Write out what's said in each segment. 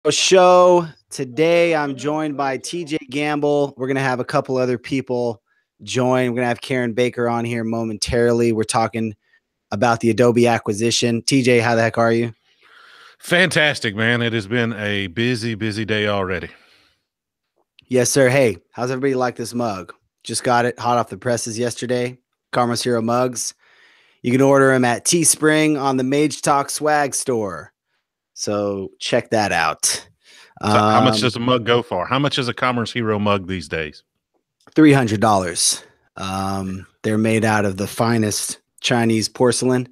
Show. Today I'm joined by TJ Gamble. We're going to have a couple other people join. We're going to have Karen Baker on here momentarily. We're talking about the Adobe acquisition. TJ, how the heck are you? Fantastic, man. It has been a busy, busy day already. Yes, sir. Hey, how's everybody like this mug? Just got it hot off the presses yesterday. Karma's Hero mugs. You can order them at Teespring on the Mage Talk swag store. So check that out. So how much does a mug go for? How much is a Commerce Hero mug these days? $300. They're made out of the finest Chinese porcelain.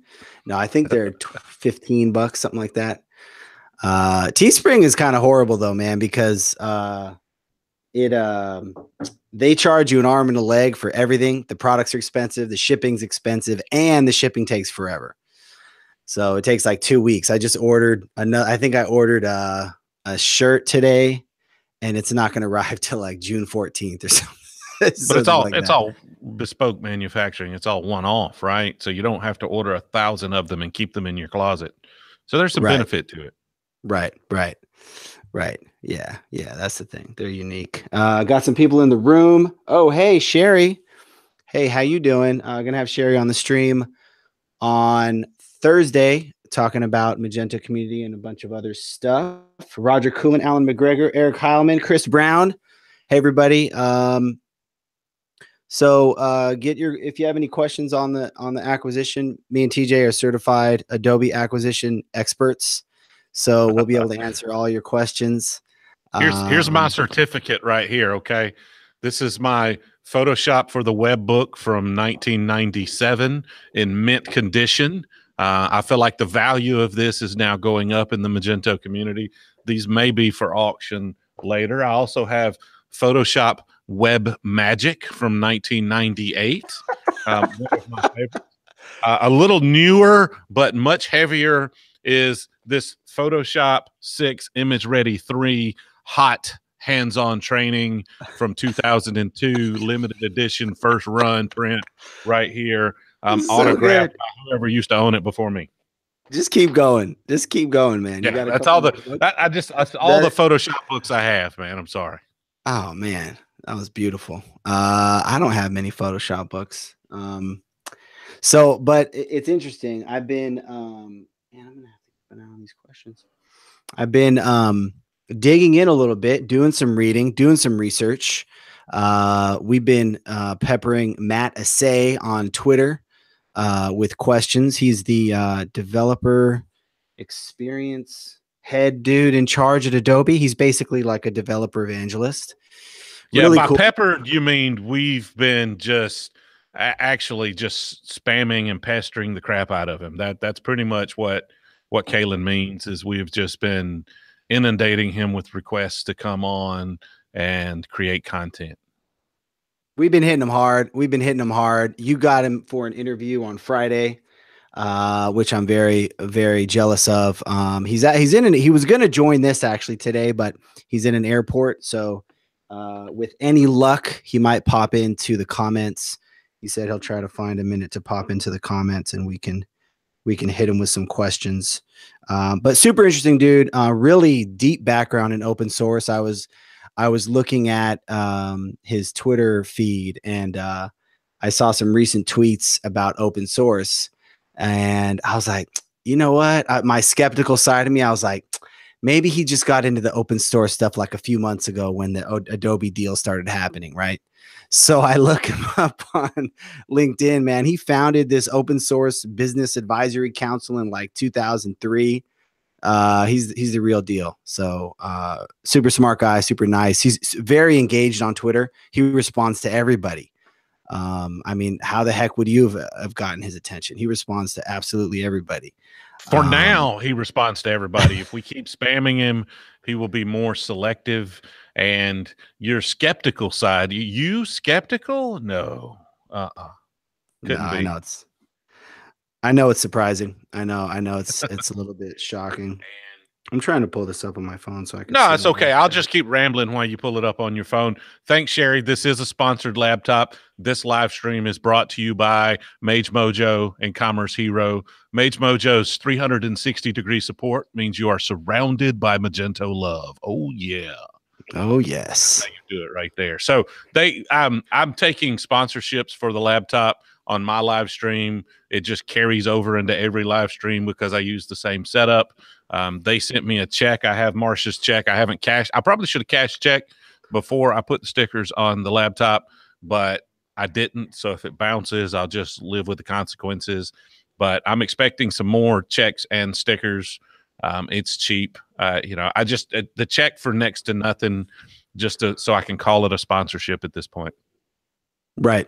No, I think they're $15, something like that. Teespring is kind of horrible though, man, because they charge you an arm and a leg for everything. The products are expensive, the shipping's expensive, and the shipping takes forever. So it takes like 2 weeks. I just ordered another. I think I ordered a shirt today, and it's not going to arrive till like June 14th or something. But it's all bespoke manufacturing. It's all one off, right? So you don't have to order 1,000 of them and keep them in your closet. So there's some benefit to it. Right. Yeah. That's the thing. They're unique. Got some people in the room. Oh, hey, Sherry. Hey, how you doing? Gonna have Sherry on the stream on Thursday, talking about Magento community and a bunch of other stuff. Roger Coolin, Alan McGregor, Eric Heilman, Chris Brown. Hey, everybody. So if you have any questions on the acquisition, me and TJ are certified Adobe acquisition experts. So we'll be able to answer all your questions. Here's my certificate right here. Okay. This is my Photoshop for the web book from 1997 in mint condition. I feel like the value of this is now going up in the Magento community. These may be for auction later. I also have Photoshop Web Magic from 1998. One of my favorites. A little newer, but much heavier is this Photoshop 6 Image Ready 3 hot hands-on training from 2002, limited edition, first run print right here. Autographed by whoever used to own it before me. Just keep going. Man. Yeah, that's all the Photoshop books I have, man. I'm sorry. Oh man, that was beautiful. I don't have many Photoshop books. But it's interesting. I've been I'm gonna have to keep an eye on these questions. I've been digging in a little bit, doing some reading, doing some research. We've been peppering Matt Assay on Twitter with questions. He's the developer experience head dude in charge at Adobe. He's basically like a developer evangelist. Yeah, really by cool. Peppered, you mean we've been just actually just spamming and pestering the crap out of him. That's pretty much what Kalen means, is we've just been inundating him with requests to come on and create content. We've been hitting him hard. You got him for an interview on Friday, which I'm very, very jealous of. He was going to join this actually today, but he's in an airport. So with any luck, he might pop into the comments. He said he'll try to find a minute to pop into the comments, and we can hit him with some questions. But super interesting dude, really deep background in open source. I was looking at his Twitter feed, and I saw some recent tweets about open source, and I was like, you know what? My skeptical side of me, I was like, maybe he just got into the open source stuff like a few months ago when the Adobe deal started happening, right? So I look him up on LinkedIn, man. He founded this open source business advisory council in like 2003. He's the real deal. So super smart guy, super nice. He's very engaged on Twitter. He responds to everybody. I mean, how the heck would you have gotten his attention? He responds to absolutely everybody. For now, he responds to everybody. If we keep spamming him, he will be more selective. And your skeptical side, you skeptical? No. Couldn't be. I know it's surprising. I know it's a little bit shocking. I'm trying to pull this up on my phone so I can No, see it's my okay. I'll laptop. just keep rambling while you pull it up on your phone. Thanks, Sherry. This is a sponsored laptop. This live stream is brought to you by Mage Mojo and Commerce Hero. Mage Mojo's 360-degree support means you are surrounded by Magento love. Oh, yeah. Oh yes. You do it right there. So I'm taking sponsorships for the laptop on my live stream. It just carries over into every live stream because I use the same setup. They sent me a check. I have Marcia's check. I haven't cashed. I probably should have cashed check before I put the stickers on the laptop, but I didn't. So if it bounces, I'll just live with the consequences. But I'm expecting some more checks and stickers. It's cheap. I just the check for next to nothing, so I can call it a sponsorship at this point. Right.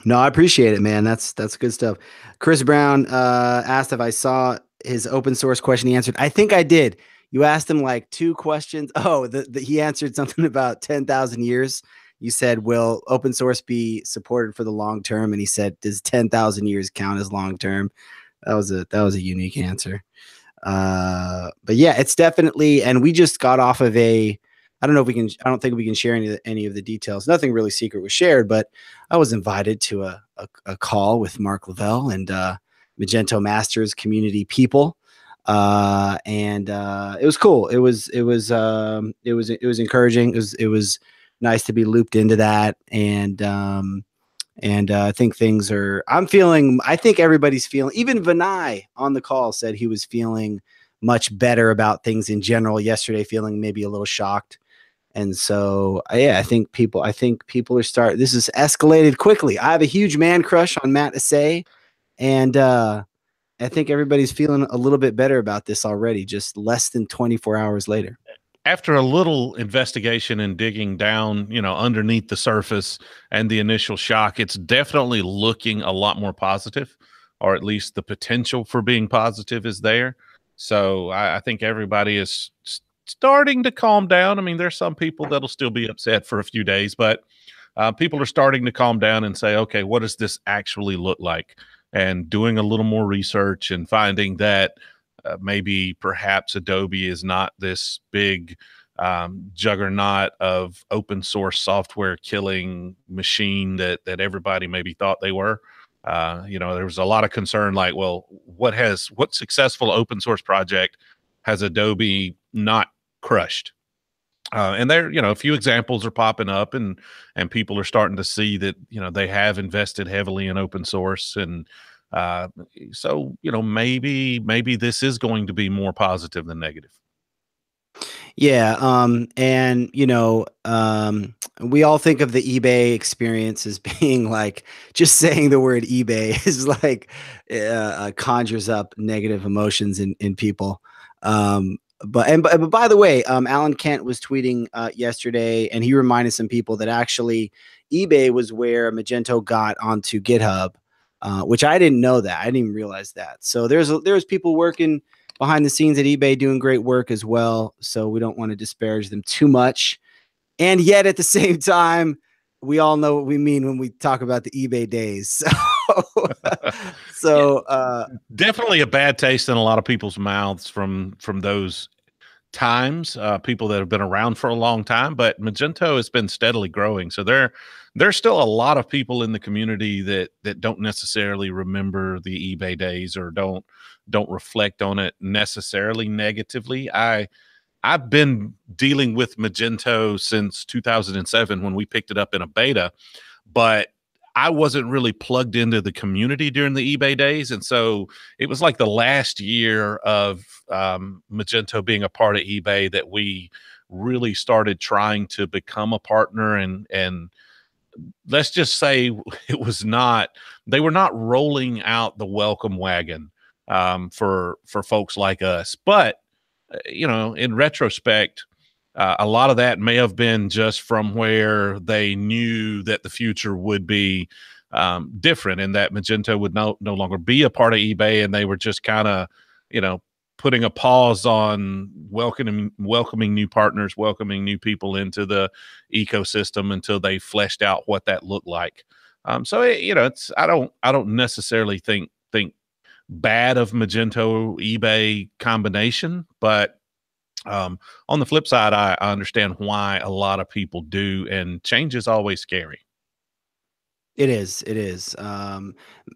No, I appreciate it, man. That's good stuff. Chris Brown asked if I saw his open source question. He answered, I think I did. You asked him like 2 questions. Oh, he answered something about 10,000 years. You said, will open source be supported for the long term? And he said, does 10,000 years count as long term? That was a unique answer. But yeah, it's definitely, and we just got off of I don't know if we can, I don't think we can share any of the details. Nothing really secret was shared, but I was invited to a call with Mark Lavelle and Magento Masters community people. And it was cool. It was encouraging. It was nice to be looped into that. And I think I think everybody's feeling, even Vinay on the call said he was feeling much better about things in general yesterday, feeling maybe a little shocked. And so, yeah, I think people are this has escalated quickly. I have a huge man crush on Matt Assay, and I think everybody's feeling a little bit better about this already, just less than 24 hours later. After a little investigation and digging down, underneath the surface and the initial shock, it's definitely looking a lot more positive, or at least the potential for being positive is there. So I think everybody is starting to calm down. I mean, there's some people that'll still be upset for a few days, but people are starting to calm down and say, okay, what does this actually look like? And doing a little more research and finding that maybe perhaps Adobe is not this big juggernaut of open source software killing machine that everybody maybe thought they were. There was a lot of concern, like, well, what successful open source project has Adobe not crushed? And there, a few examples are popping up, and people are starting to see that they have invested heavily in open source, and so maybe this is going to be more positive than negative. Yeah, and we all think of the eBay experience as being like, just saying the word eBay is like conjures up negative emotions in people. But by the way, Alan Kent was tweeting yesterday, and he reminded some people that actually eBay was where Magento got onto GitHub, which I didn't know that. I didn't even realize that. So there's people working behind the scenes at eBay doing great work as well. So we don't want to disparage them too much. And yet at the same time, we all know what we mean when we talk about the eBay days. So definitely a bad taste in a lot of people's mouths from those times, people that have been around for a long time, but Magento has been steadily growing. So there's still a lot of people in the community that don't necessarily remember the eBay days, or don't reflect on it necessarily negatively. I've been dealing with Magento since 2007 when we picked it up in a beta, but I wasn't really plugged into the community during the eBay days. And so it was like the last year of Magento being a part of eBay that we really started trying to become a partner. And let's just say they were not rolling out the welcome wagon for folks like us. But, in retrospect, a lot of that may have been just from where they knew that the future would be different, and that Magento would no longer be a part of eBay, and they were just kind of, putting a pause on welcoming new partners, welcoming new people into the ecosystem until they fleshed out what that looked like. So it's I don't necessarily think bad of Magento eBay combination, but On the flip side, I understand why a lot of people do, and change is always scary. It is. It is.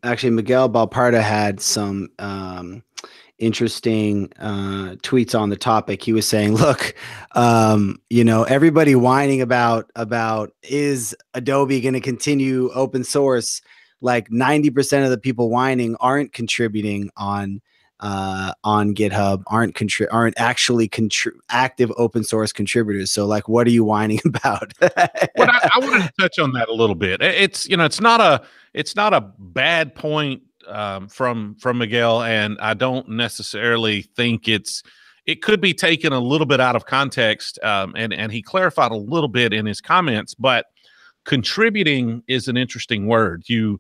Actually, Miguel Balparda had some interesting tweets on the topic. He was saying, "Look, everybody whining about is Adobe going to continue open source? Like 90% of the people whining aren't contributing on GitHub, aren't actually active open source contributors. So, like, what are you whining about?" What I wanted to touch on that a little bit. It's not a bad point from Miguel, and I don't necessarily think it could be taken a little bit out of context, and he clarified a little bit in his comments, but contributing is an interesting word. You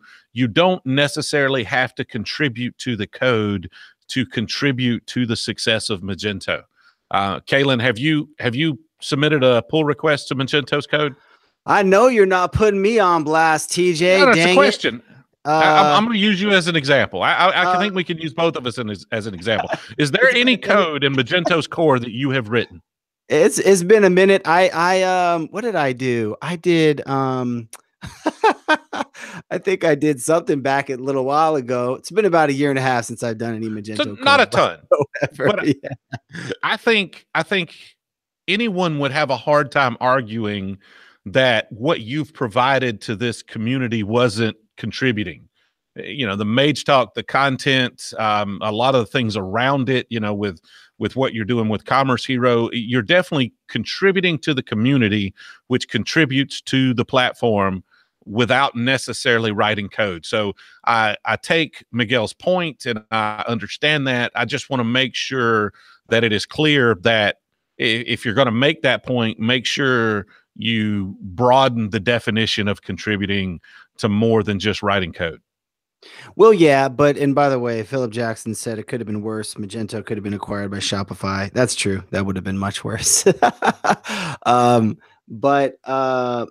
don't necessarily have to contribute to the code to contribute to the success of Magento. Kaylin, have you submitted a pull request to Magento's code? I know you're not putting me on blast, No, TJ. that's a Dang it. question. Uh, I'm going to use you as an example. I uh, think we can use both of us as an example. Is there any code in Magento's core that you have written? it's been a minute. What did I do? I did I think I did something back a little while ago. It's been about a year and a half since I've done any So Magento not a code, but ton, whatever. but Yeah. I think anyone would have a hard time arguing that what you've provided to this community wasn't contributing. The Mage Talk, the content, a lot of the things around it, with what you're doing with Commerce Hero, you're definitely contributing to the community, which contributes to the platform without necessarily writing code. So I take Miguel's point and I understand that. I just want to make sure that it is clear that if you're going to make that point, make sure you broaden the definition of contributing to more than just writing code. Well, yeah, and by the way, Philip Jackson said it could have been worse. Magento could have been acquired by Shopify. That's true. That would have been much worse. um, but but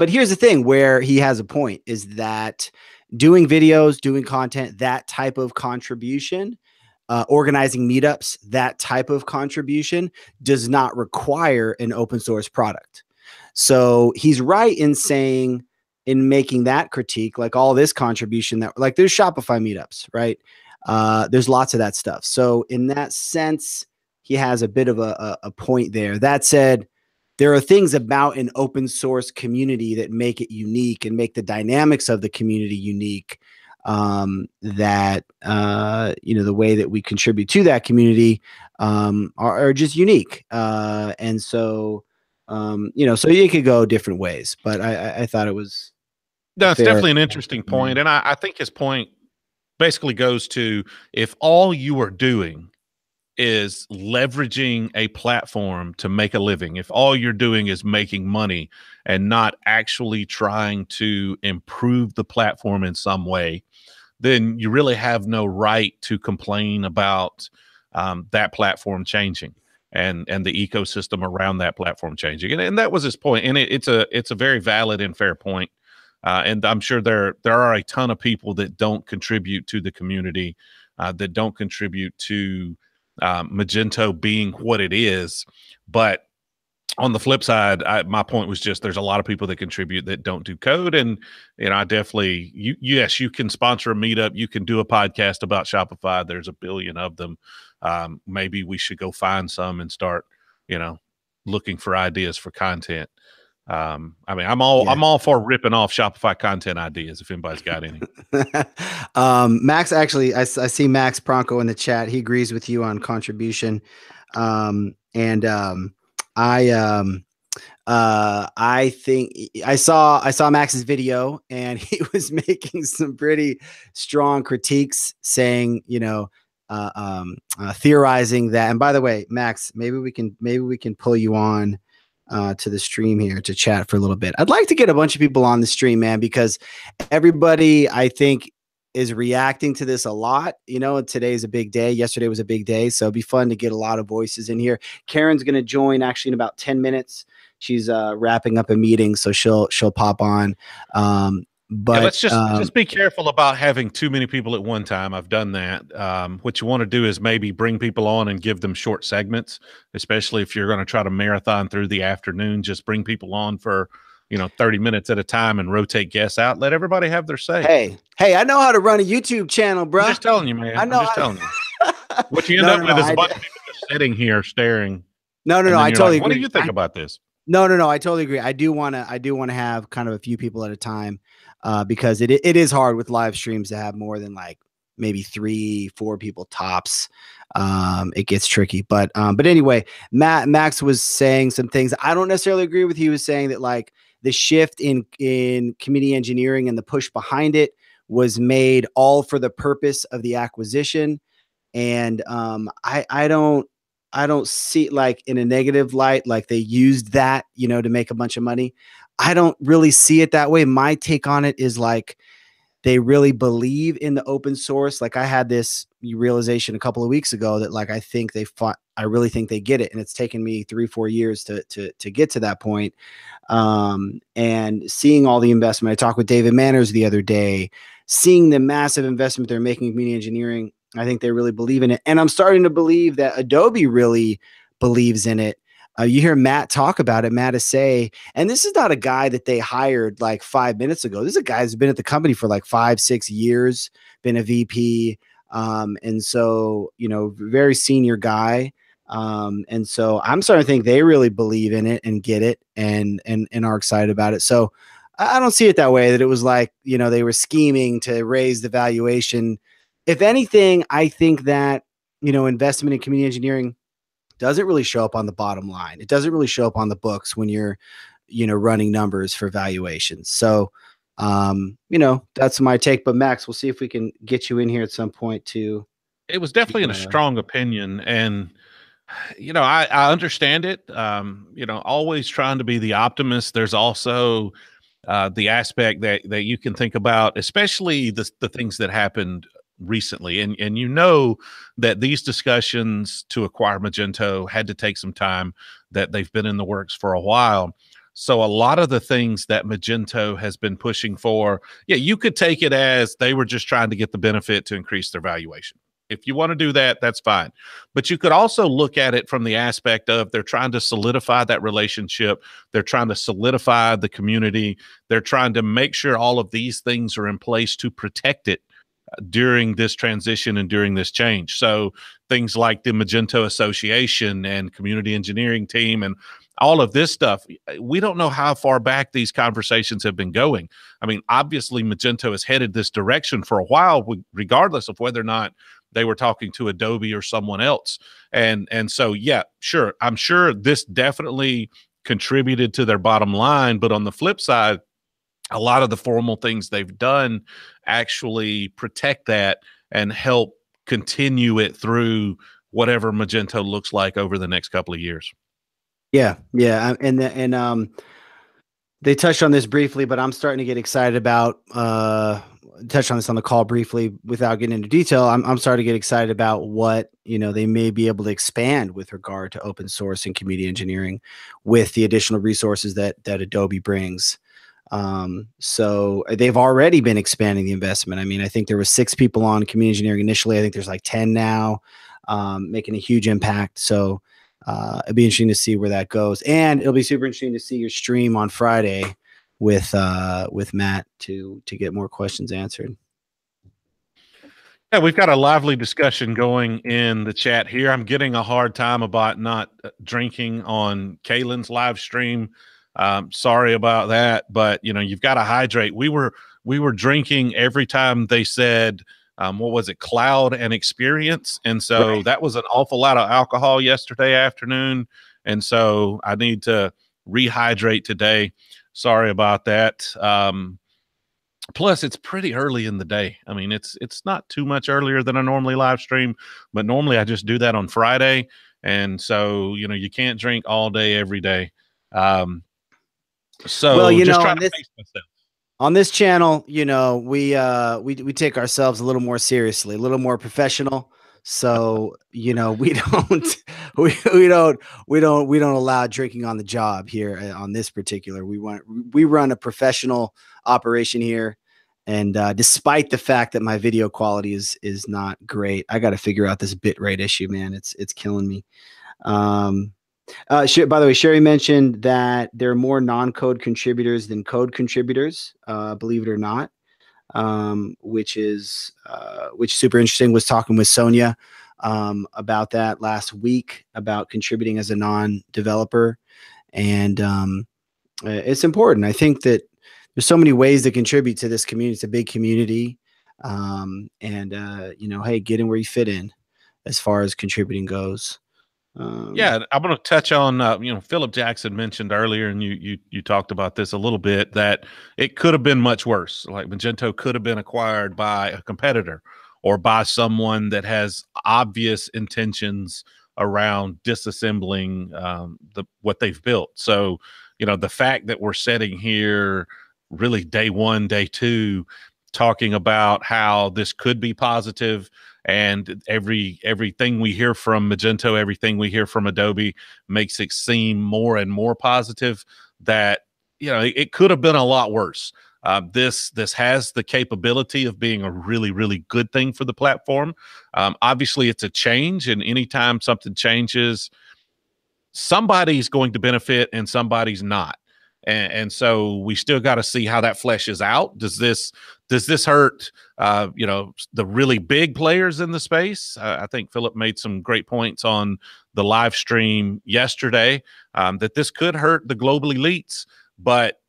here's the thing where he has a point is that doing videos, doing content, that type of contribution, organizing meetups, that type of contribution does not require an open source product. So he's right in saying, in making that critique, like all this contribution that, like, there's Shopify meetups, right? There's lots of that stuff. So in that sense, he has a bit of a point there. That said, there are things about an open source community that make it unique and make the dynamics of the community unique, that the way that we contribute to that community are just unique. And so so you could go different ways, but I thought it was a No, it's fair. definitely an interesting point, and I think his point basically goes to, if all you are doing is leveraging a platform to make a living, if all you're doing is making money and not actually trying to improve the platform in some way, then you really have no right to complain about that platform changing and the ecosystem around that platform changing. And that was his point, and it's a very valid and fair point. And I'm sure there are a ton of people that don't contribute to the community, that don't contribute to Magento being what it is. But on the flip side, my point was just, there's a lot of people that contribute that don't do code. And, I definitely, yes, you can sponsor a meetup. You can do a podcast about Shopify. There's a billion of them. Maybe we should go find some and start, looking for ideas for content. I'm all for ripping off Shopify content ideas if anybody's got any. Max, actually, I see Max Pronko in the chat. He agrees with you on contribution. And I think I saw Max's video, and he was making some pretty strong critiques, saying, theorizing that. And by the way, Max, maybe we can pull you on to the stream here to chat for a little bit. I'd like to get a bunch of people on the stream, man, because everybody, I think, is reacting to this a lot. Today's a big day. Yesterday was a big day. So it'd be fun to get a lot of voices in here. Karen's going to join actually in about 10 minutes. She's wrapping up a meeting, so she'll pop on. Yeah, But let's just be careful about having too many people at one time. I've done that. What you want to do is maybe bring people on and give them short segments, especially if you're going to try to marathon through the afternoon. Just bring people on for 30 minutes at a time and rotate guests out. Let everybody have their say. hey, I know how to run a YouTube channel, I'm bruh. just telling you, man. I I'm know. just telling you. What you end No, up no, no. with is a bunch of people just sitting here staring, No, no, and no. then I you're like, totally "What do agree. you think about this?" No, no, no. I totally agree. I do want to have kind of a few people at a time, because it is hard with live streams to have more than like maybe 3, 4 people tops. It gets tricky, but anyway, Max was saying some things I don't necessarily agree with. He was saying that like the shift in community engineering and the push behind it was made all for the purpose of the acquisition, and I don't see like in a negative light like they used that to make a bunch of money. I don't really see it that way. My take on it is like they really believe in the open source. Like I had this realization a couple of weeks ago that like I really think they get it, and it's taken me 3-4 years to get to that point. And seeing all the investment, I talked with David Manners the other day, seeing the massive investment they're making in community engineering. I think they really believe in it. And I'm starting to believe that Adobe really believes in it. You hear Matt talk about it, Matt say, and this is not a guy that they hired like 5 minutes ago. This is a guy who's been at the company for like 5-6 years, been a VP. And so, very senior guy. And so I'm starting to think they really believe in it and get it and are excited about it. So I don't see it that way, that it was like, they were scheming to raise the valuation. If anything, I think that, investment in community engineering doesn't really show up on the bottom line. It doesn't really show up on the books when you're, running numbers for valuations. So, that's my take. But Max, we'll see if we can get you in here at some point to, It was definitely in a strong opinion, and I understand it. Always trying to be the optimist. There's also the aspect that you can think about, especially the things that happened recently, and that these discussions to acquire Magento had to take some time, that they've been in the works for a while. So a lot of the things that Magento has been pushing for, yeah, you could take it as they were just trying to get the benefit to increase their valuation. If you want to do that, that's fine. But you could also look at it from the aspect of they're trying to solidify that relationship. They're trying to solidify the community. They're trying to make sure all of these things are in place to protect it during this transition and during this change. So things like the Magento Association and community engineering team and all of this stuff, we don't know how far back these conversations have been going. I mean, obviously Magento has headed this direction for a while, regardless of whether or not they were talking to Adobe or someone else. And so, yeah, sure. I'm sure this definitely contributed to their bottom line. But on the flip side, a lot of the formal things they've done actually protect that and help continue it through whatever Magento looks like over the next couple of years. Yeah. Yeah. And they touched on this briefly, but I'm starting to get excited about, touched on this on the call briefly without getting into detail. I'm starting to get excited about what, they may be able to expand with regard to open source and community engineering with the additional resources that Adobe brings. So they've already been expanding the investment. I mean, I think there was 6 people on community engineering initially. I think there's like 10 now, making a huge impact. So it'll be interesting to see where that goes, and it'll be super interesting to see your stream on Friday with Matt to get more questions answered. Yeah, we've got a lively discussion going in the chat here. I'm getting a hard time about not drinking on Kaylin's live stream. Sorry about that, but you've got to hydrate. We were drinking every time they said, what was it, cloud and experience, and so Right. that was an awful lot of alcohol yesterday afternoon, and so I need to rehydrate today. Sorry about that. Plus, it's pretty early in the day. I mean, it's not too much earlier than I normally live stream, but normally I just do that on Friday, and so you can't drink all day every day. So Well, just trying to pace myself. on this channel, we take ourselves a little more seriously, a little more professional. So, we don't we don't allow drinking on the job here on this particular. We run a professional operation here. And despite the fact that my video quality is not great, I got to figure out this bitrate issue, man. It's killing me. Um, by the way, Sherry mentioned that there are more non-code contributors than code contributors, believe it or not, which is super interesting. Was talking with Sonia about that last week about contributing as a non-developer, and it's important. I think that there's so many ways to contribute to this community. It's a big community, and hey, get in where you fit in as far as contributing goes. Yeah, I'm going to touch on Philip Jackson mentioned earlier, and you talked about this a little bit, that it could have been much worse. Like Magento could have been acquired by a competitor or by someone that has obvious intentions around disassembling what they've built. So the fact that we're sitting here really day one, day two, talking about how this could be positive, and everything we hear from Magento, everything we hear from Adobe makes it seem more and more positive, that it could have been a lot worse. This has the capability of being a really, really good thing for the platform. Obviously, it's a change, and anytime something changes, somebody's going to benefit and somebody's not. And so we still got to see how that fleshes out. Does this hurt the really big players in the space? I think Philip made some great points on the live stream yesterday, that this could hurt the global elites, but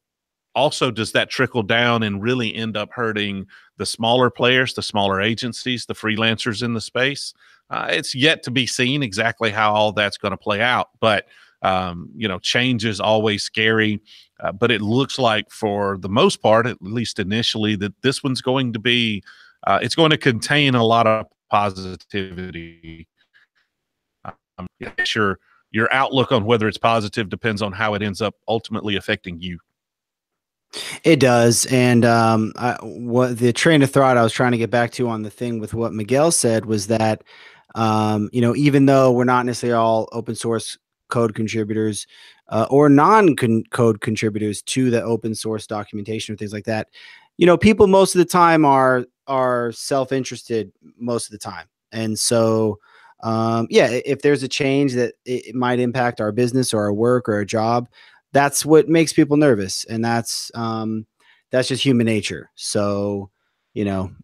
also does that trickle down and really end up hurting the smaller players, the smaller agencies, the freelancers in the space? It's yet to be seen exactly how all that's going to play out, but change is always scary. But it looks like, for the most part, at least initially, that this one's going to be, it's going to contain a lot of positivity. Sure, your outlook on whether it's positive depends on how it ends up ultimately affecting you. It does. And what the train of thought I was trying to get back to on the thing with what Miguel said was that, even though we're not necessarily all open source code contributors or non-code contributors to the open source documentation or things like that, people most of the time are self-interested most of the time. And so, if there's a change that it might impact our business or our work or our job, that's what makes people nervous, and that's just human nature. So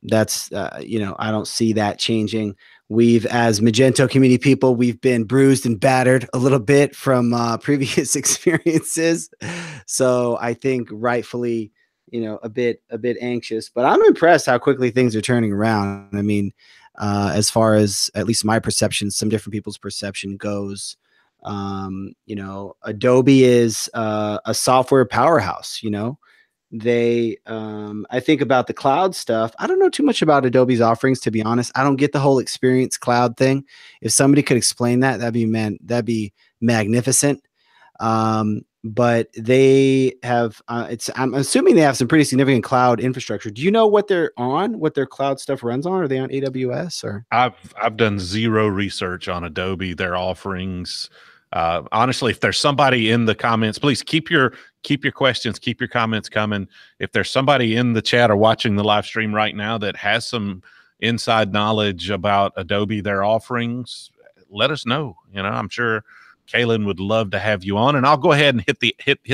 that's I don't see that changing. We've, as Magento community people, we've been bruised and battered a little bit from previous experiences, so I think rightfully a bit anxious, but I'm impressed how quickly things are turning around. I mean, as far as at least my perception, some different people's perception goes, Adobe is a software powerhouse. I think about the cloud stuff. I don't know too much about Adobe's offerings, to be honest. I don't get the whole Experience Cloud thing. If somebody could explain that, that'd be magnificent. But they have I'm assuming they have some pretty significant cloud infrastructure. Do you know what they're on, what their cloud stuff runs on? Are they on AWS or? I've done zero research on Adobe, their offerings. Honestly, if there's somebody in the comments, please keep your questions, keep your comments coming. If there's somebody in the chat or watching the live stream right now that has some inside knowledge about Adobe, their offerings, let us know. I'm sure Kaylin would love to have you on, and I'll go ahead and hit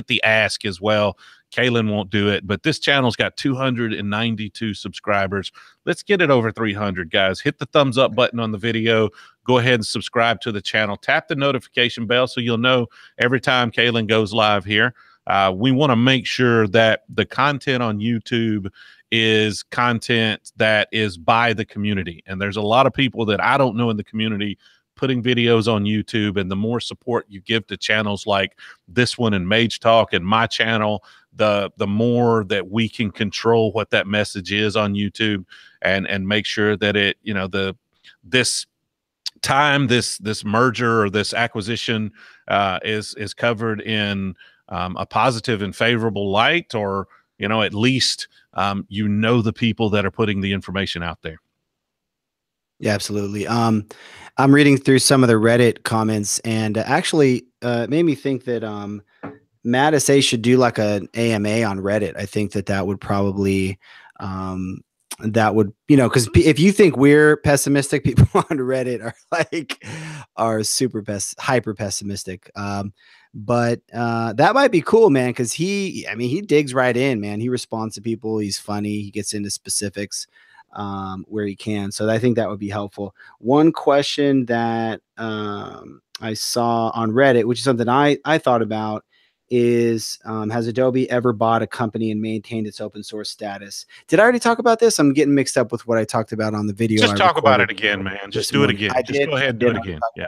the ask as well. Kaylin won't do it, but this channel's got 292 subscribers. Let's get it over 300, guys. Hit the thumbs up button on the video. Go ahead and subscribe to the channel. Tap the notification bell so you'll know every time Kaylin goes live here. We want to make sure that the content on YouTube is content that is by the community. And there's a lot of people that I don't know in the community putting videos on YouTube, and the more support you give to channels like this one and Mage Talk and my channel, the more that we can control what that message is on YouTube, and make sure that it, this merger or this acquisition is covered in a positive and favorable light, or at least the people that are putting the information out there. Yeah, absolutely. I'm reading through some of the Reddit comments, and actually made me think that Mattis should do like an AMA on Reddit. I think that would probably that would, because if you think we're pessimistic, people on Reddit are super hyper pessimistic. But that might be cool, man, because he digs right in, man. He responds to people. He's funny. He gets into specifics where he can. So I think that would be helpful. One question that I saw on Reddit, which is something I thought about, is has Adobe ever bought a company and maintained its open source status? Did I already talk about this? I'm getting mixed up with what I talked about on the video I Just talk about recorded it again, man. Just this do it morning. again. I Just did. go ahead I and do did it already again. talk Yeah.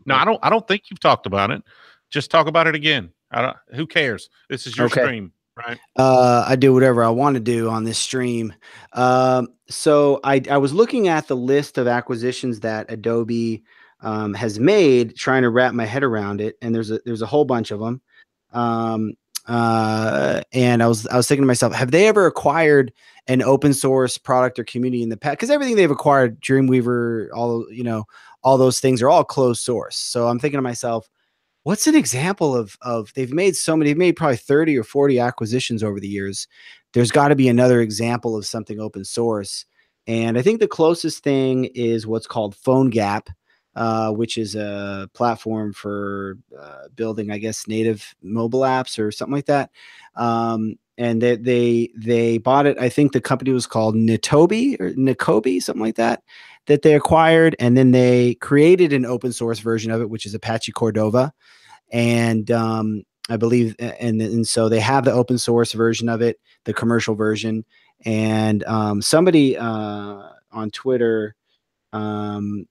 about No, it. I don't think you've talked about it. Just talk about it again. I don't, who cares? This is your Okay. stream, right? I do whatever I want to do on this stream. So I was looking at the list of acquisitions that Adobe has made, trying to wrap my head around it, and there's a whole bunch of them. Um, and I was thinking to myself, have they ever acquired an open source product or community in the past? Because everything they've acquired, Dreamweaver, all those things are all closed source. So I'm thinking to myself, what's an example of they've made so many, they've made probably 30 or 40 acquisitions over the years. There's got to be another example of something open source. And I think the closest thing is what's called PhoneGap, which is a platform for building, I guess, native mobile apps or something like that. And they bought it. I think the company was called Nitobi, something like that, that they acquired, and then they created an open source version of it, which is Apache Cordova. And I believe, and so they have the open source version of it, the commercial version. And somebody on Twitter, Randazzo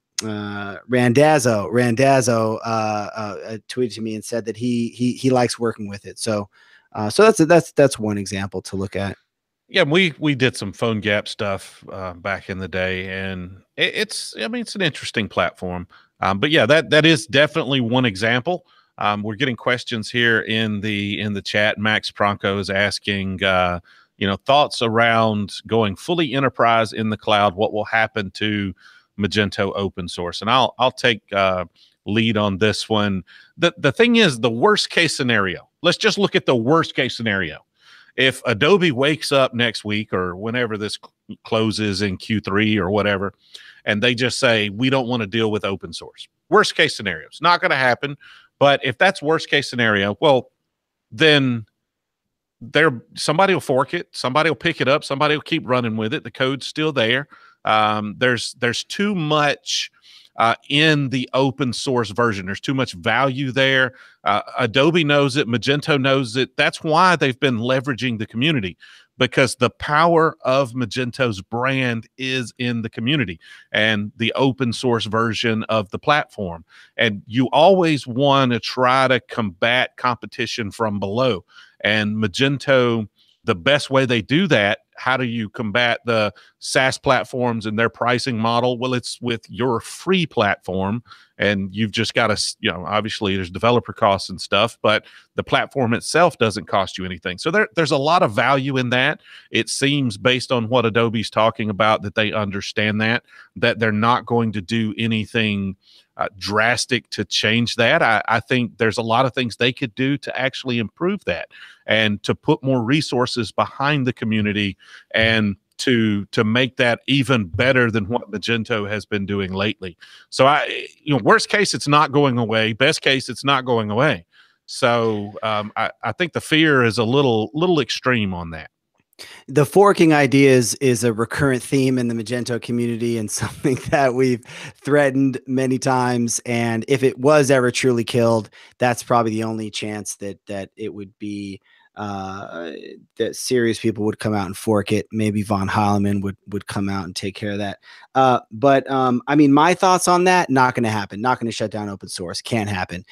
tweeted to me and said that he likes working with it. So that's one example to look at. Yeah, we did some phone gap stuff back in the day, and it's I mean it's an interesting platform. But yeah, that is definitely one example. We're getting questions here in the chat. Max Pronko is asking, thoughts around going fully enterprise in the cloud. What will happen to Magento open source? And I'll take lead on this one. The thing is, the worst case scenario. Let's just look at the worst case scenario. If Adobe wakes up next week or whenever this closes in Q3 or whatever, and they just say, we don't want to deal with open source. Worst case scenario. It's not going to happen. But if that's worst case scenario, well, then somebody will fork it, somebody will pick it up, somebody will keep running with it. The code's still there. There's too much in the open source version. There's too much value there. Adobe knows it. Magento knows it. That's why they've been leveraging the community, because the power of Magento's brand is in the community and the open source version of the platform. And you always want to try to combat competition from below. And Magento, the best way they do that, how do you combat the SaaS platforms and their pricing model? Well, it's with your free platform, and you've just got to, obviously there's developer costs and stuff, but the platform itself doesn't cost you anything. So there's a lot of value in that. It seems, based on what Adobe's talking about, that they understand that they're not going to do anything drastic to change that. I think there's a lot of things they could do to actually improve that and to put more resources behind the community and to make that even better than what Magento has been doing lately. So worst case, it's not going away. Best case, it's not going away. So I think the fear is a little extreme on that. The forking idea is a recurrent theme in the Magento community and something that we've threatened many times. And if it was ever truly killed, that's probably the only chance that it would be that serious people would come out and fork it. Maybe Von Holloman would come out and take care of that. But I mean, my thoughts on that, not going to happen. Not going to shut down open source. Can't happen.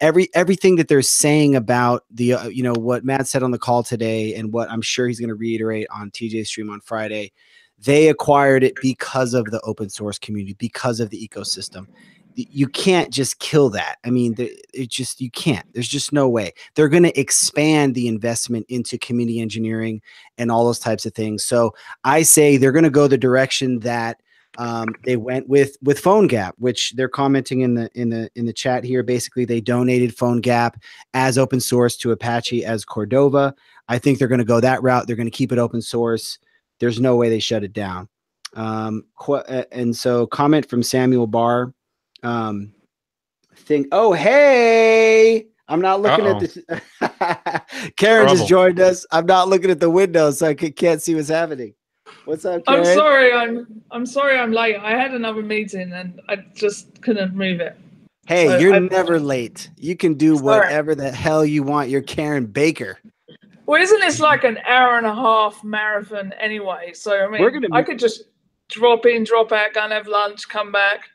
Everything that they're saying about the what Matt said on the call today, and what I'm sure he's going to reiterate on TJ's stream on Friday, they acquired it because of the open source community, because of the ecosystem. You can't just kill that. I mean, you can't. There's just no way. They're going to expand the investment into community engineering and all those types of things. So I say they're going to go the direction that they went with PhoneGap, which they're commenting in the chat here. Basically, they donated PhoneGap as open source to Apache as Cordova. I think they're going to go that route. They're going to keep it open source. there's no way they shut it down. And so comment from Samuel Barr. Oh, hey, I'm not looking at this. Karen just joined us. I'm not looking at the window, so I can't see what's happening. What's up, Karen? I'm sorry I'm late. I had another meeting and I just couldn't move it. Hey, so you're never late. You can do whatever the hell you want. You're Karen Baker. Well, isn't this like an hour and a half marathon anyway? So, I mean, I could just drop in, drop out, go and have lunch, come back.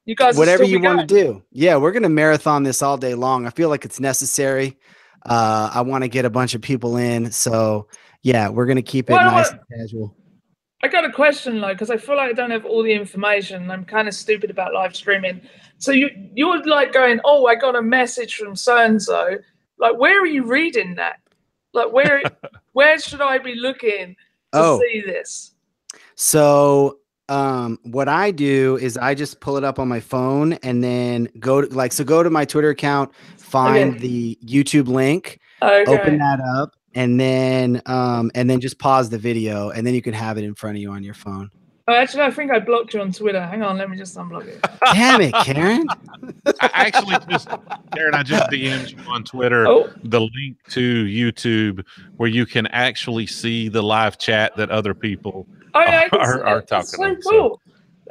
You guys whatever you want to do. Yeah, we're going to marathon this all day long. I feel like it's necessary. I want to get a bunch of people in. So, yeah, we're going to keep it nice and casual. I got a question, like, because I feel like I don't have all the information. I'm kind of stupid about live streaming. So you're like going, oh, I got a message from so-and-so. Like, where are you reading that? Like, where should I be looking to see this? So what I do is I just pull it up on my phone and then go to my Twitter account, find the YouTube link, open that up, and then just pause the video, and then you can have it in front of you on your phone. Oh, actually, I think I blocked you on Twitter. Hang on, let me just unblock it. Damn it, Karen. Karen, I just DM'd you on Twitter the link to YouTube where you can actually see the live chat that other people are talking That's so about. Cool.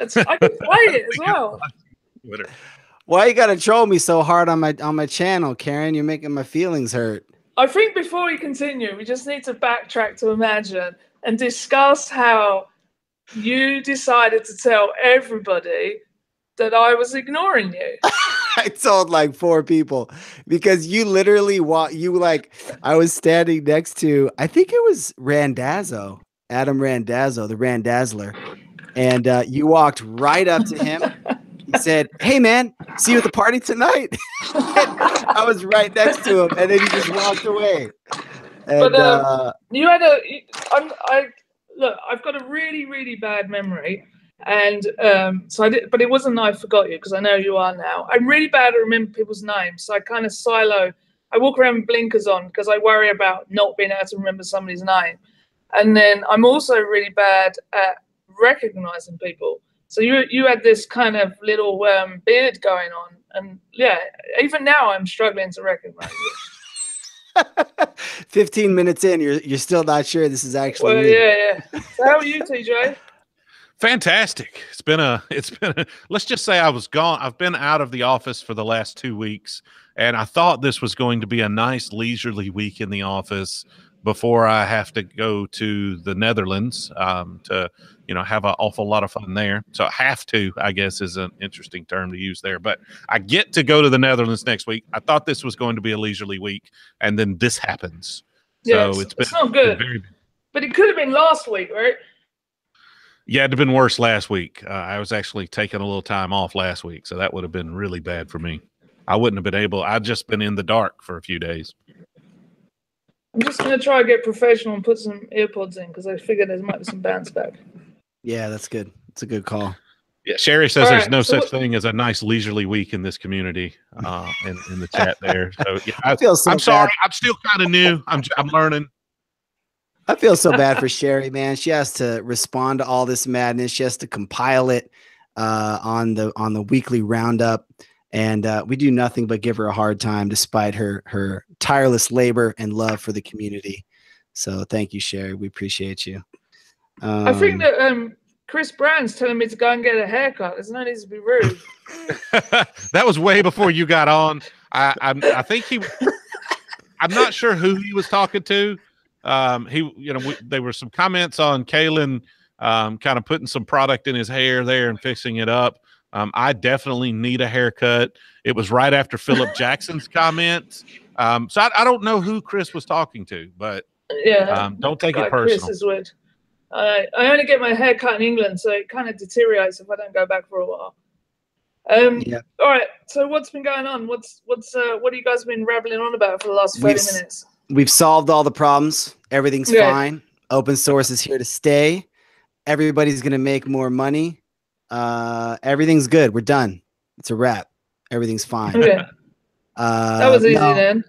I can play it as well. Why you gotta troll me so hard on my channel, Karen? You're making my feelings hurt. I think before we continue, we just need to backtrack to Imagine and discuss how you decided to tell everybody that I was ignoring you. I told like 4 people because you literally I was standing next to, I think it was Adam Randazzo, the Randazzler. And you walked right up to him. He said, "Hey man, see you at the party tonight." I was right next to him, and then he just walked away. And, but you had look, I've got a really, really bad memory, and so I did. But it wasn't I forgot you, because I know you are now. I'm really bad at remembering people's names, so I kind of silo. I walk around with blinkers on because I worry about not being able to remember somebody's name, and then I'm also really bad at recognizing people. So you had this kind of little beard going on, and yeah, even now I'm struggling to recognize you. 15 minutes in, you're still not sure this is actually me. Yeah. So how are you, TJ? Fantastic. It's been a let's just say I was gone. I've been out of the office for the last 2 weeks, and I thought this was going to be a nice leisurely week in the office before I have to go to the Netherlands to have an awful lot of fun there. So have to, I guess, is an interesting term to use there. But I get to go to the Netherlands next week. I thought this was going to be a leisurely week, and then this happens. Yeah, so it's not good. But it could have been last week, right? Yeah, it'd have been worse last week. I was actually taking a little time off last week, so that would have been really bad for me. I wouldn't have been able. I'd just been in the dark for a few days. I'm just going to try to get professional and put some earpods in because I figured there might be some bounce back. Yeah, that's good. It's a good call. Yeah, Sherry says there's no such thing as a nice leisurely week in this community in the chat there. So yeah, I'm sorry. I'm still kind of new. I'm learning. I feel so bad for Sherry, man. She has to respond to all this madness. She has to compile it on the weekly roundup. And we do nothing but give her a hard time despite her tireless labor and love for the community. So thank you, Sherry. We appreciate you. I think that Chris Brown's telling me to go and get a haircut. There's no need to be rude. That was way before you got on. I think I'm not sure who he was talking to. There were some comments on Kalen kind of putting some product in his hair there and fixing it up. I definitely need a haircut. It was right after Philip Jackson's comments. So I don't know who Chris was talking to, but don't take it personal. Chris is weird. I only get my hair cut in England, so it kind of deteriorates if I don't go back for a while. All right. So what's been going on? What have you guys been rattling on about for the last 30 minutes? We've solved all the problems. Everything's fine. Open source is here to stay. Everybody's going to make more money. Everything's good. We're done. It's a wrap. Everything's fine. Okay. That was easy then.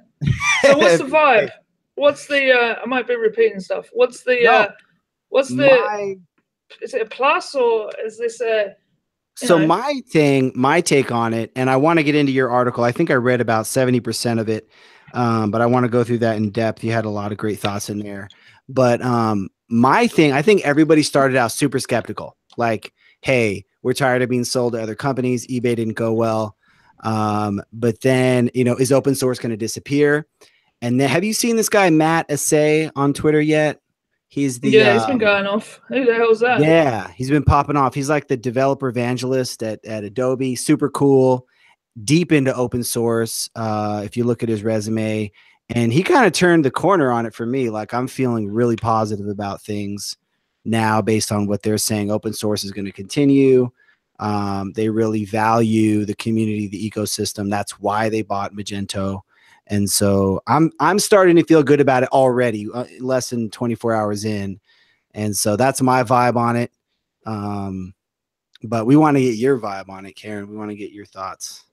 So what's the vibe? What's the I might be repeating stuff. What's the What's the? Is it a plus or is this a? So my take on it, and I want to get into your article. I think I read about 70% of it, but I want to go through that in depth. You had a lot of great thoughts in there. But my thing, I think everybody started out super skeptical. Like, hey, we're tired of being sold to other companies. eBay didn't go well. But then, is open source going to disappear? And then have you seen this guy, Matt Assay, on Twitter yet? He's the he's been going off. Who the hell's that? Yeah, he's been popping off. He's like the developer evangelist at Adobe. Super cool, deep into open source. If you look at his resume, and he kind of turned the corner on it for me. Like I'm feeling really positive about things now based on what they're saying. Open source is going to continue. They really value the community, the ecosystem. That's why they bought Magento. And so I'm starting to feel good about it already, less than 24 hours in. And so that's my vibe on it. But we want to get your vibe on it, Karen. We want to get your thoughts.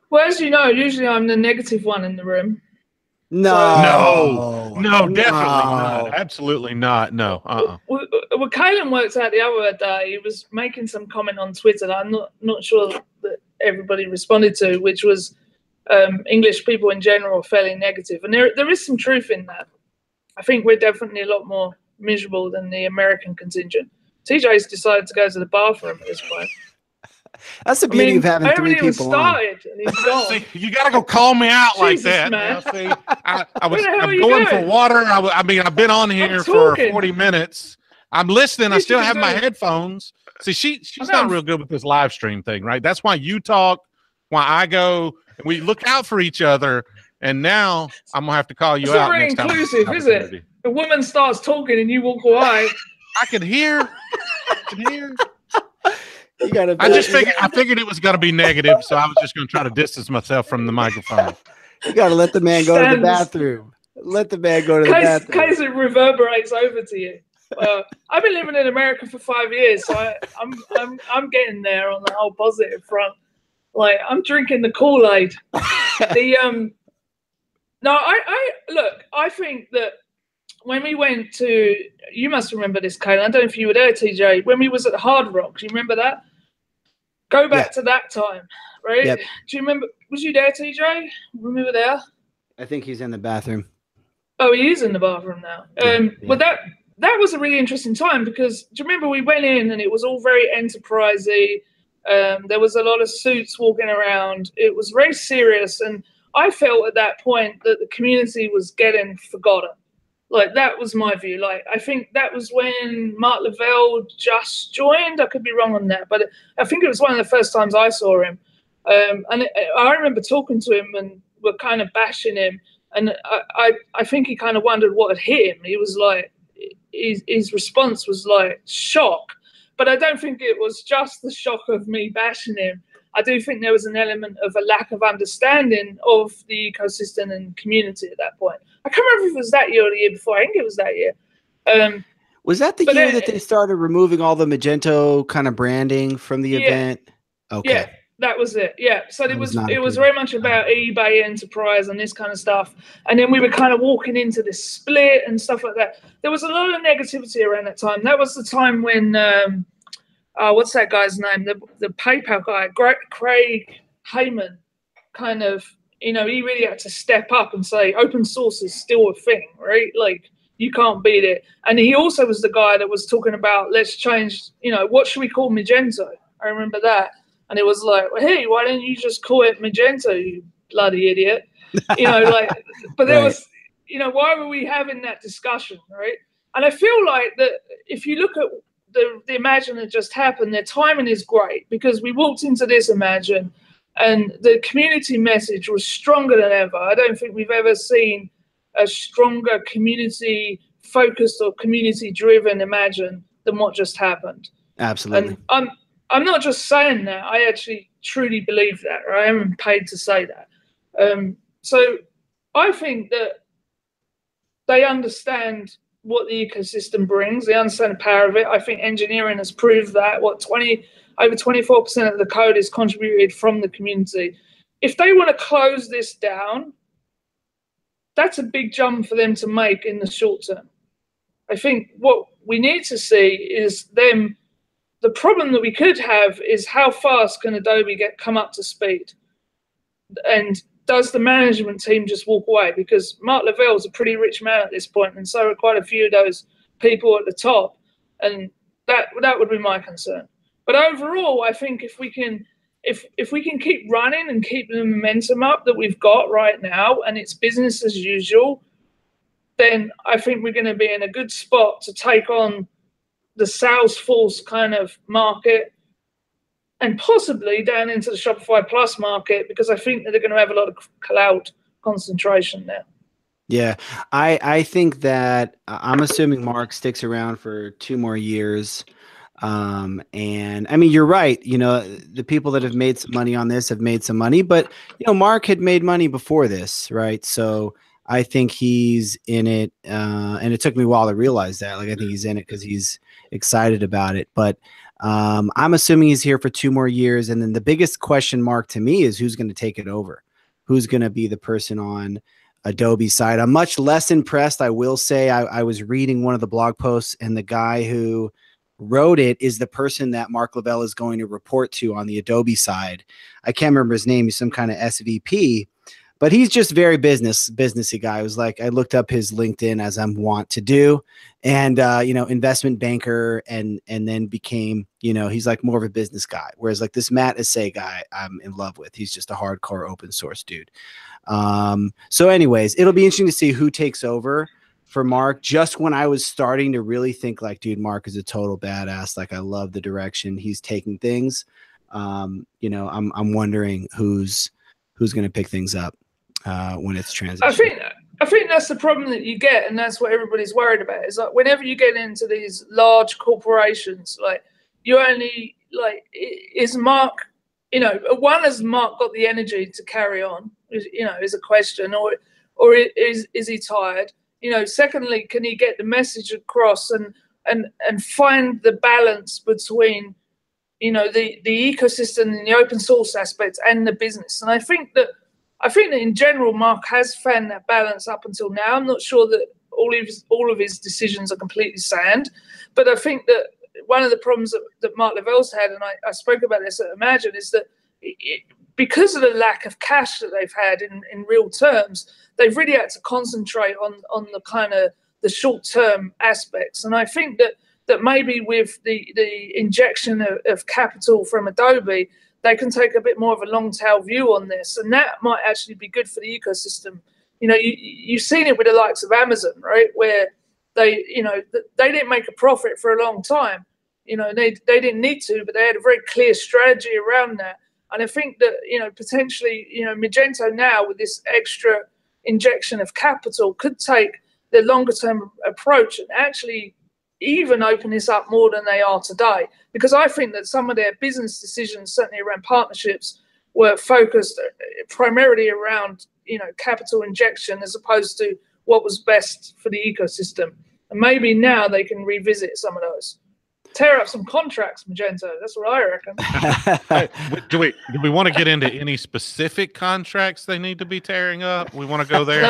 Well, as you know, usually I'm the negative one in the room. No, definitely not. Absolutely not. No. Well, Kalen worked out the other day. He was making some comment on Twitter that I'm not sure that everybody responded to, which was English people in general are fairly negative. And there is some truth in that. I think we're definitely a lot more miserable than the American contingent. TJ's decided to go to the bathroom at this point. That's the beauty of having three people on. And he's gone. See, you got to go call me out like that. Man. See, I'm going for water. I've been on here for 40 minutes. I'm listening. I still have my headphones. See, she's not real good with this live stream thing, right? That's why you talk, why I go, and we look out for each other. And now I'm gonna have to call you out next time. It's not very inclusive, is it? A woman starts talking and you walk away. I can hear. I figured it was going to be negative, so I was just going to try to distance myself from the microphone. You got to let the man go to the bathroom. Let the man go to the bathroom. In case it reverberates over to you. I've been living in America for 5 years, so I'm getting there on the whole positive front. Like I'm drinking the Kool-Aid. I think that when we went to, you must remember this, Kayla. I don't know if you were there, TJ. When we was at Hard Rock, do you remember that? Go back to that time, right? Yep. Do you remember? Was you there, TJ? Remember there? I think he's in the bathroom. Oh, he is in the bathroom now. Well, that was a really interesting time because do you remember we went in and it was all very enterprisey. There was a lot of suits walking around. It was very serious, and I felt at that point that the community was getting forgotten. Like, that was my view. Like, I think that was when Mark Lavelle just joined. I could be wrong on that, but I think it was one of the first times I saw him. And I remember talking to him and we're kind of bashing him. And I think he kind of wondered what had hit him. He was like, his response was like shock. But I don't think it was just the shock of me bashing him. I do think there was an element of a lack of understanding of the ecosystem and community at that point. I can't remember if it was that year or the year before. I think it was that year. Was that the year that they started removing all the Magento kind of branding from the event? Okay. Yeah, that was it. Yeah. So it was very much about eBay Enterprise and this kind of stuff. And then we were kind of walking into this split and stuff like that. There was a lot of negativity around that time. That was the time when what's that guy's name? The PayPal guy, Craig Heyman, kind of, he really had to step up and say open source is still a thing, right? Like, you can't beat it. And he also was the guy that was talking about, let's change, what should we call Magento? I remember that. And it was like, well, hey, why don't you just call it Magento, you bloody idiot? But there was, why were we having that discussion, right? And I feel like that if you look at the Imagine that just happened, their timing is great because we walked into this Imagine and the community message was stronger than ever. I don't think we've ever seen a stronger community-focused or community-driven Imagine than what just happened. Absolutely. And I'm not just saying that. I actually truly believe that. Right? I am paid to say that. So I think that they understand what the ecosystem brings. They understand the power of it. I think engineering has proved that. Over 24% of the code is contributed from the community. If they want to close this down, that's a big jump for them to make in the short term. I think what we need to see is them. The problem that we could have is how fast can Adobe come up to speed, and does the management team just walk away? Because Mark Lavelle's a pretty rich man at this point, and so are quite a few of those people at the top, and that would be my concern. But overall, I think if we can keep running and keep the momentum up that we've got right now, and it's business as usual, then I think we're going to be in a good spot to take on the Salesforce kind of market, and possibly down into the Shopify Plus market, because I think that they're going to have a lot of cloud concentration there. Yeah, I think that I'm assuming Mark sticks around for 2 more years. And I mean, you're right. The people that have made some money on this have made some money, but Mark had made money before this, right? So I think he's in it. And it took me a while to realize that. Like, I think he's in it because he's excited about it. But I'm assuming he's here for 2 more years. And then the biggest question mark to me is who's going to take it over? Who's going to be the person on Adobe side? I'm much less impressed. I will say I was reading one of the blog posts, and the guy who wrote it is the person that Mark Lavelle is going to report to on the Adobe side. I can't remember his name. He's some kind of SVP, but he's just very businessy guy. I was like, I looked up his LinkedIn, as I'm wont to do, and investment banker, and then became, he's like more of a business guy. Whereas like this Matt Assay guy, I'm in love with. He's just a hardcore open source dude. So anyways, it'll be interesting to see who takes over for Mark. Just when I was starting to really think like, dude, Mark is a total badass. Like, I love the direction he's taking things. I'm wondering who's going to pick things up when it's transition. I think that's the problem that you get, and that's what everybody's worried about. Is like whenever you get into these large corporations, like you only like is Mark. One, has Mark got the energy to carry on? Is a question, or is he tired? Secondly, can he get the message across and find the balance between, the ecosystem and the open source aspects and the business? And I think that in general, Mark has found that balance up until now. I'm not sure that all of his decisions are completely sound, but I think that one of the problems that Mark Lavelle's had, and I spoke about this at Imagine, is that because of the lack of cash that they've had in real terms, they've really had to concentrate on the kind of the short-term aspects. And I think that maybe with the injection of capital from Adobe, they can take a bit more of a long-tail view on this, and that might actually be good for the ecosystem. You've seen it with the likes of Amazon, right, where they didn't make a profit for a long time. They didn't need to, but they had a very clear strategy around that. And I think that, potentially, Magento now with this extra injection of capital could take the longer term approach and actually even open this up more than they are today. Because I think that some of their business decisions, certainly around partnerships, were focused primarily around, capital injection as opposed to what was best for the ecosystem. And maybe now they can revisit some of those. Tear up some contracts, Magento. That's what I reckon. Do we want to get into any specific contracts they need to be tearing up? We want to go there?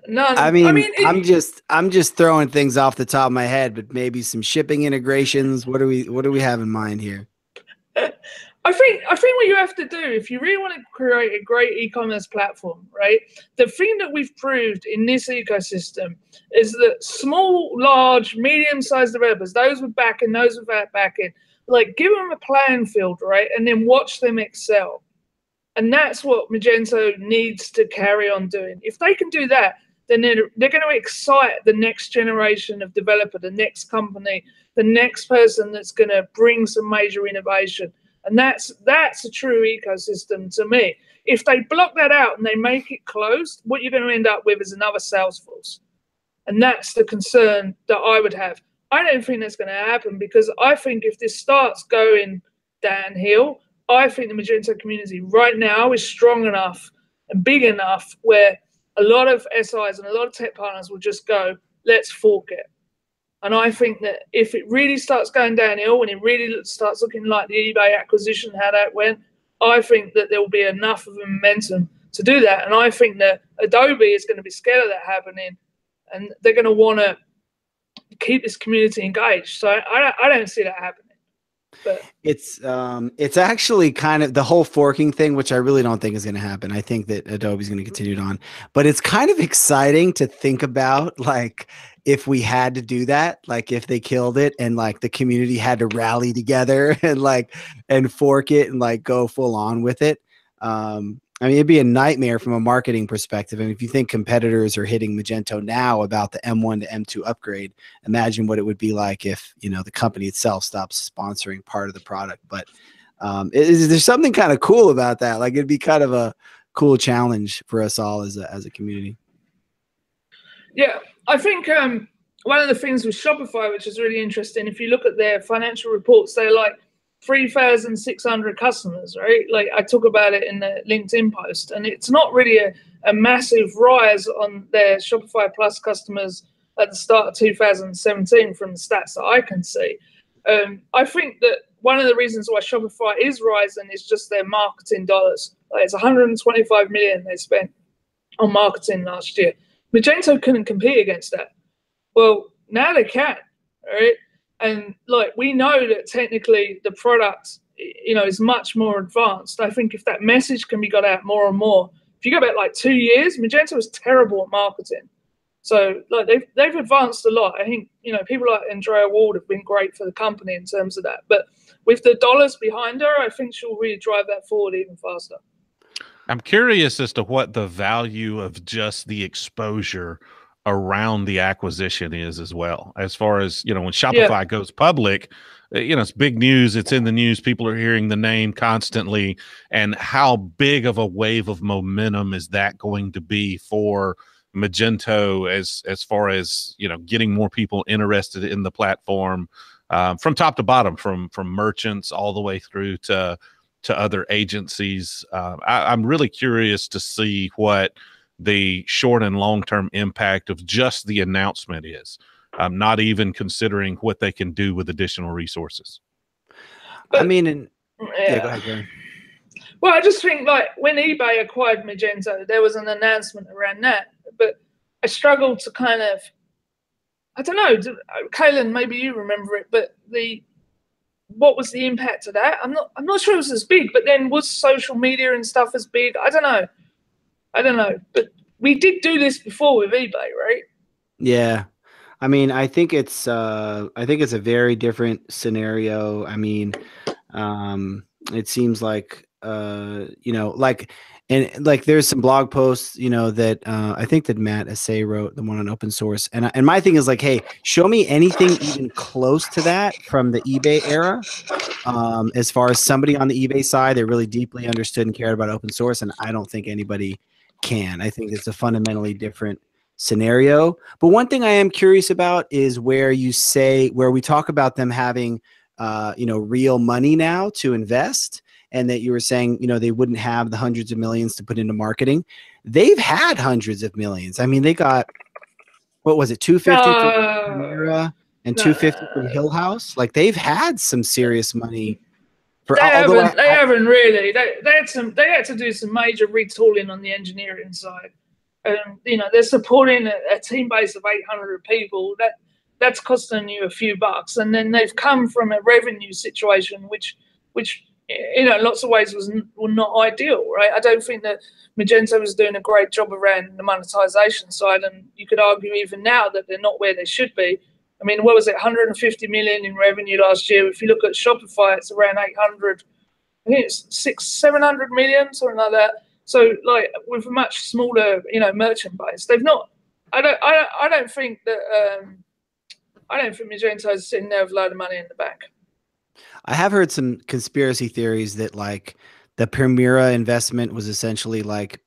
No. I mean, I'm just throwing things off the top of my head, but maybe some shipping integrations. What do we have in mind here? I think what you have to do, if you really want to create a great e-commerce platform, right? The thing that we've proved in this ecosystem is that small, large, medium-sized developers, those with backing, those without backing, like give them a playing field, right? And then watch them excel. And that's what Magento needs to carry on doing. If they can do that, then they're going to excite the next generation of developer, the next company, the next person that's going to bring some major innovation. And that's a true ecosystem to me. If they block that out and they make it closed, what you're going to end up with is another Salesforce. And that's the concern that I would have. I don't think that's going to happen, because I think if this starts going downhill, I think the Magento community right now is strong enough and big enough where a lot of SIs and a lot of tech partners will just go, let's fork it. And I think that if it really starts going downhill and it really starts looking like the eBay acquisition, how that went, I think that there will be enough of a momentum to do that. And I think that Adobe is going to be scared of that happening, and they're going to want to keep this community engaged. So I don't see that happening. But it's actually kind of the whole forking thing, which I really don't think is going to happen. I think that Adobe's going to continue it on, but it's kind of exciting to think about, like, if we had to do that, like if they killed it and like the community had to rally together and like and fork it and like go full on with it. I mean, it'd be a nightmare from a marketing perspective. I mean, if you think competitors are hitting Magento now about the M1 to M2 upgrade, imagine what it would be like if, you know, the company itself stops sponsoring part of the product. But there's something kind of cool about that. Like, it'd be kind of a cool challenge for us all as a community. Yeah, I think one of the things with Shopify, which is really interesting, if you look at their financial reports, they're like 3,600 customers, right? Like, I talk about it in the LinkedIn post, and it's not really a massive rise on their Shopify Plus customers at the start of 2017 from the stats that I can see. I think that one of the reasons why Shopify is rising is just their marketing dollars. Like, it's 125 million they spent on marketing last year. Magento couldn't compete against that. Well, now they can, right? And like, we know that technically the product, you know, is much more advanced. I think if that message can be got out more and more, if you go back like 2 years, Magento was terrible at marketing. So like they've advanced a lot. I think, you know, people like Andrea Ward have been great for the company in terms of that. But with the dollars behind her, I think she'll really drive that forward even faster. I'm curious as to what the value of just the exposure around the acquisition is as well. As far as, you know, when Shopify goes public, you know, it's big news. It's in the news. People are hearing the name constantly. And how big of a wave of momentum is that going to be for Magento as far as, you know, getting more people interested in the platform, from top to bottom, from merchants all the way through to other agencies. I'm really curious to see what the short and long-term impact of just the announcement is, not even considering what they can do with additional resources. I mean, yeah, go ahead, Gary. Well, I just think, like, when eBay acquired Magento, there was an announcement around that, but I struggled to kind of, I don't know, Kaylin, maybe you remember it, but what was the impact of that? I'm not sure it was as big, but then was social media and stuff as big? I don't know. But we did do this before with eBay, right? Yeah. I mean, I think it's a very different scenario. I mean, it seems like you know, like, and like there's some blog posts, you know, that I think that Matt Assay wrote, the one on open source. And my thing is like, hey, show me anything even close to that from the eBay era. As far as somebody on the eBay side, they really deeply understood and cared about open source. And I don't think anybody can. I think it's a fundamentally different scenario. But one thing I am curious about is where we talk about them having, you know, real money now to invest, and that you were saying, you know, they wouldn't have the hundreds of millions to put into marketing. They've had hundreds of millions. I mean, they got, what was it, 250 from Chimera and 250 from Hill House. Like, they've had some serious money. They haven't really. They had to do some major retooling on the engineering side. You know, they're supporting a team base of 800 people. That's costing you a few bucks, and then they've come from a revenue situation which you know, in lots of ways were not ideal, right? I don't think that Magento was doing a great job around the monetization side, and you could argue even now that they're not where they should be. I mean, what was it, 150 million in revenue last year? If you look at Shopify, it's around 800. I think it's 600-700 million, something like that. So, like, with a much smaller, you know, merchant base, they've not. I don't think that. I don't think Magento's sitting there with a load of money in the bank. I have heard some conspiracy theories that, like, the Primera investment was essentially like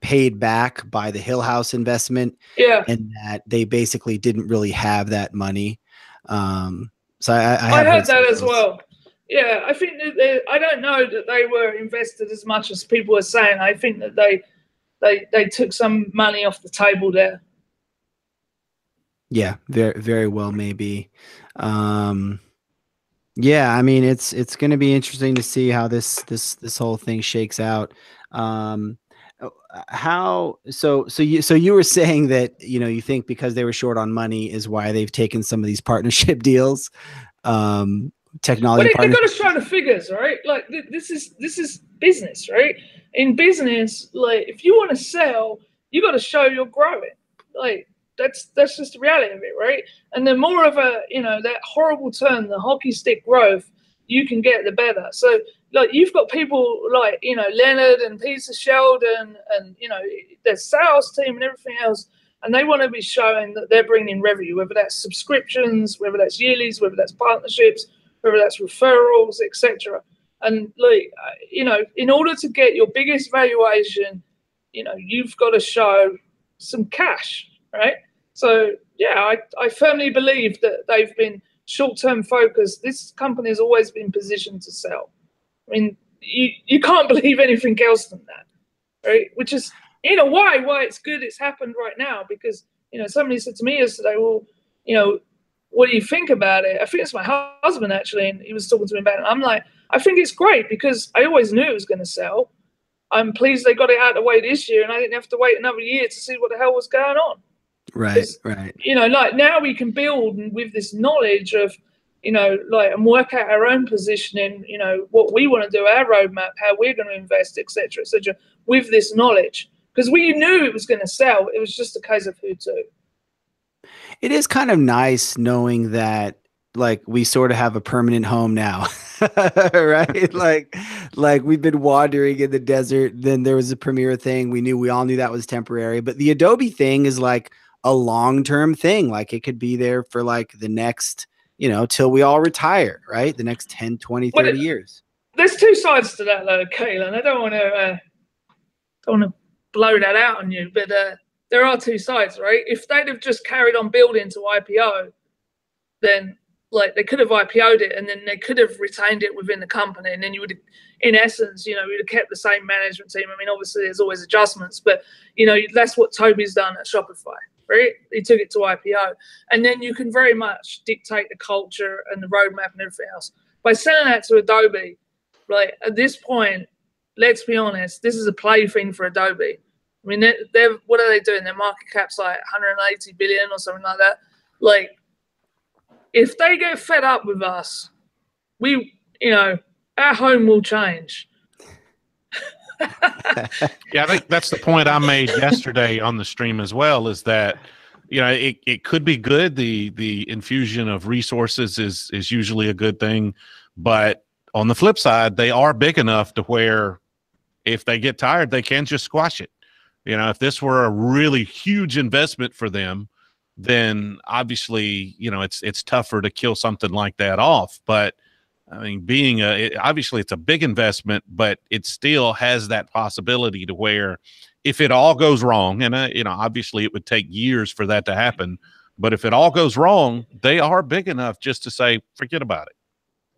paid back by the Hill House investment. Yeah. And that they basically didn't really have that money. So I heard that as well. Yeah, I think that I don't know that they were invested as much as people are saying. I think that they took some money off the table there. Yeah, very, very well, maybe. Yeah, I mean, it's going to be interesting to see how this whole thing shakes out. How so you were saying that you think because they were short on money is why they've taken some of these partnership deals, technology Well, they got to partnerships. show the figures, right? Like this is business, right? In business, like if you want to sell, you got to show you're growing. Like that's just the reality of it, right? And the more of a that horrible term, the hockey stick growth, you can get, the better. So like you've got people like Leonard and Peter Sheldon and their sales team and everything else, and they want to be showing that they're bringing revenue, whether that's subscriptions, whether that's yearlies, whether that's partnerships, whether that's referrals, etc. And like in order to get your biggest valuation, you've got to show some cash, right? So yeah, I firmly believe that they've been short-term focused. This company has always been positioned to sell. I mean, you can't believe anything else than that, right? Which is why it's good it's happened right now, because somebody said to me yesterday, well, what do you think about it? I think it's my husband actually, and he was talking to me about it. I'm like, I think it's great because I always knew it was going to sell. I'm pleased they got it out of the way this year, and I didn't have to wait another year to see what the hell was going on. Right, right. Like now we can build with this knowledge of, and work out our own positioning, what we want to do, our roadmap, how we're going to invest, etc., with this knowledge. Because we knew it was going to sell. It was just a case of who to. It is kind of nice knowing that like we sort of have a permanent home now, right? Like we've been wandering in the desert. Then there was a Premiere thing. We all knew that was temporary, but the Adobe thing is like a long-term thing. Like it could be there for like the next, till we all retire, right? The next 10, 20, 30 years. There's two sides to that though, Kayla, and I don't want to blow that out on you, but there are two sides, right? If they'd have just carried on building to IPO, then like they could have IPO'd it and then they could have retained it within the company, and then you would, in essence, you'd have kept the same management team. I mean, obviously there's always adjustments, but that's what Toby's done at Shopify, right? He took it to IPO, and then you can very much dictate the culture and the roadmap and everything else. By selling that to Adobe, right, at this point, let's be honest, this is a plaything for Adobe. I mean, they're what are they doing? Their market cap's like 180 billion or something like that. Like, if they get fed up with us, our home will change. Yeah, I think that's the point I made yesterday on the stream as well, is that, it could be good. The infusion of resources is usually a good thing. But on the flip side, they are big enough to where if they get tired, they can just squash it. If this were a really huge investment for them, then obviously, it's tougher to kill something like that off. But I mean, obviously it's a big investment, but it still has that possibility to where if it all goes wrong, and obviously it would take years for that to happen, but if it all goes wrong, they are big enough just to say, forget about it.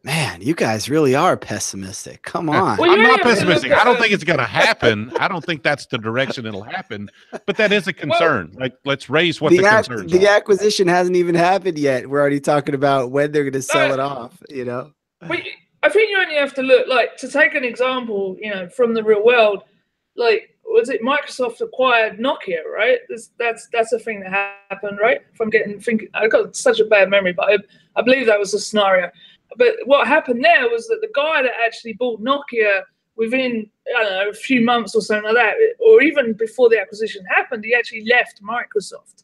Man, you guys really are pessimistic. Come on. Well, I'm not pessimistic. I don't think it's going to happen. I don't think that's the direction it'll happen, but that is a concern. Like, let's raise what the concerns are. The acquisition hasn't even happened yet. We're already talking about when they're going to sell it off, But I think you only have to look, like, to take an example, from the real world, like, was it Microsoft acquired Nokia, right? That's a thing that happened, right? If I'm thinking, I've got such a bad memory, but I believe that was the scenario. But what happened there was that the guy that actually bought Nokia within, I don't know, a few months or something like that, or even before the acquisition happened, he actually left Microsoft,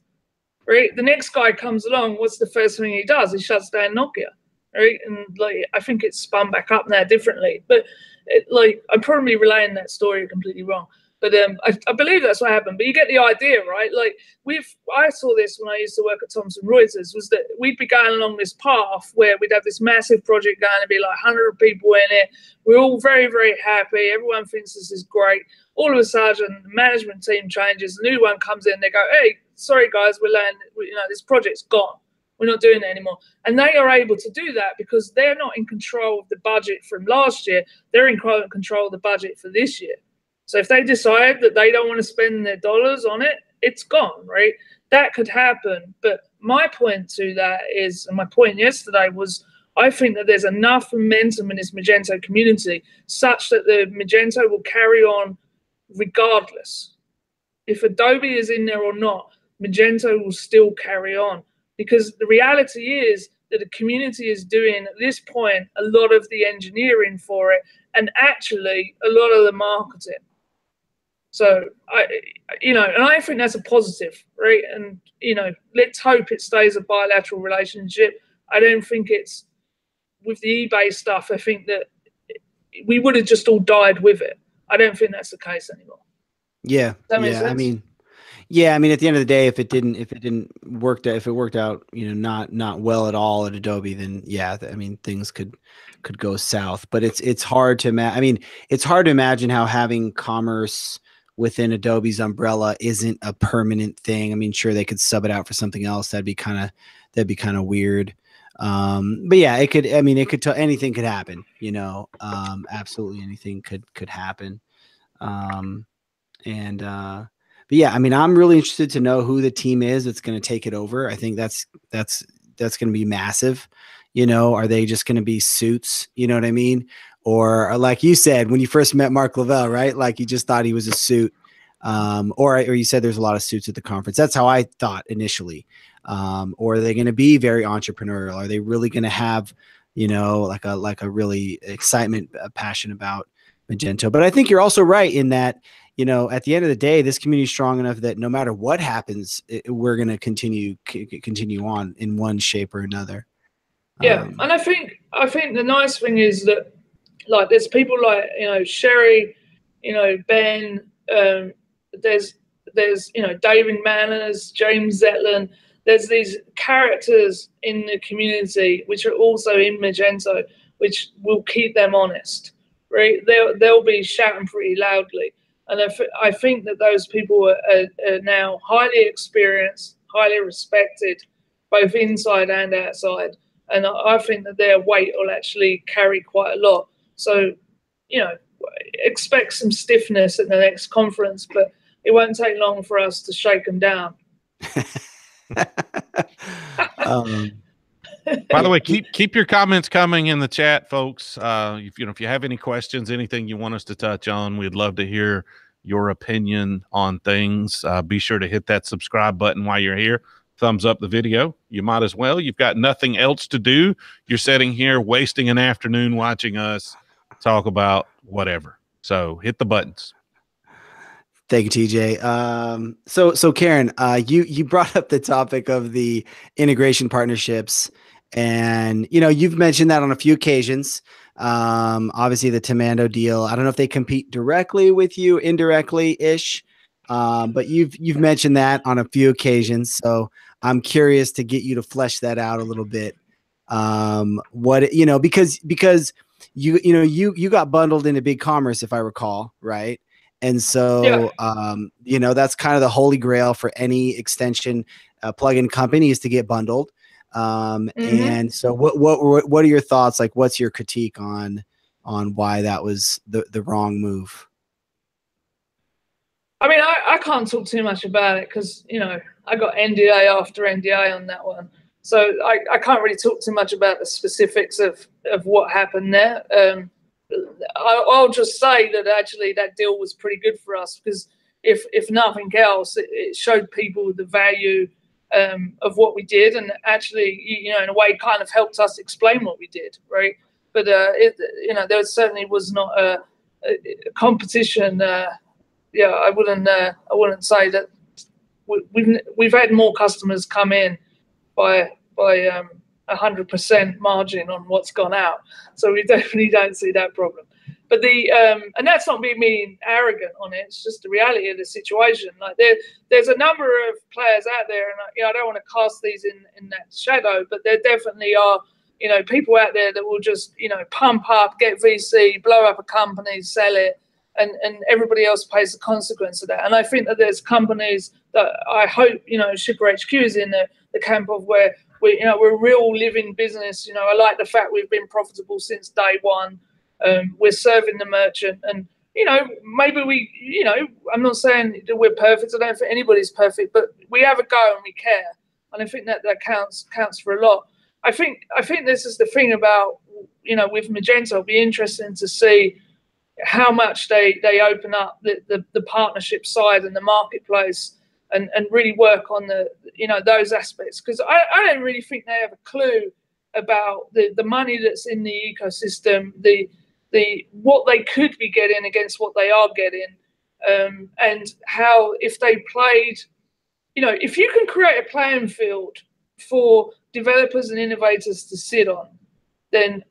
right? The next guy comes along, what's the first thing he does? He shuts down Nokia, right? And like, I think it's spun back up now differently. But I'm probably relaying that story completely wrong. But I believe that's what happened. But you get the idea, right? Like I saw this when I used to work at Thomson Reuters, was that we'd be going along this path where we'd have this massive project going to be like 100 people in it. We're all very, very happy. Everyone thinks this is great. All of a sudden, the management team changes. A new one comes in. They go, hey, sorry, guys, this project's gone. We're not doing it anymore. And they are able to do that because they're not in control of the budget from last year. They're in control of the budget for this year. So if they decide that they don't want to spend their dollars on it, it's gone, right? That could happen. But my point to that is, and my point yesterday was, I think that there's enough momentum in this Magento community such that the Magento will carry on regardless. If Adobe is in there or not, Magento will still carry on, because the reality is that the community is doing at this point a lot of the engineering for it, and actually a lot of the marketing. So and I think that's a positive, right? And let's hope it stays a bilateral relationship. I don't think it's with the eBay stuff. I think that we would have just all died with it. I don't think that's the case anymore. Yeah. Does that make sense? I mean, yeah, I mean, at the end of the day, if it worked out, not well at all at Adobe, then yeah, I mean, things could go south. But it's hard to imagine. I mean, it's hard to imagine how having commerce within Adobe's umbrella isn't a permanent thing. I mean, sure, they could sub it out for something else. That'd be kind of weird. But yeah, it could. I mean, anything could happen. Absolutely anything could happen. But yeah, I mean, I'm really interested to know who the team is that's going to take it over. I think that's going to be massive. Are they just going to be suits? You know what I mean? Or like you said, when you first met Mark Lavelle, right? Like you just thought he was a suit. Or you said there's a lot of suits at the conference. That's how I thought initially. Or are they going to be very entrepreneurial? Are they really going to have, like a really excitement, passion about Magento? But I think you're also right in that, at the end of the day, this community is strong enough that no matter what happens, we're going to continue on in one shape or another. Yeah, and I think the nice thing is that, like, there's people like Sherry, Ben, there's David Manners, James Zetlin. There's these characters in the community which are also in Magento, which will keep them honest, right? They'll be shouting pretty loudly. And I think that those people are now highly experienced, highly respected, both inside and outside. And I think that their weight will actually carry quite a lot. So, expect some stiffness at the next conference, but it won't take long for us to shake them down. By the way, keep your comments coming in the chat, folks. If you have any questions, anything you want us to touch on, we'd love to hear your opinion on things. Be sure to hit that subscribe button while you're here. Thumbs up the video. You might as well. You've got nothing else to do. You're sitting here wasting an afternoon watching us talk about whatever. So hit the buttons. Thank you, TJ. So Karen, you brought up the topic of the integration partnerships, and you've mentioned that on a few occasions. Obviously the Tamando deal. I don't know if they compete directly with you, indirectly ish, but you've mentioned that on a few occasions. So I'm curious to get you to flesh that out a little bit. Because you got bundled into BigCommerce, if I recall, right? And so, yeah. That's kind of the holy grail for any extension plugin company is to get bundled. And so what are your thoughts? Like, what's your critique on why that was the wrong move? I mean, I can't talk too much about it because, I got NDA after NDA on that one. So I can't really talk too much about the specifics of what happened there. I'll just say that actually that deal was pretty good for us because if nothing else, it showed people the value of what we did, and actually, in a way, kind of helped us explain what we did, right? But there certainly was not a competition. I wouldn't say that we've had more customers come in by 100% margin on what's gone out. So we definitely don't see that problem. But and that's not me being arrogant on it. It's just the reality of the situation. Like there's a number of players out there, and I don't want to cast these in that shadow, but there definitely are people out there that will just pump up, get VC, blow up a company, sell it, and everybody else pays the consequence of that. And I think that there's companies that I hope Shipper HQ is in the camp of where we're a real living business. I like the fact we've been profitable since day one. We're serving the merchant, and maybe I'm not saying that we're perfect. I don't think anybody's perfect, but we have a go and we care, and I think that counts for a lot. I think this is the thing about with Magento. It'll be interesting to see how much they open up the partnership side and the marketplace, and really work on the, you know, those aspects, because I don't really think they have a clue about the money that's in the ecosystem, the what they could be getting against what they are getting, and how if they played, you know, if you can create a playing field for developers and innovators to sit on, then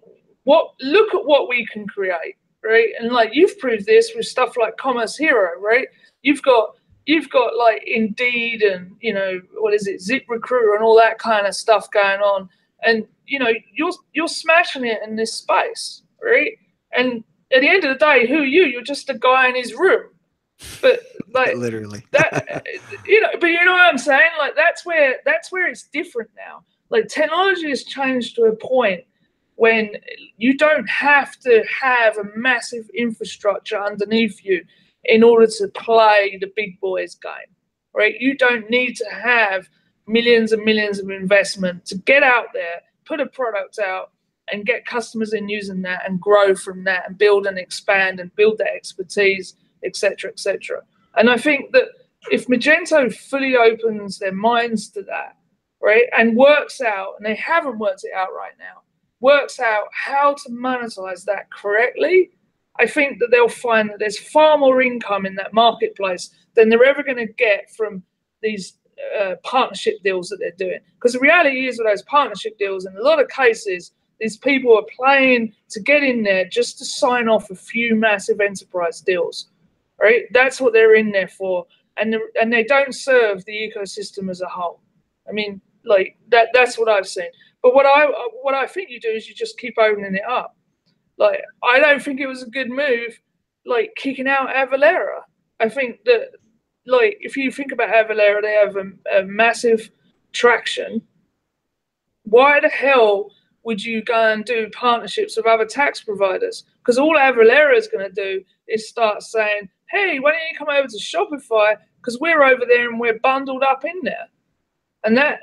look at what we can create, right? And like you've proved this with stuff like Commerce Hero, right? You've got like Indeed and, you know, what is it, ZipRecruiter and all that kind of stuff going on, and you know you're smashing it in this space, right? And at the end of the day, who are you? You're just a guy in his room. But like literally that, you know, but you know what I'm saying? Like that's where it's different now. Like technology has changed to a point when you don't have to have a massive infrastructure underneath you in order to play the big boys game, right? You don't need to have millions and millions of investment to get out there, put a product out, and get customers in using that and grow from that and build and expand and build that expertise, etc., etc. And I think that if Magento fully opens their minds to that, right, and works out, and they haven't worked it out right now, works out how to monetize that correctly, I think that they'll find that there's far more income in that marketplace than they're ever going to get from these partnership deals that they're doing. Because the reality is with those partnership deals, in a lot of cases, these people are playing to get in there just to sign off a few massive enterprise deals, right? That's what they're in there for. And they don't serve the ecosystem as a whole. I mean, like that's what I've seen. But what I think you do is you just keep opening it up. Like, I don't think it was a good move, like kicking out Avalera. I think that, like, if you think about Avalera, they have a massive traction. Why the hell would you go and do partnerships with other tax providers? Because all Avalera is going to do is start saying, hey, why don't you come over to Shopify? Because we're over there and we're bundled up in there. And that,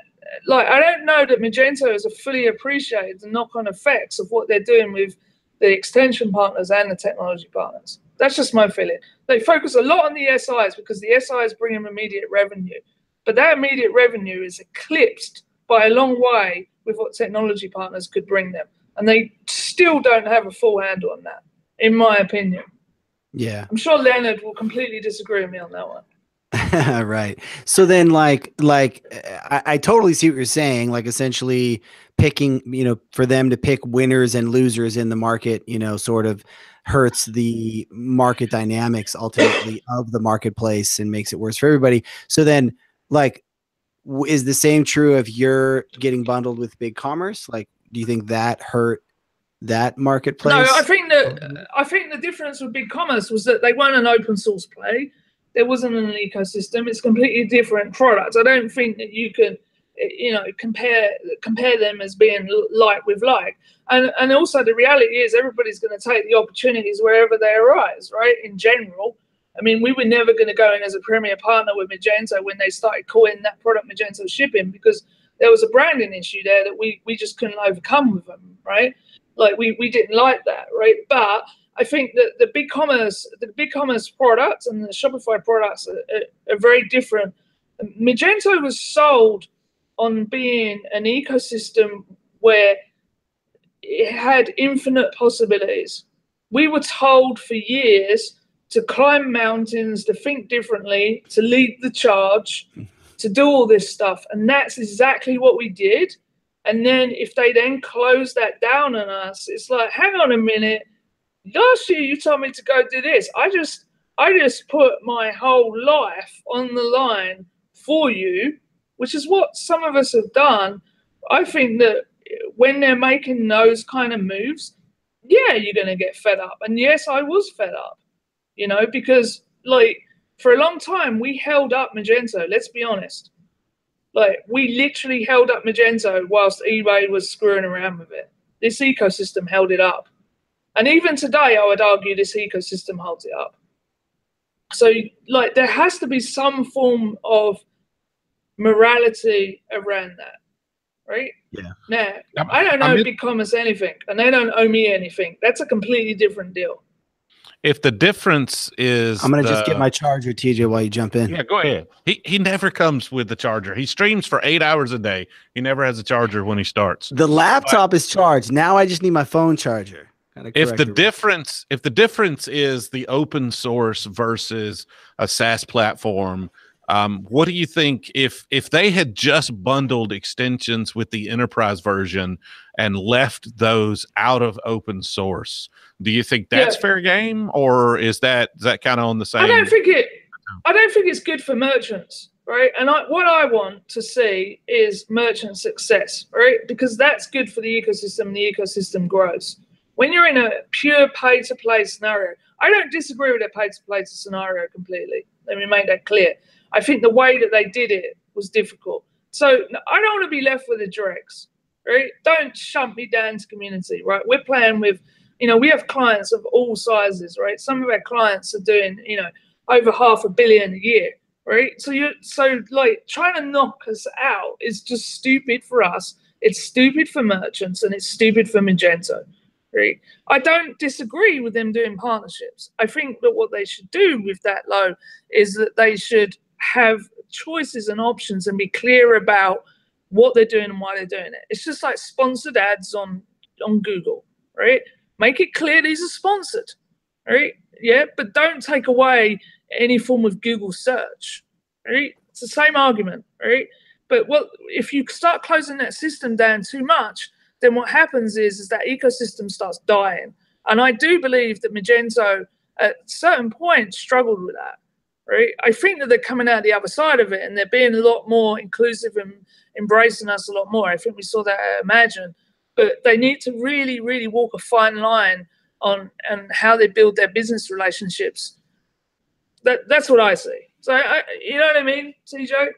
like, I don't know that Magento has fully appreciated the knock-on effects of what they're doing with the extension partners and the technology partners. That's just my feeling. They focus a lot on the SIs because the SIs bring them immediate revenue. But that immediate revenue is eclipsed by a long way with what technology partners could bring them. And they still don't have a full handle on that, in my opinion. Yeah. I'm sure Leonard will completely disagree with me on that one. Right. So then I totally see what you're saying. Like essentially picking, you know, for them to pick winners and losers in the market, you know, sort of hurts the market dynamics ultimately of the marketplace and makes it worse for everybody. So then like, is the same true if you're getting bundled with big commerce? Like, do you think that hurt that marketplace? No, I think the difference with big commerce was that they weren't an open source play. There wasn't an ecosystem. It's a completely different product. I don't think that you can, you know, compare them as being like with like. And also the reality is everybody's going to take the opportunities wherever they arise, right? In general. I mean, we were never going to go in as a premier partner with Magento when they started calling that product Magento Shipping, because there was a branding issue there that we just couldn't overcome with them, right? Like we didn't like that, right? But I think that the big commerce products and the Shopify products are very different. Magento was sold on being an ecosystem where it had infinite possibilities. We were told for years to climb mountains, to think differently, to lead the charge, to do all this stuff. And that's exactly what we did. And then if they then close that down on us, it's like, hang on a minute. Last year you told me to go do this. I just put my whole life on the line for you, which is what some of us have done. I think that when they're making those kind of moves, yeah, you're going to get fed up. And yes, I was fed up, you know, because like for a long time we held up Magento. Let's be honest. Like we literally held up Magento whilst eBay was screwing around with it. This ecosystem held it up. And even today, I would argue this ecosystem holds it up. So, like, there has to be some form of morality around that, right? Yeah. Now, I don't owe big commerce anything, and they don't owe me anything. That's a completely different deal. if the difference is I'm gonna just get my charger, TJ, while you jump in. Yeah, go ahead. He never comes with the charger. He streams for 8 hours a day. He never has a charger when he starts. The laptop is charged. Now I just need my phone charger. If the difference is the open source versus a SaaS platform, what do you think if they had just bundled extensions with the enterprise version and left those out of open source? Do you think that's fair game, or is that kind of on the same? I don't think it's good for merchants, right? And what I want to see is merchant success, right? Because that's good for the ecosystem, and the ecosystem grows. When you're in a pure pay-to-play scenario, I don't disagree with a pay-to-play scenario completely. Let me make that clear. I think the way that they did it was difficult. So I don't want to be left with the dregs, right? Don't shunt me down to community, right? We're playing with, we have clients of all sizes, right? Some of our clients are doing, over $500 million a year, right? So like trying to knock us out is just stupid for us. It's stupid for merchants, and it's stupid for Magento. Right. I don't disagree with them doing partnerships. I think that what they should do with that is that they should have choices and options and be clear about what they're doing and why they're doing it. It's just like sponsored ads on Google, right? Make it clear these are sponsored, right? Yeah, but don't take away any form of Google search, right? It's the same argument, right? But if you start closing that system down too much, then what happens is that ecosystem starts dying. And I do believe that Magento at certain points struggled with that, right? I think that they're coming out the other side of it, and they're being a lot more inclusive and embracing us a lot more. I think we saw that at Imagine. But they need to really, really walk a fine line on how they build their business relationships. That's what I see. So, you know what I mean, CJ?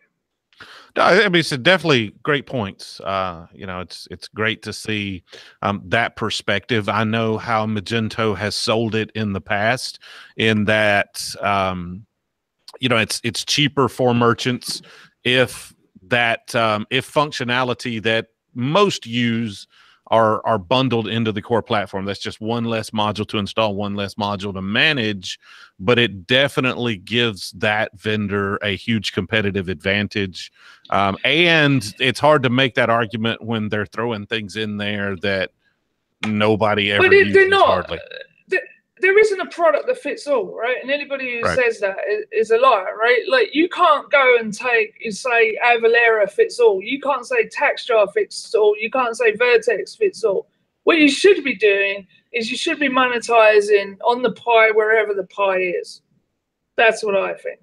No, I mean, it's definitely great points. It's great to see that perspective. I know how Magento has sold it in the past, in that it's cheaper for merchants if functionality that most use are bundled into the core platform. That's just one less module to install, one less module to manage, but it definitely gives that vendor a huge competitive advantage. And it's hard to make that argument when they're throwing things in there that nobody ever uses. They're not. Hardly. There isn't a product that fits all, right? And anybody who says that is a liar, right? Like, you can't go and say Avalera fits all. You can't say TaxJar fits all. You can't say Vertex fits all. What you should be doing is you should be monetizing on the pie wherever the pie is. That's what I think.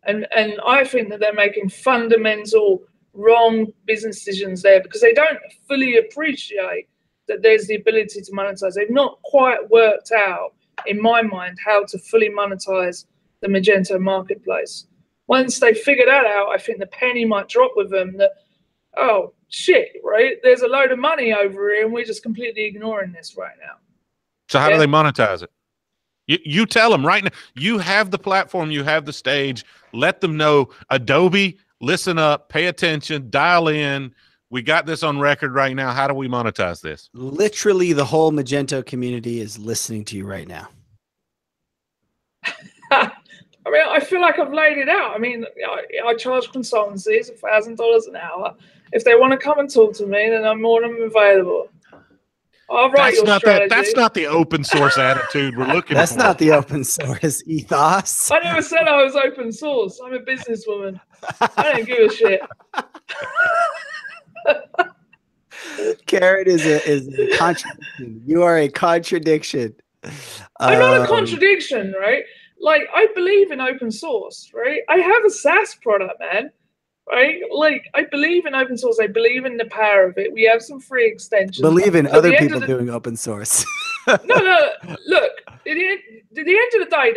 And I think that they're making fundamental wrong business decisions there, because they don't fully appreciate that there's the ability to monetize. They've not quite worked out, in my mind, how to fully monetize the Magento marketplace. Once they figure that out, I think the penny might drop with them that, oh, shit, right? There's a load of money over here, and we're just completely ignoring this right now. So how do they monetize it? You tell them right now. You have the platform. You have the stage. Let them know, Adobe, listen up, pay attention, dial in. We got this on record right now. How do we monetize this? Literally, the whole Magento community is listening to you right now. I mean, I feel like I've laid it out. I mean, I charge consultancies $1,000 an hour. If they want to come and talk to me, then I'm more than available. I'll write your strategy. That's not the open source attitude we're looking for. That's not the open source ethos. I never said I was open source. I'm a businesswoman. I don't give a shit. Carrot is a contradiction. You are a contradiction. I'm not a contradiction, right? Like, I believe in open source, right? I have a SaaS product, man, right? Like, I believe in open source. I believe in the power of it. We have some free extensions. Believe in other people doing open source. No. Look, at the end of the day,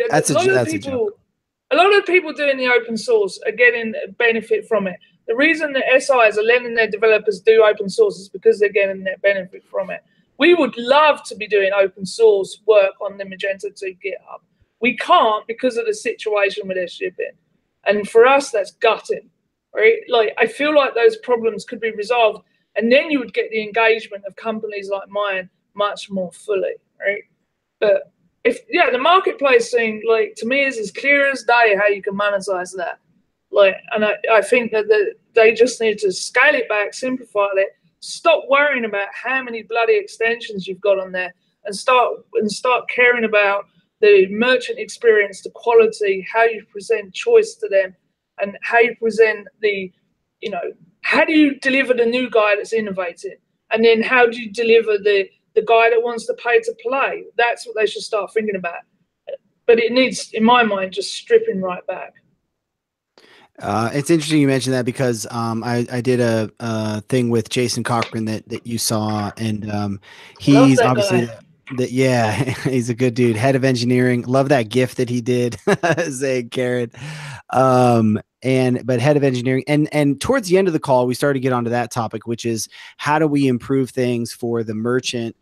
a lot of people doing the open source are getting benefit from it. The reason that SIs are letting their developers do open source is because they're getting their benefit from it. We would love to be doing open source work on the Magento 2 GitHub. We can't because of the situation with their shipping. And for us, that's gutting, right? Like, I feel like those problems could be resolved, and then you would get the engagement of companies like mine much more fully, right? But the marketplace thing, like, to me, is as clear as day how you can monetize that. Like, and I think that they just need to scale it back, simplify it, stop worrying about how many bloody extensions you've got on there, and start caring about the merchant experience, the quality, how you present choice to them, and how you present how do you deliver the new guy that's innovative, and then how do you deliver the guy that wants to pay to play? That's what they should start thinking about. But it needs, in my mind, just stripping right back. It's interesting you mentioned that because I did a thing with Jason Cochran that you saw, and he's obviously yeah, he's a good dude. Head of engineering. Love that gift that he did saying Karen. But head of engineering, and towards the end of the call, we started to get onto that topic, which is how do we improve things for the merchant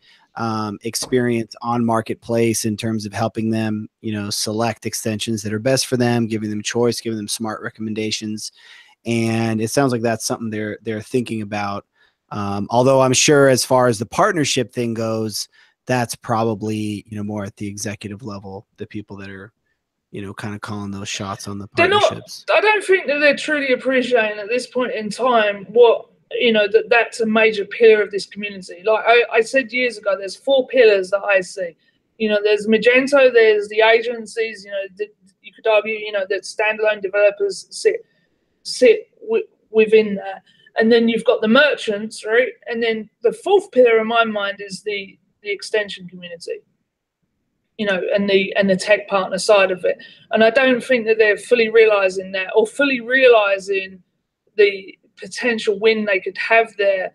experience on marketplace in terms of helping them, select extensions that are best for them, giving them choice, giving them smart recommendations. And it sounds like that's something they're thinking about. Although I'm sure as far as the partnership thing goes, that's probably, more at the executive level, the people that are, kind of calling those shots on the partnerships. I don't think that they're truly appreciating at this point in time that's a major pillar of this community. Like I said years ago, there's 4 pillars that I see. There's Magento, there's the agencies, you could argue, that standalone developers sit within that. And then you've got the merchants, right? And then the 4th pillar in my mind is the extension community, and the tech partner side of it. And I don't think that they're fully realizing that, or fully realizing the potential win they could have there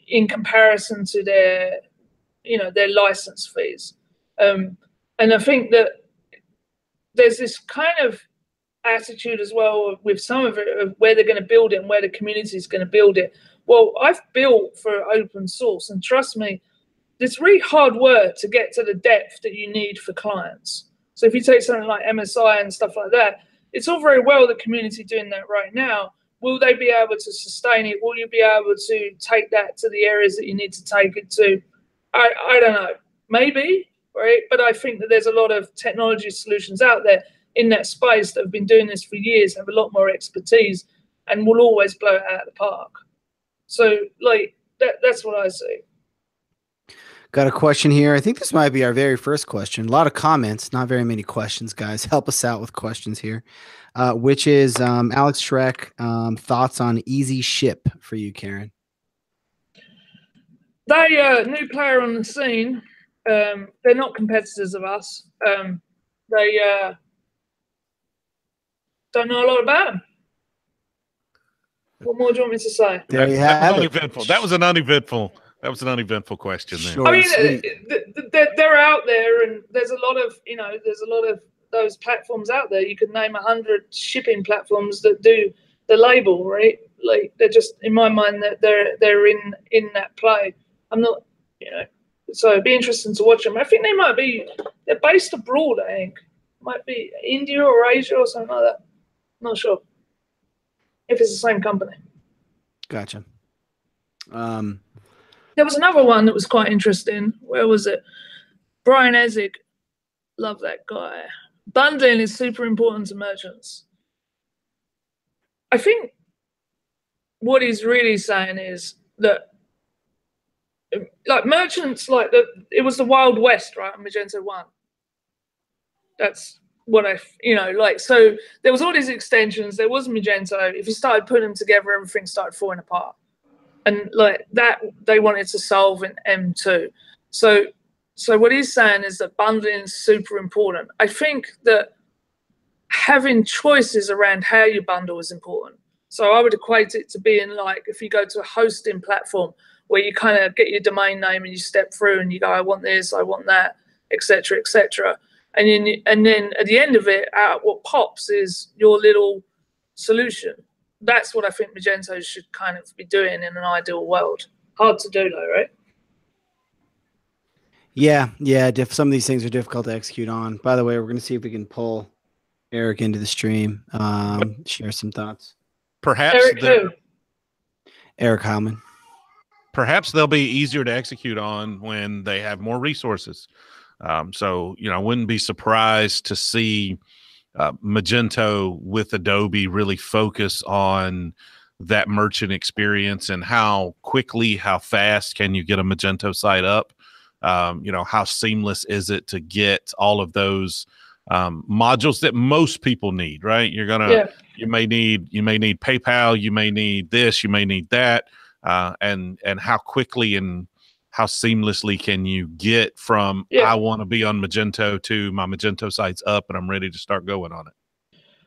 in comparison to their license fees. And I think that there's this kind of attitude as well with some of it of where they're going to build it and where the community is going to build it. Well, I've built for open source, and trust me, it's really hard work to get to the depth that you need for clients. So if you take something like MSI and stuff like that, it's all very well the community doing that right now. Will they be able to sustain it? Will you be able to take that to the areas that you need to take it to? I don't know. Maybe, right? But I think that there's a lot of technology solutions out there in that space that have been doing this for years, have a lot more expertise, and will always blow it out of the park. So, that's what I see. Got a question here. I think this might be our very first question. A lot of comments, not very many questions, guys. Help us out with questions here. Which is Alex Shrek, thoughts on Easy Ship for you, Karen? They new player on the scene. They're not competitors of us. They don't know a lot about them. What more do you want me to say? There you have it. That was an uneventful question there. Short I mean, they're out there, and there's a lot of those platforms out there. You could name 100 shipping platforms that do the label, right? Like, they're just, in my mind, that they're in that play. I'm not, so it'd be interesting to watch them. I think they're based abroad. I think might be India or Asia or something like that. Not sure if it's the same company. Gotcha. There was another one that was quite interesting. Where was it? Brian Ezig. Love that guy. Bundling is super important to merchants. I think what he's really saying is that, like, merchants, it was the Wild West, right? Magento 1. That's what so there was all these extensions. There was Magento. If you started putting them together, everything started falling apart. And that they wanted to solve in M2. So what he's saying is that bundling is super important. I think that having choices around how you bundle is important. So I would equate it to being like if you go to a hosting platform where you kind of get your domain name and you step through and you go, I want this, I want that, etc., etc. And then at the end of it, what pops is your little solution. That's what I think Magento should kind of be doing in an ideal world. Hard to do though, right? Yeah. Some of these things are difficult to execute on. By the way, we're going to see if we can pull Eric into the stream, share some thoughts. Perhaps Eric Heilman. Perhaps they'll be easier to execute on when they have more resources. So, I wouldn't be surprised to see Magento with Adobe really focus on that merchant experience and how quickly, how fast can you get a Magento site up? How seamless is it to get all of those modules that most people need, right? You may need PayPal, you may need this, you may need that, and how quickly and how seamlessly can you get from I want to be on Magento to my Magento site's up and I'm ready to start going on it.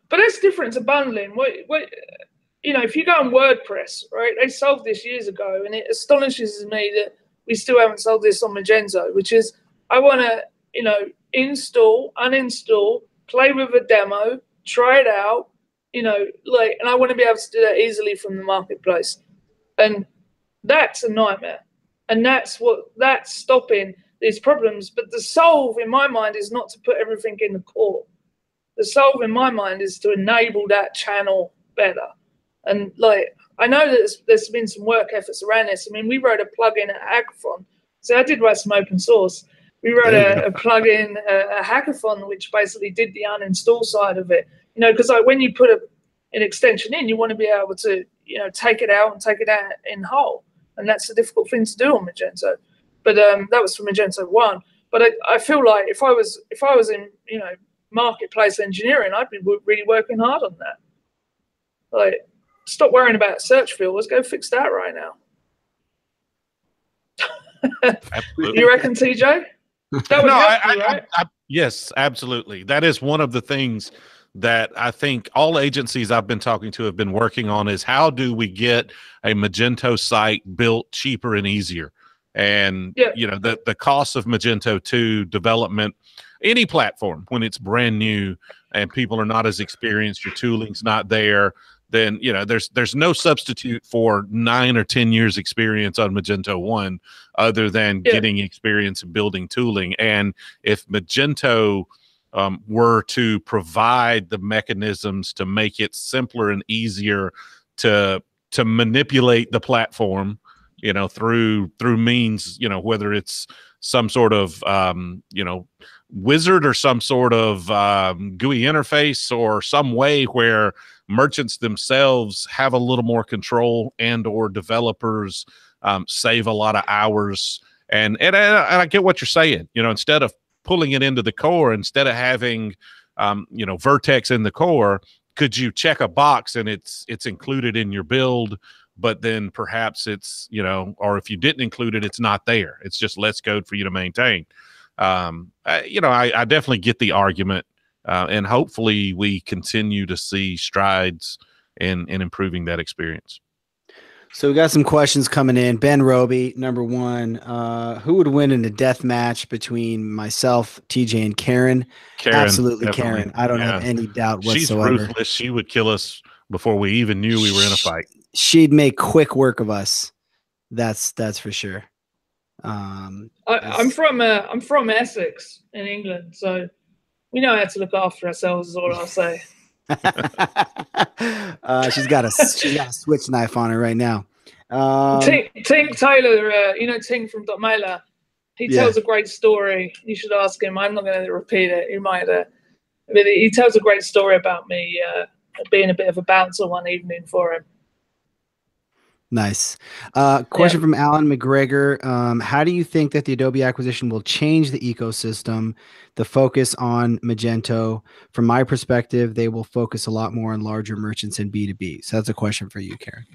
But that's different to bundling. If you go on WordPress, right, they solved this years ago, and it astonishes me that we still haven't solved this on Magento, which is I want to, install, uninstall, play with a demo, try it out, and I want to be able to do that easily from the marketplace. And that's a nightmare. And that's stopping these problems. But the solve in my mind is not to put everything in the core. The solve in my mind is to enable that channel better. And I know that there's been some work efforts around this. I mean, we wrote a plugin at Hackathon. So I did write some open source. We wrote a plugin, a hackathon, which basically did the uninstall side of it. Because when you put an extension in, you want to be able to, take it out and take it out in whole. And that's a difficult thing to do on Magento. But that was for Magento 1. But I feel like if I was in, marketplace engineering, I'd be really working hard on that. Stop worrying about search field. Let's go fix that right now. Absolutely. You reckon, TJ? That would help you, right? Yes, absolutely. That is one of the things that I think all agencies I've been talking to have been working on is how do we get a Magento site built cheaper and easier? And, the cost of Magento 2 development, any platform, when it's brand new and people are not as experienced, your tooling's not there, then, there's no substitute for 9 or 10 years experience on Magento 1 other than getting experience in building tooling. And if Magento were to provide the mechanisms to make it simpler and easier to manipulate the platform, through means, whether it's some sort of, wizard or some sort of GUI interface or some way where merchants themselves have a little more control and or developers save a lot of hours. And I get what you're saying, instead of pulling it into the core, instead of having, Vertex in the core, could you check a box and it's included in your build, but then perhaps it's, or if you didn't include it, it's not there. It's just less code for you to maintain. I definitely get the argument, and hopefully we continue to see strides in improving that experience. So we got some questions coming in. Ben Roby, number one, who would win in a death match between myself, TJ, and Karen? Absolutely, definitely. Karen. I don't have any doubt whatsoever. She's ruthless. She would kill us before we even knew we were in a fight. She'd make quick work of us. That's for sure. I'm from Essex in England, so we know how to look after ourselves. Is all I'll say. She's got a switch knife on her right now. Tink Taylor, Tink from Mailer, he tells a great story. You should ask him. I'm not going to repeat it. He might. He tells a great story about me being a bit of a bouncer one evening for him. Nice. Question from Alan McGregor. How do you think that the Adobe acquisition will change the ecosystem, the focus on Magento? From my perspective, they will focus a lot more on larger merchants and B2B. So that's a question for you, Karen.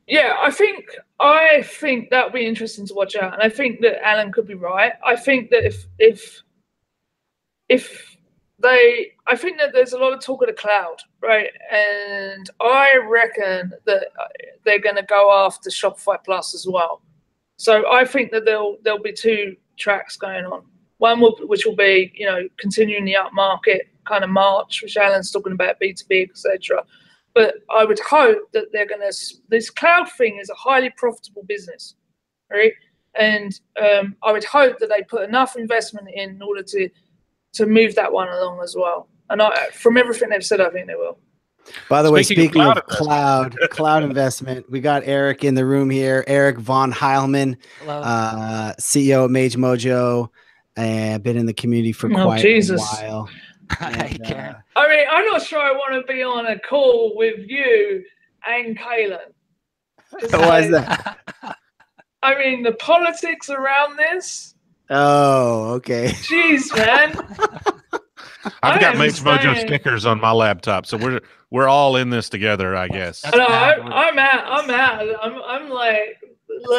Yeah, I think that'll be interesting to watch out. And I think that Alan could be right. I think that I think that there's a lot of talk of the cloud, right? And I reckon that they're going to go after Shopify Plus as well. So I think that there'll be two tracks going on. One which will be, continuing the upmarket kind of march, which Alan's talking about, B2B, etc. But I would hope that they're going to. This cloud thing is a highly profitable business, right? And I would hope that they put enough investment in order to move that one along as well. And from everything they've said, I think they will. By the way, speaking of cloud investment, we got Eric in the room here. Eric von Heilman, CEO of Mage Mojo, and been in the community for Oh, quite Jesus. a while. Hi, And, Karen. I mean, I'm not sure I want to be on a call with you and Kaylin. why is that? I mean, the politics around this. Oh, okay. Jeez, man. I've got am Mage Mojo saying- stickers on my laptop, so we're all in this together, I guess. That's No, bad. I'm out. I'm like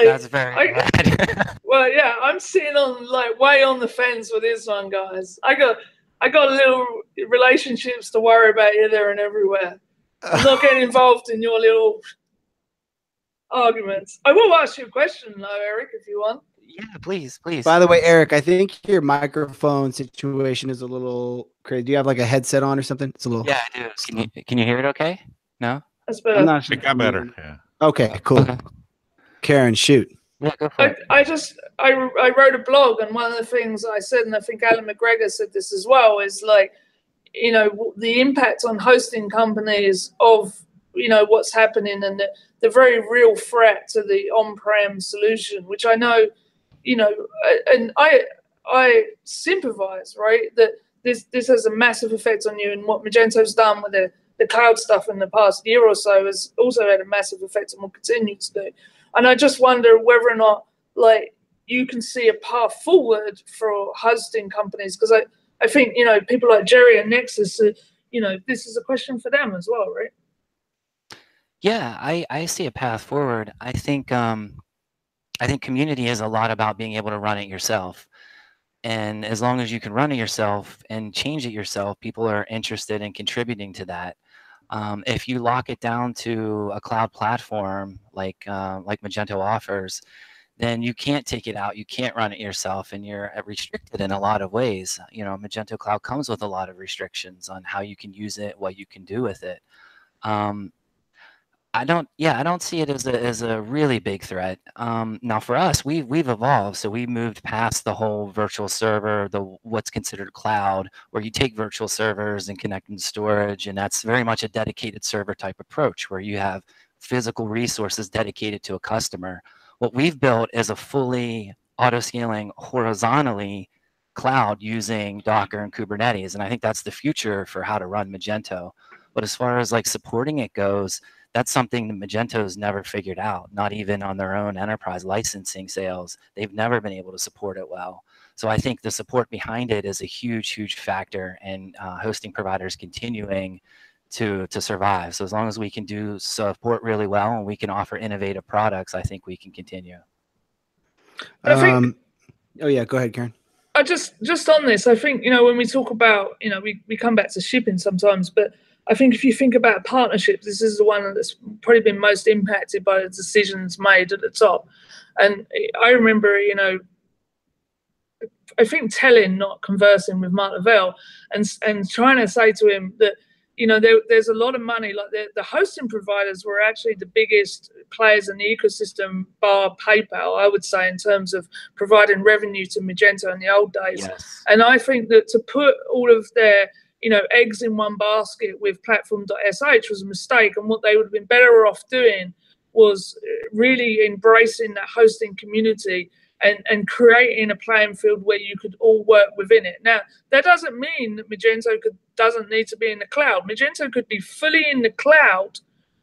That's very bad. well, yeah, I'm sitting on like way on the fence with this one, guys. I got little relationships to worry about here, there, and everywhere. I'm not getting involved in your little arguments. I will ask you a question though, Eric, if you want. Yeah, please. By the way, Eric, I think your microphone situation is a little crazy. Do you have like a headset on or something? It's a little. Yeah, I do. Can you hear it okay? No? That's better. I'm not sure. It got better. Yeah. Okay, cool. Okay. Karen, shoot. Yeah, go for it. I wrote a blog, and one of the things I said, and I think Alan McGregor said this as well, is like, you know, the impact on hosting companies of, you know, what's happening, and the very real threat to the on-prem solution, which I know, you know, and I sympathize, right, that this has a massive effect on you, and what Magento's done with the cloud stuff in the past year or so has also had a massive effect and will continue to do. And I just wonder whether or not, like, you can see a path forward for hosting companies, because I think, you know, people like Jerry and Nexus, you know, this is a question for them as well, right? Yeah, I see a path forward. I think community is a lot about being able to run it yourself. And as long as you can run it yourself and change it yourself, people are interested in contributing to that. If you lock it down to a cloud platform like Magento offers, then you can't take it out. You can't run it yourself, and you're restricted in a lot of ways. You know, Magento Cloud comes with a lot of restrictions on how you can use it, what you can do with it. I don't see it as a really big threat. Now for us, we've evolved, so we moved past the whole virtual server, what's considered cloud, where you take virtual servers and connect them to storage, and that's very much a dedicated server type approach, where you have physical resources dedicated to a customer. What we've built is a fully auto-scaling horizontally cloud using Docker and Kubernetes, and I think that's the future for how to run Magento. But as far as like supporting it goes, that's something that Magento's never figured out, not even on their own enterprise licensing sales. They've never been able to support it well. So I think the support behind it is a huge, huge factor in hosting providers continuing to survive. So as long as we can do support really well and we can offer innovative products, I think we can continue. I think, oh yeah, go ahead, Karen. I just on this, I think, you know, when we talk about, you know, we come back to shipping sometimes, but I think if you think about partnerships, this is the one that's probably been most impacted by the decisions made at the top. And I remember, you know, I think telling, not conversing with Mark Lavelle, and trying to say to him that, you know, there's a lot of money. Like the hosting providers were actually the biggest players in the ecosystem, bar PayPal, I would say, in terms of providing revenue to Magento in the old days. Yes. And I think that to put all of their, you know, eggs in one basket with platform.sh was a mistake. And what they would have been better off doing was really embracing that hosting community and creating a playing field where you could all work within it. Now, that doesn't mean that Magento doesn't need to be in the cloud. Magento could be fully in the cloud,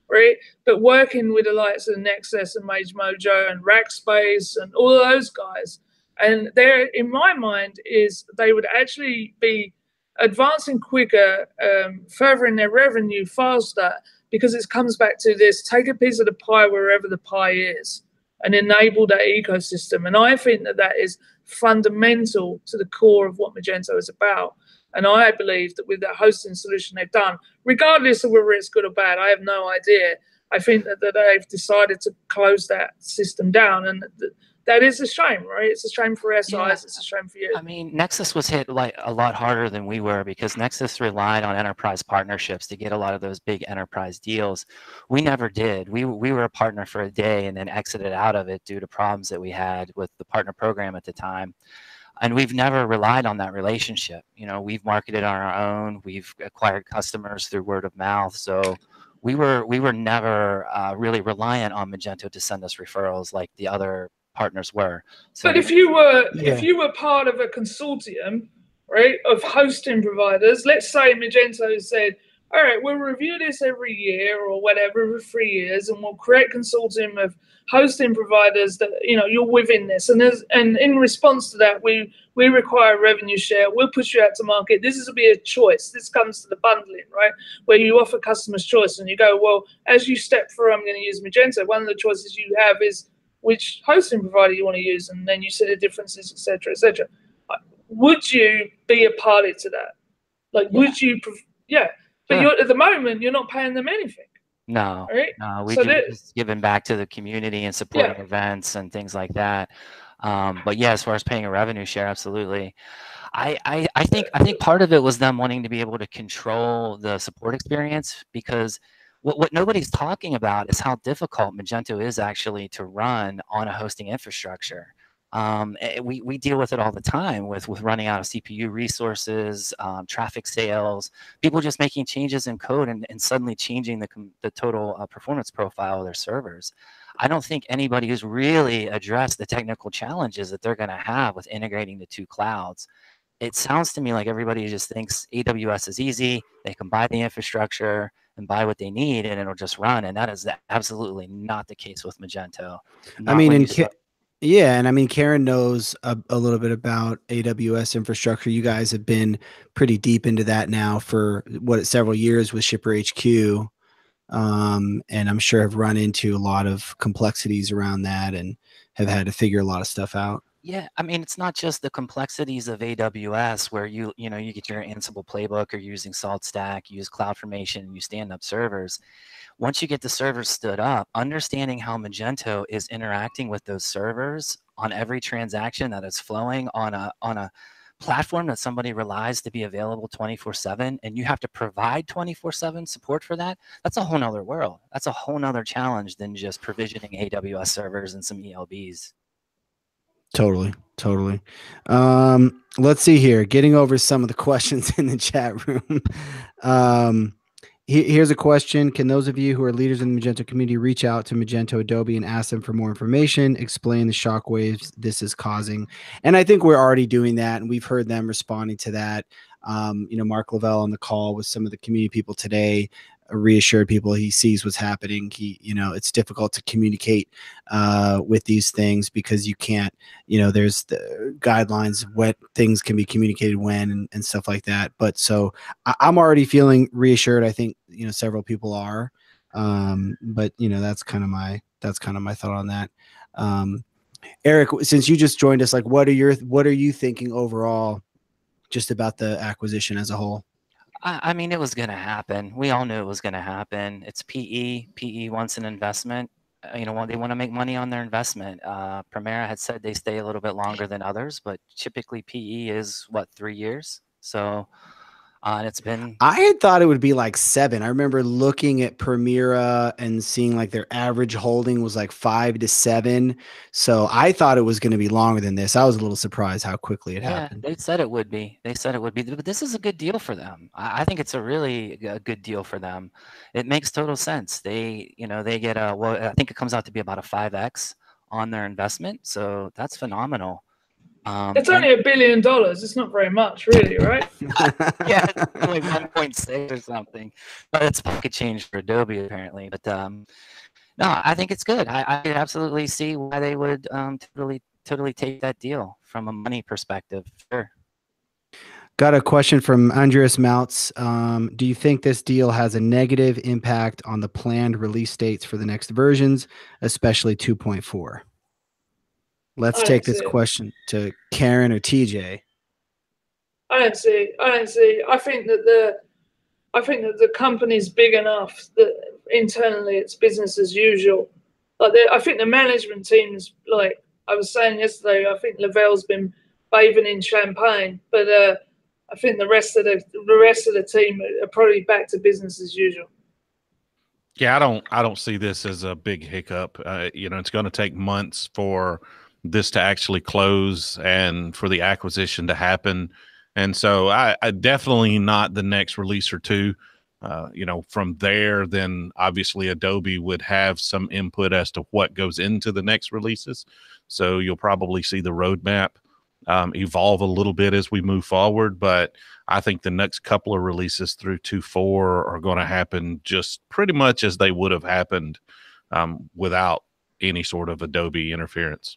right? But working with the likes of Nexus and Mage Mojo and Rackspace and all of those guys. And there, in my mind, is they would actually be advancing quicker, furthering their revenue faster, because it comes back to this: take a piece of the pie wherever the pie is and enable that ecosystem. And I think that is fundamental to the core of what Magento is about. And I believe that with that hosting solution they've done, regardless of whether it's good or bad, I have no idea. I think that they've decided to close that system down, and that is a shame, right? It's a shame for SIs. Yeah. It's a shame for you. I mean, Nexus was hit like a lot harder than we were, because Nexus relied on enterprise partnerships to get a lot of those big enterprise deals. We never did. We were a partner for a day and then exited out of it due to problems that we had with the partner program at the time. And we've never relied on that relationship. You know, we've marketed on our own. We've acquired customers through word of mouth. So we were never really reliant on Magento to send us referrals like the other partners were. So but if you were part of a consortium, right, of hosting providers, let's say Magento said, all right, we'll review this every year or whatever, every 3 years, and we'll create a consortium of hosting providers that, you know, you're within this. And in response to that, we require revenue share. We'll push you out to market. This will be a choice. This comes to the bundling, right, where you offer customers choice. And you go, well, as you step through, I'm going to use Magento. One of the choices you have is which hosting provider you want to use. And then you see the differences, et cetera, et cetera. Would you be a party to that? Like, would you? Yeah. But Sure. at the moment, you're not paying them anything. No, right? no, we So just giving back to the community and supporting events and things like that. But yeah, as far as paying a revenue share, absolutely. I think part of it was them wanting to be able to control the support experience, because what nobody's talking about is how difficult Magento is actually to run on a hosting infrastructure. We deal with it all the time with running out of CPU resources, traffic sales, people just making changes in code and suddenly changing the total performance profile of their servers. I don't think anybody has really addressed the technical challenges that they're going to have with integrating the two clouds. It sounds to me like everybody just thinks AWS is easy. They can buy the infrastructure and buy what they need and it'll just run. And that is absolutely not the case with Magento. I mean, yeah, and I mean, Karen knows a little bit about AWS infrastructure. You guys have been pretty deep into that now for several years with Shipper HQ, and I'm sure have run into a lot of complexities around that and have had to figure a lot of stuff out. Yeah, I mean, it's not just the complexities of AWS where you get your Ansible playbook or using SaltStack, use CloudFormation, you stand up servers. Once you get the servers stood up, understanding how Magento is interacting with those servers on every transaction that is flowing on a platform that somebody relies to be available 24/7, and you have to provide 24/7 support for that, that's a whole nother world. That's a whole nother challenge than just provisioning AWS servers and some ELBs. Totally. Let's see here. Getting over some of the questions in the chat room. Here's a question. Can those of you who are leaders in the Magento community reach out to Magento Adobe and ask them for more information, explain the shockwaves this is causing? And I think we're already doing that, and we've heard them responding to that. Mark Lavelle on the call with some of the community people today reassured people he sees what's happening. It's difficult to communicate with these things because you can't, there's the guidelines of what things can be communicated when and stuff like that. But so I'm already feeling reassured. I think, several people are, but that's kind of my thought on that. Eric, since you just joined us, like, what are you thinking overall just about the acquisition as a whole? I mean, it was going to happen. We all knew it was going to happen. It's PE. PE wants an investment. They want to make money on their investment. Primera had said they stay a little bit longer than others, but typically PE is 3 years. So it's been. I had thought it would be like 7. I remember looking at Primera and seeing like their average holding was like 5 to 7. So I thought it was going to be longer than this. I was a little surprised how quickly it happened. They said it would be. But this is a good deal for them. I think it's a really good deal for them. It makes total sense. They get I think it comes out to be about a 5x on their investment. So that's phenomenal. It's only $1 billion. It's not very much, really, right? Yeah, it's only 1.6 or something. But it's pocket change for Adobe, apparently. But no, I think it's good. I can absolutely see why they would totally take that deal from a money perspective. Sure. Got a question from Andreas Moutz. Do you think this deal has a negative impact on the planned release dates for the next versions, especially 2.4? Let's take this question to Karen or TJ. I don't see. I think that the company's big enough that internally it's business as usual. I think the management team's, like I was saying yesterday, I think Lavelle's been bathing in champagne, but I think the rest of the team are probably back to business as usual. Yeah, I don't see this as a big hiccup. It's going to take months for this to actually close and for the acquisition to happen. And so I definitely not the next release or two. From there, then obviously Adobe would have some input as to what goes into the next releases. So you'll probably see the roadmap evolve a little bit as we move forward. But I think the next couple of releases through 2.4 are going to happen just pretty much as they would have happened without any sort of Adobe interference.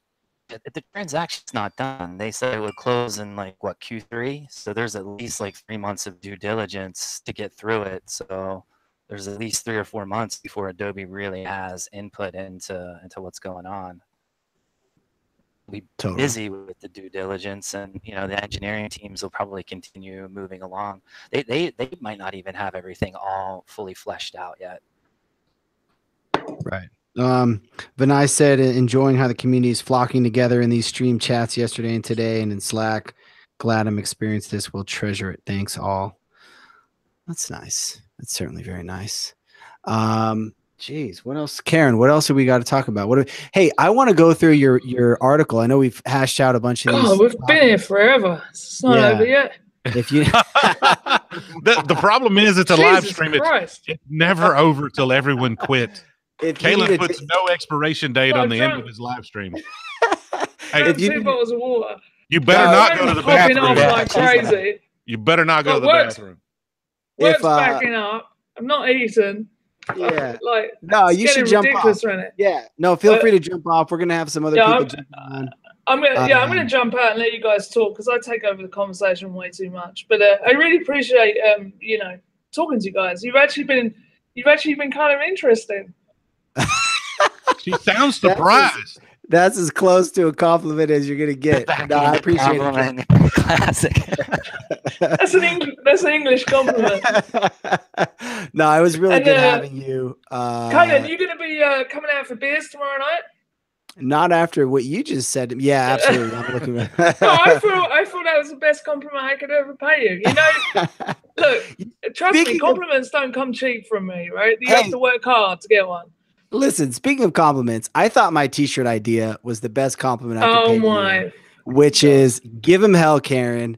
The transaction's not done. They said it would close in Q3. So there's at least 3 months of due diligence to get through it. So there's at least 3 or 4 months before Adobe really has input into what's going on. We'll be busy with the due diligence, and the engineering teams will probably continue moving along. They might not even have everything all fully fleshed out yet. Right. Vinay said, enjoying how the community is flocking together in these stream chats yesterday and today and in Slack. Glad I'm experienced this. We'll treasure it. Thanks all. That's nice. That's certainly very nice. Geez, what else? Karen, what else have we got to talk about? Hey, I want to go through your article. I know we've hashed out a bunch of these. Oh, we've been here forever. It's not over yet. If you the problem is it's a live stream. It's never over till everyone quit. Caleb puts no expiration date on the end of his live stream. Hey, if you 2 bottles of water, you better not go to the bathroom. Off like crazy. You better not go to the bathroom. Work's backing up. I'm not eating. Yeah. No, you should jump off. Yeah. No, feel free to jump off. We're gonna have some other people jump on. I'm gonna jump out and let you guys talk because I take over the conversation way too much. But I really appreciate talking to you guys. You've actually been kind of interesting. She sounds surprised. That's as close to a compliment as you're gonna get. No, I appreciate it. Classic. That's an English compliment. No, it was really good having you. Colin, you gonna be coming out for beers tomorrow night? Not after what you just said. Yeah, absolutely. I'm looking at no, I thought that was the best compliment I could ever pay you. Look, trust me, compliments don't come cheap from me, right? You have to work hard to get one. Listen, speaking of compliments, I thought my t-shirt idea was the best compliment I could pay you, which is give him hell, Karen.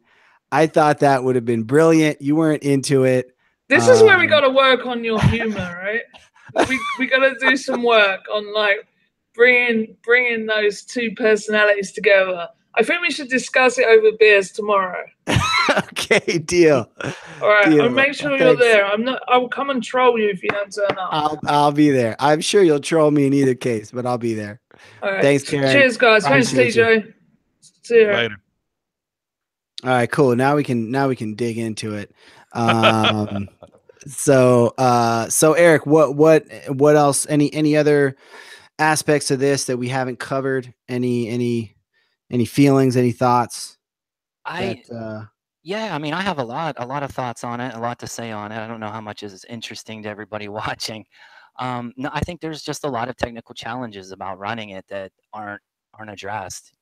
I thought that would have been brilliant. You weren't into it. This is where we got to work on your humor, right? we got to do some work on bringing those two personalities together. I think we should discuss it over beers tomorrow. Okay, deal. All right, I'll make sure you're there. I'll come and troll you if you don't turn up. I'll be there. I'm sure you'll troll me in either case, but I'll be there. All right. Thanks, Karen. Cheers, guys. Thanks, TJ. See you later. All right, cool. Now we can dig into it. So Eric, what else? Any other aspects of this that we haven't covered? Any feelings, any thoughts? Yeah, I mean, I have a lot of thoughts on it, a lot to say on it. I don't know how much is interesting to everybody watching. No, I think there's just a lot of technical challenges about running it that aren't addressed.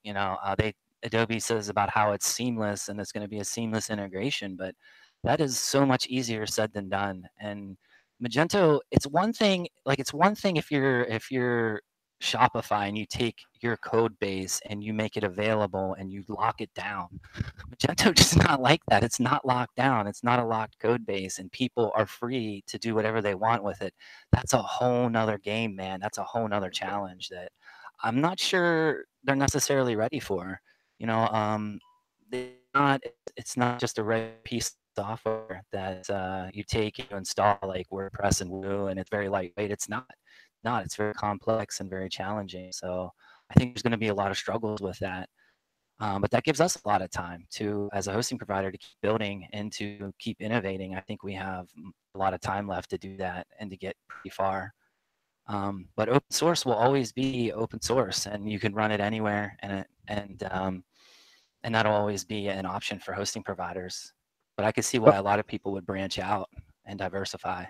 Adobe says about how it's seamless and it's going to be a seamless integration, but that is so much easier said than done. And Magento, it's one thing if you're Shopify and you take your code base and you make it available and you lock it down. Magento just not like that. It's not locked down. It's not a locked code base, and people are free to do whatever they want with it. That's a whole nother game, man. That's a whole nother challenge that I'm not sure they're necessarily ready for. It's not just a regular piece of software that you take and install like WordPress and Woo, and it's very lightweight. It's not. It's very complex and very challenging. So I think there's going to be a lot of struggles with that. But that gives us a lot of time to, as a hosting provider, to keep building and to keep innovating. I think we have a lot of time left to do that and to get pretty far. But open source will always be open source, and you can run it anywhere, and that'll always be an option for hosting providers. But I could see why a lot of people would branch out and diversify.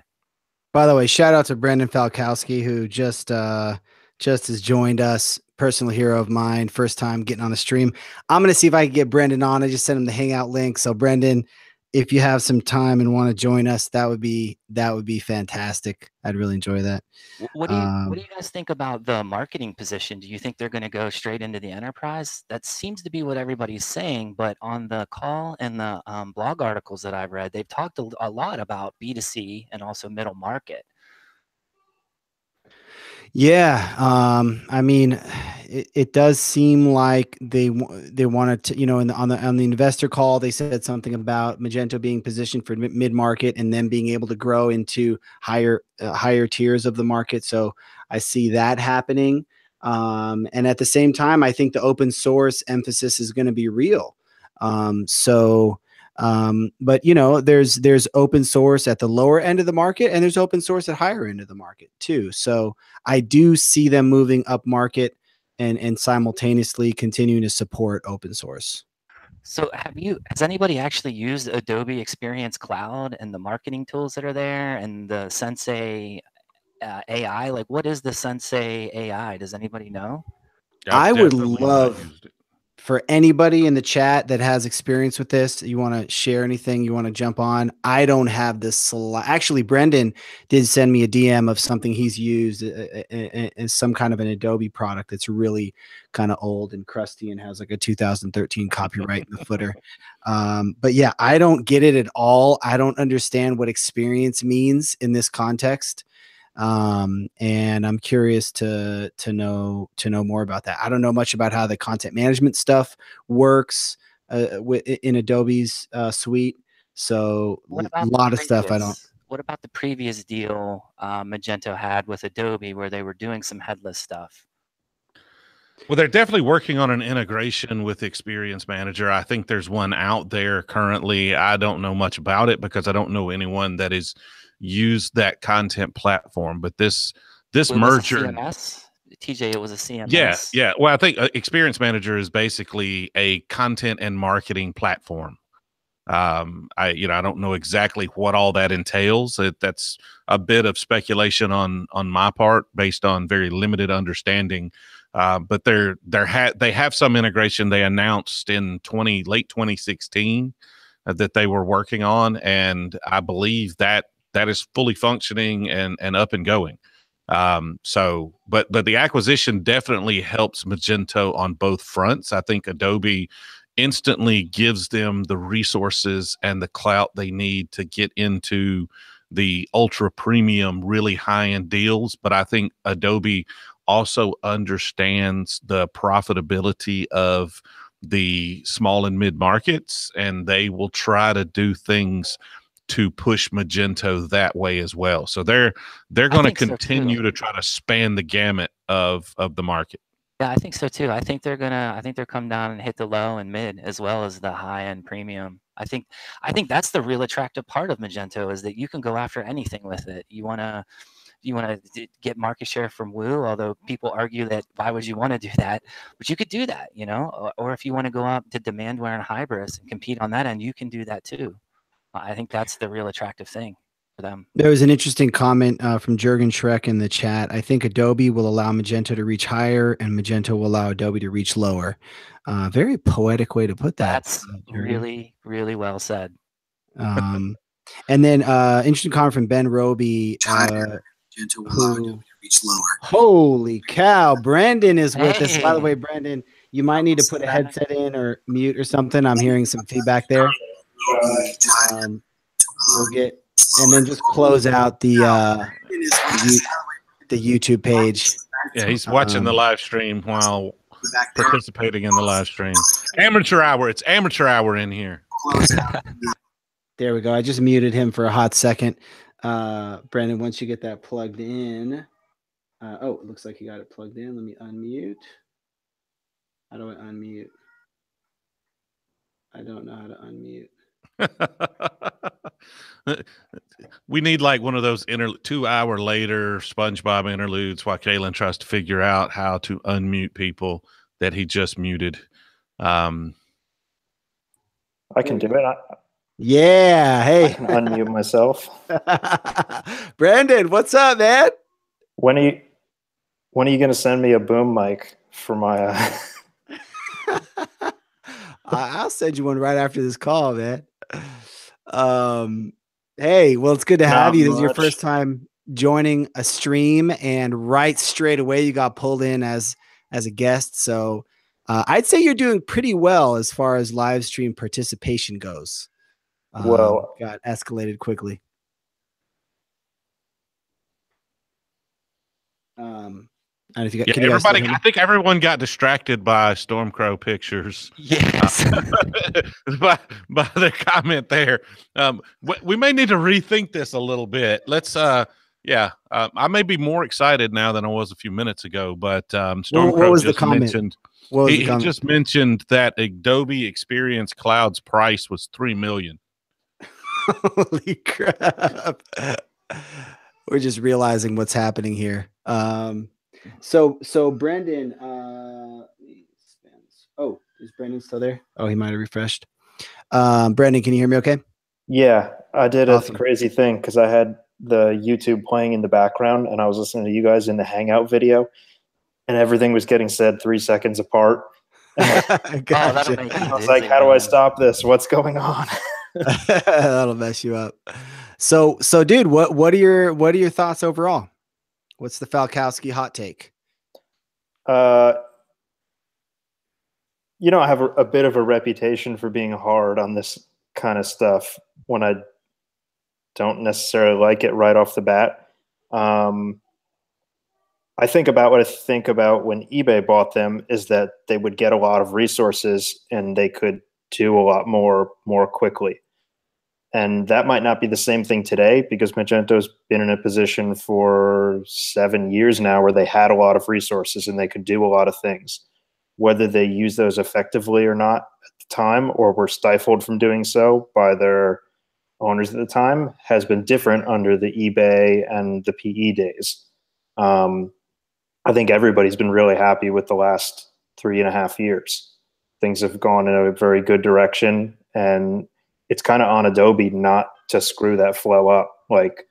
By the way, shout out to Brendan Falkowski, who just has joined us. Personal hero of mine, first time getting on the stream. I'm going to see if I can get Brendan on. I just sent him the Hangout link. So Brendan, if you have some time and want to join us, that would be fantastic. I'd really enjoy that. What do you guys think about the marketing position? Do you think they're going to go straight into the enterprise? That seems to be what everybody's saying, but on the call and the blog articles that I've read, they've talked a lot about B2C and also middle market. Yeah, I mean, it does seem like they wanted to, on the investor call, they said something about Magento being positioned for mid market and then being able to grow into higher tiers of the market. So I see that happening, and at the same time, I think the open source emphasis is going to be real. But there's open source at the lower end of the market, and there's open source at higher end of the market too. So I do see them moving up market and simultaneously continuing to support open source. So has anybody actually used Adobe Experience Cloud and the marketing tools that are there and the Sensei AI? Like, what is the Sensei AI? Does anybody know? I would love for anybody in the chat that has experience with this, you want to share anything, you want to jump on. I don't have this. Actually, Brendan did send me a DM of something he's used as some kind of an Adobe product that's really kind of old and crusty and has like a 2013 copyright in the footer. But yeah, I don't get it at all. I don't understand what experience means in this context. And I'm curious to know more about that. I don't know much about how the content management stuff works in Adobe's suite. So a lot of stuff I don't. What about the previous deal Magento had with Adobe where they were doing some headless stuff? Well, they're definitely working on an integration with Experience Manager. I think there's one out there currently. I don't know much about it because I don't know anyone that is used that content platform. But this merger, CMS? TJ, it was a CMS. Yeah. Well, I think Experience Manager is basically a content and marketing platform. I don't know exactly what all that entails. That's a bit of speculation on my part based on very limited understanding. But they have some integration they announced in late 2016 that they were working on, and I believe that is fully functioning and up and going. But the acquisition definitely helps Magento on both fronts. I think Adobe instantly gives them the resources and the clout they need to get into the ultra premium, really high end deals. But I think Adobe also understands the profitability of the small and mid markets, and they will try to do things to push Magento that way as well. So they're going to continue to try to span the gamut of the market. Yeah, I think so too. I think they're come down and hit the low and mid as well as the high end premium. I think that's the real attractive part of Magento is that you can go after anything with it. You want to get market share from Woo, although people argue that why would you want to do that? But you could do that, or if you want to go up to Demandware and Hybris and compete on that end, you can do that too. I think that's the real attractive thing for them. There was an interesting comment from Jürgen Schreck in the chat. I think Adobe will allow Magento to reach higher and Magento will allow Adobe to reach lower. Very poetic way to put that. That's really, really well said. And then interesting comment from Ben Roby. Magento will allow Adobe to reach lower. Holy cow. Brandon is with us. By the way, Brandon, you might need to put a headset in or mute or something. I'm hearing some feedback there. We'll get, and then just close out the YouTube page. Yeah, he's watching the live stream while participating in the live stream. Amateur hour. It's amateur hour in here. There we go. I just muted him for a hot second. Brandon, once you get that plugged in. It looks like you got it plugged in. Let me unmute. How do I unmute? I don't know how to unmute. We need like one of those 2 hour later SpongeBob interludes while Kalen tries to figure out how to unmute people that he just muted. I can do it. Yeah. Hey, I can unmute myself. Brandon, what's up, man? When are you going to send me a boom mic for my? I'll send you one right after this call, man. Hey, well, it's good to have Not you. This is your much. first time joining a stream, and right straight away you got pulled in as a guest. So I'd say you're doing pretty well as far as live stream participation goes. Well, Got escalated quickly. And if you got, Yeah, can you guys still everybody. hear me? I think everyone got distracted by Stormcrow pictures. Yes. By the comment there. We may need to rethink this a little bit. Let's. I may be more excited now than I was a few minutes ago. But What Stormcrow was the just comment? mentioned. What was the He comment? just mentioned that Adobe Experience Cloud's price was $3 million. Holy crap. We're just realizing what's happening here. So Brendan, oh, is Brendan still there? Oh, he might have refreshed. Brendan, can you hear me okay? yeah, I did Awesome. a crazy thing because I had the YouTube playing in the background and I was listening to you guys in the Hangout video and everything was getting said 3 seconds apart. Gotcha. That'll make you I was dizzy, like, how do I man. stop this? What's going on? That'll mess you up. So dude, what are your thoughts overall? What's the Falkowski hot take? I have a bit of a reputation for being hard on this kind of stuff when I don't necessarily like it right off the bat. I think about what I think about when eBay bought them is that they would get a lot of resources and they could do a lot more quickly. And that might not be the same thing today because Magento's been in a position for 7 years now where they had a lot of resources and they could do a lot of things. Whether they use those effectively or not at the time or were stifled from doing so by their owners at the time has been different under the eBay and the PE days. I think everybody's been really happy with the last 3.5 years. Things have gone in a very good direction, and it's kind of on Adobe not to screw that flow up. Like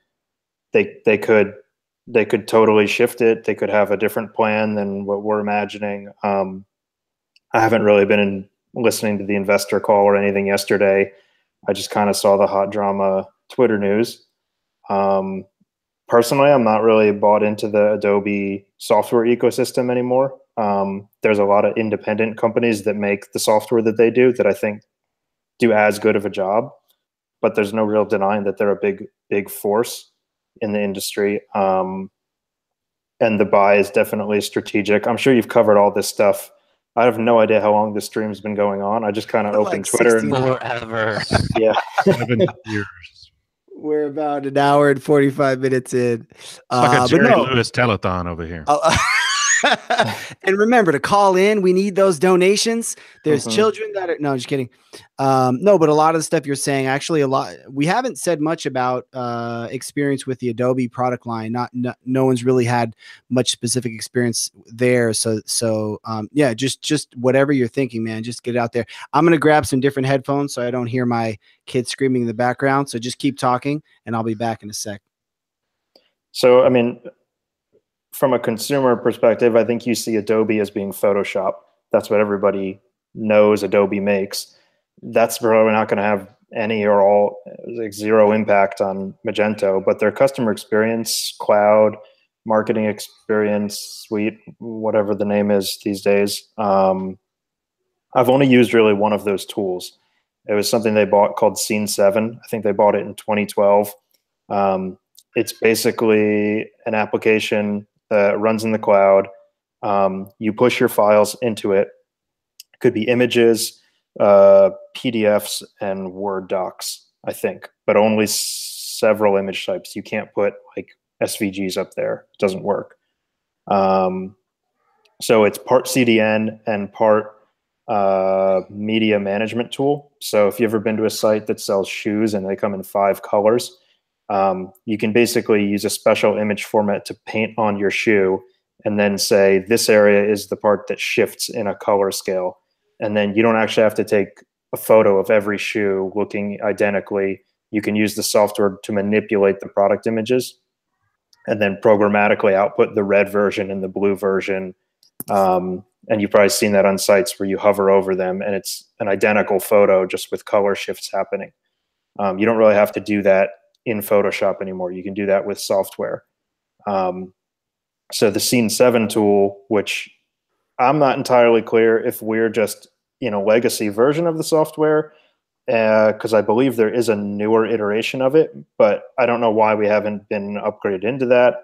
they could totally shift it. They could have a different plan than what we're imagining. I haven't really been listening to the investor call or anything yesterday. I just kind of saw the hot drama Twitter news. Personally, I'm not really bought into the Adobe software ecosystem anymore. There's a lot of independent companies that make the software that they do that I think do as good of a job, but there's no real denying that they're a big force in the industry. And the buy is definitely strategic. I'm sure you've covered all this stuff. I have no idea how long this stream's been going on. I just kind of opened Twitter. Forever. Yeah. 7 years. We're about an hour and 45 minutes in. It's like a but Jerry no. Lewis telethon over here. And remember to call in. We need those donations. There's Mhm. children that are no, just kidding. No, but a lot of the stuff you're saying, actually, a lot. We haven't said much about experience with the Adobe product line. No one's really had much specific experience there. So yeah, just whatever you're thinking, man. Just get it out there. I'm gonna grab some different headphones so I don't hear my kids screaming in the background. So just keep talking, and I'll be back in a sec. So, I mean, from a consumer perspective, I think you see Adobe as being Photoshop. That's what everybody knows Adobe makes. That's probably not going to have any or all, like zero impact on Magento, but their customer experience, cloud, marketing experience, suite, whatever the name is these days. I've only used really one of those tools. It was something they bought called Scene 7. I think they bought it in 2012. It's basically an application that runs in the cloud. You push your files into it. It could be images, PDFs, and Word docs, I think, but only several image types. You can't put like SVGs up there. It doesn't work. So it's part CDN and part media management tool. So if you've ever been to a site that sells shoes and they come in 5 colors, you can basically use a special image format to paint on your shoe and then say this area is the part that shifts in a color scale. And then you don't actually have to take a photo of every shoe looking identically. You can use the software to manipulate the product images and then programmatically output the red version and the blue version. And you've probably seen that on sites where you hover over them and it's an identical photo just with color shifts happening. You don't really have to do that in Photoshop anymore. You can do that with software. So the Scene 7 tool, which I'm not entirely clear if we're just in a legacy version of the software, because I believe there is a newer iteration of it, but I don't know why we haven't been upgraded into that.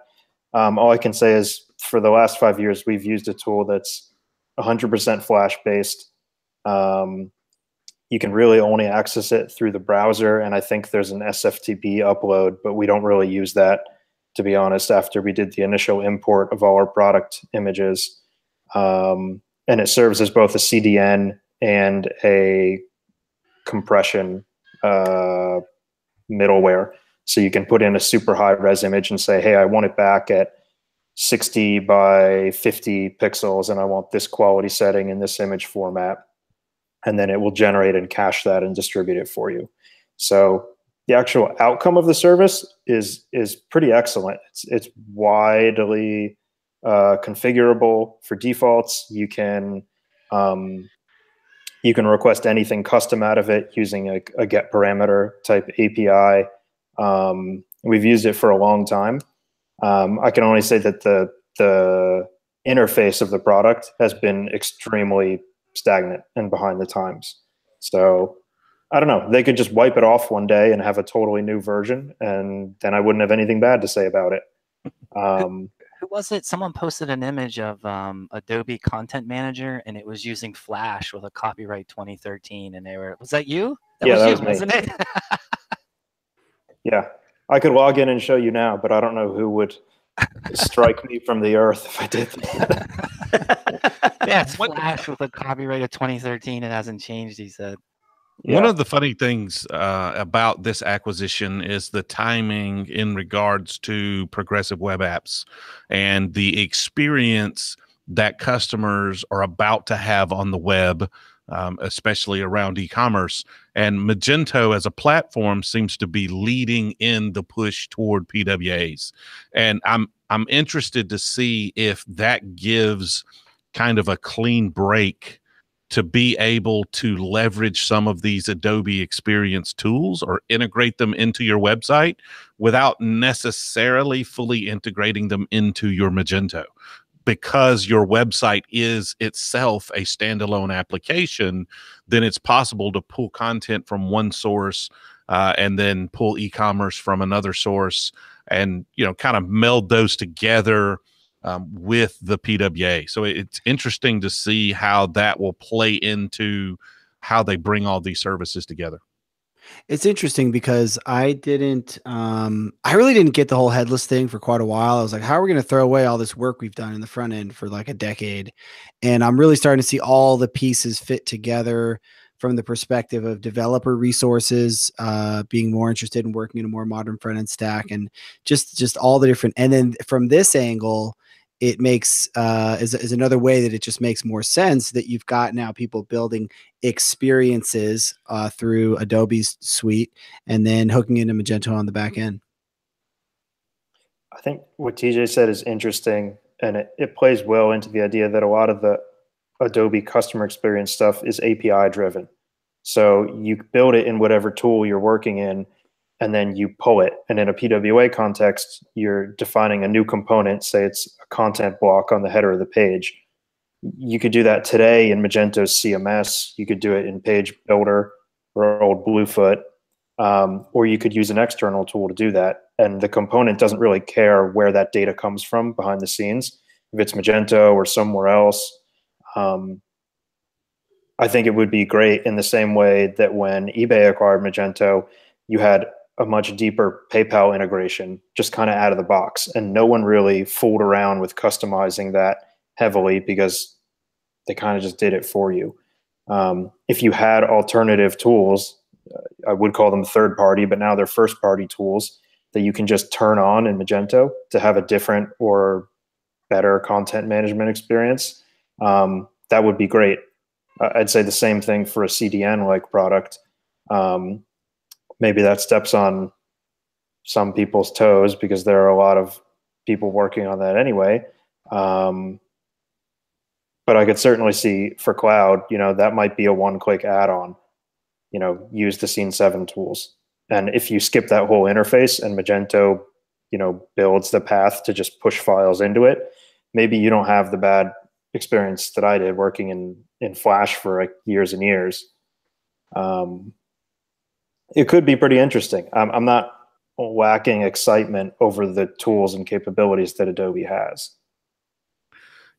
All I can say is for the last 5 years, we've used a tool that's 100% Flash based. You can really only access it through the browser, and I think there's an SFTP upload, but we don't really use that, to be honest, after we did the initial import of all our product images. And it serves as both a CDN and a compression middleware. So you can put in a super high res image and say, hey, I want it back at 60 by 50 pixels, and I want this quality setting in this image format. And then it will generate and cache that and distribute it for you. So the actual outcome of the service is pretty excellent. It's widely configurable for defaults. You can request anything custom out of it using a get parameter type API. We've used it for a long time. I can only say that the interface of the product has been extremely stagnant and behind the times. So I don't know. They could just wipe it off one day and have a totally new version, and then I wouldn't have anything bad to say about it. Who was it? Someone posted an image of Adobe Content Manager, and it was using Flash with a copyright 2013, and they were, was that you? Yeah, that was you, me. wasn't it? Yeah, I could log in and show you now, but I don't know who would strike me from the earth if I did that. Yeah, it's Flash with a copyright of 2013. It hasn't changed, he said. Yeah. One of the funny things about this acquisition is the timing in regards to progressive web apps and the experience that customers are about to have on the web, especially around e-commerce. And Magento as a platform seems to be leading in the push toward PWAs. And I'm interested to see if that gives kind of a clean break to be able to leverage some of these Adobe experience tools or integrate them into your website without necessarily fully integrating them into your Magento. Because your website is itself a standalone application, then it's possible to pull content from one source and then pull e-commerce from another source and, kind of meld those together with the PWA. So it's interesting to see how that will play into how they bring all these services together. It's interesting because I really didn't get the whole headless thing for quite a while. I was like, how are we going to throw away all this work we've done in the front end for like a decade? And I'm really starting to see all the pieces fit together from the perspective of developer resources, being more interested in working in a more modern front end stack, and just all the different. And then from this angle, it makes is another way that it just makes more sense that you've got now people building experiences through Adobe's suite and then hooking into Magento on the back end. I think what TJ said is interesting, and it plays well into the idea that a lot of the Adobe customer experience stuff is API driven. So you build it in whatever tool you're working in, and then you pull it. And in a PWA context, you're defining a new component, say it's a content block on the header of the page. You could do that today in Magento's CMS. You could do it in Page Builder or old Bluefoot, or you could use an external tool to do that. And the component doesn't really care where that data comes from behind the scenes. If it's Magento or somewhere else, I think it would be great in the same way that when eBay acquired Magento, you had a much deeper PayPal integration just kind of out of the box. And no one really fooled around with customizing that heavily because they kind of just did it for you. If you had alternative tools, I would call them third party, but now they're first party tools that you can just turn on in Magento to have a different or better content management experience, that would be great. I'd say the same thing for a CDN-like product. Maybe that steps on some people's toes because there are a lot of people working on that anyway. But I could certainly see for cloud, that might be a one-click add-on, use the Scene 7 tools. And if you skip that whole interface and Magento, builds the path to just push files into it, maybe you don't have the bad experience that I did working in Flash for like years and years. It could be pretty interesting. I'm not lacking excitement over the tools and capabilities that Adobe has.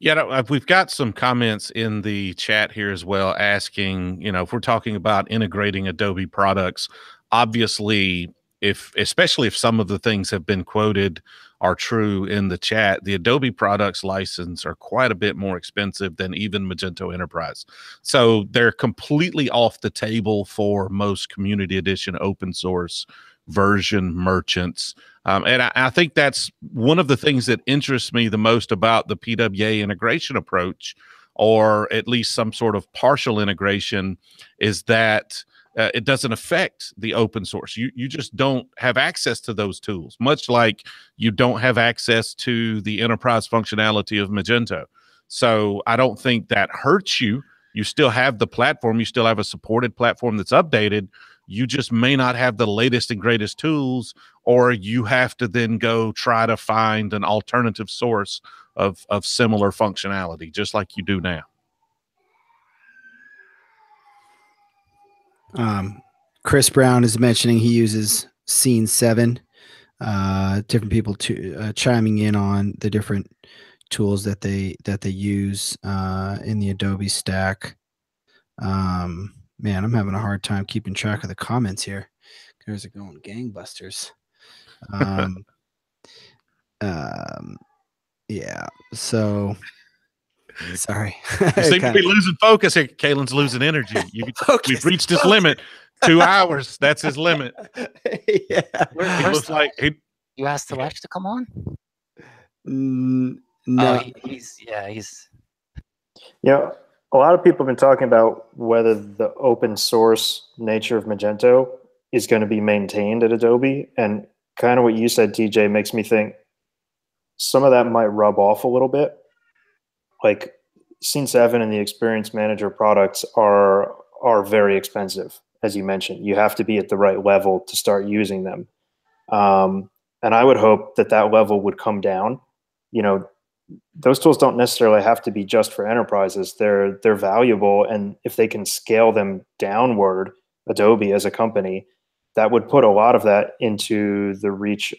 Yeah, we've got some comments in the chat here as well asking, if we're talking about integrating Adobe products, obviously, especially if some of the things have been quoted are true in the chat, the Adobe products license are quite a bit more expensive than even Magento Enterprise. So they're completely off the table for most community edition open source version merchants. And I think that's one of the things that interests me the most about the PWA integration approach, or at least some sort of partial integration, is that it doesn't affect the open source. You just don't have access to those tools, much like you don't have access to the enterprise functionality of Magento. So I don't think that hurts you. You still have the platform. You still have a supported platform that's updated. You just may not have the latest and greatest tools, or you have to then go try to find an alternative source of similar functionality, just like you do now. Chris Brown is mentioning he uses Scene 7. Different people chiming in on the different tools that they use in the Adobe stack. Man, I'm having a hard time keeping track of the comments here. There's it going gangbusters. Yeah. So sorry. You seem to be losing focus here. Kalen's losing energy. We've reached his limit. 2 hours. That's his limit. Yeah. He looks like you asked Alex to come on? No. Oh, he's a lot of people have been talking about whether the open source nature of Magento is going to be maintained at Adobe. And kind of what you said, TJ, makes me think some of that might rub off a little bit. Like Scene 7 and the Experience Manager products are very expensive, as you mentioned. You have to be at the right level to start using them. And I would hope that level would come down. Those tools don't necessarily have to be just for enterprises. They're valuable, and if they can scale them downward, Adobe as a company, that would put a lot of that into the reach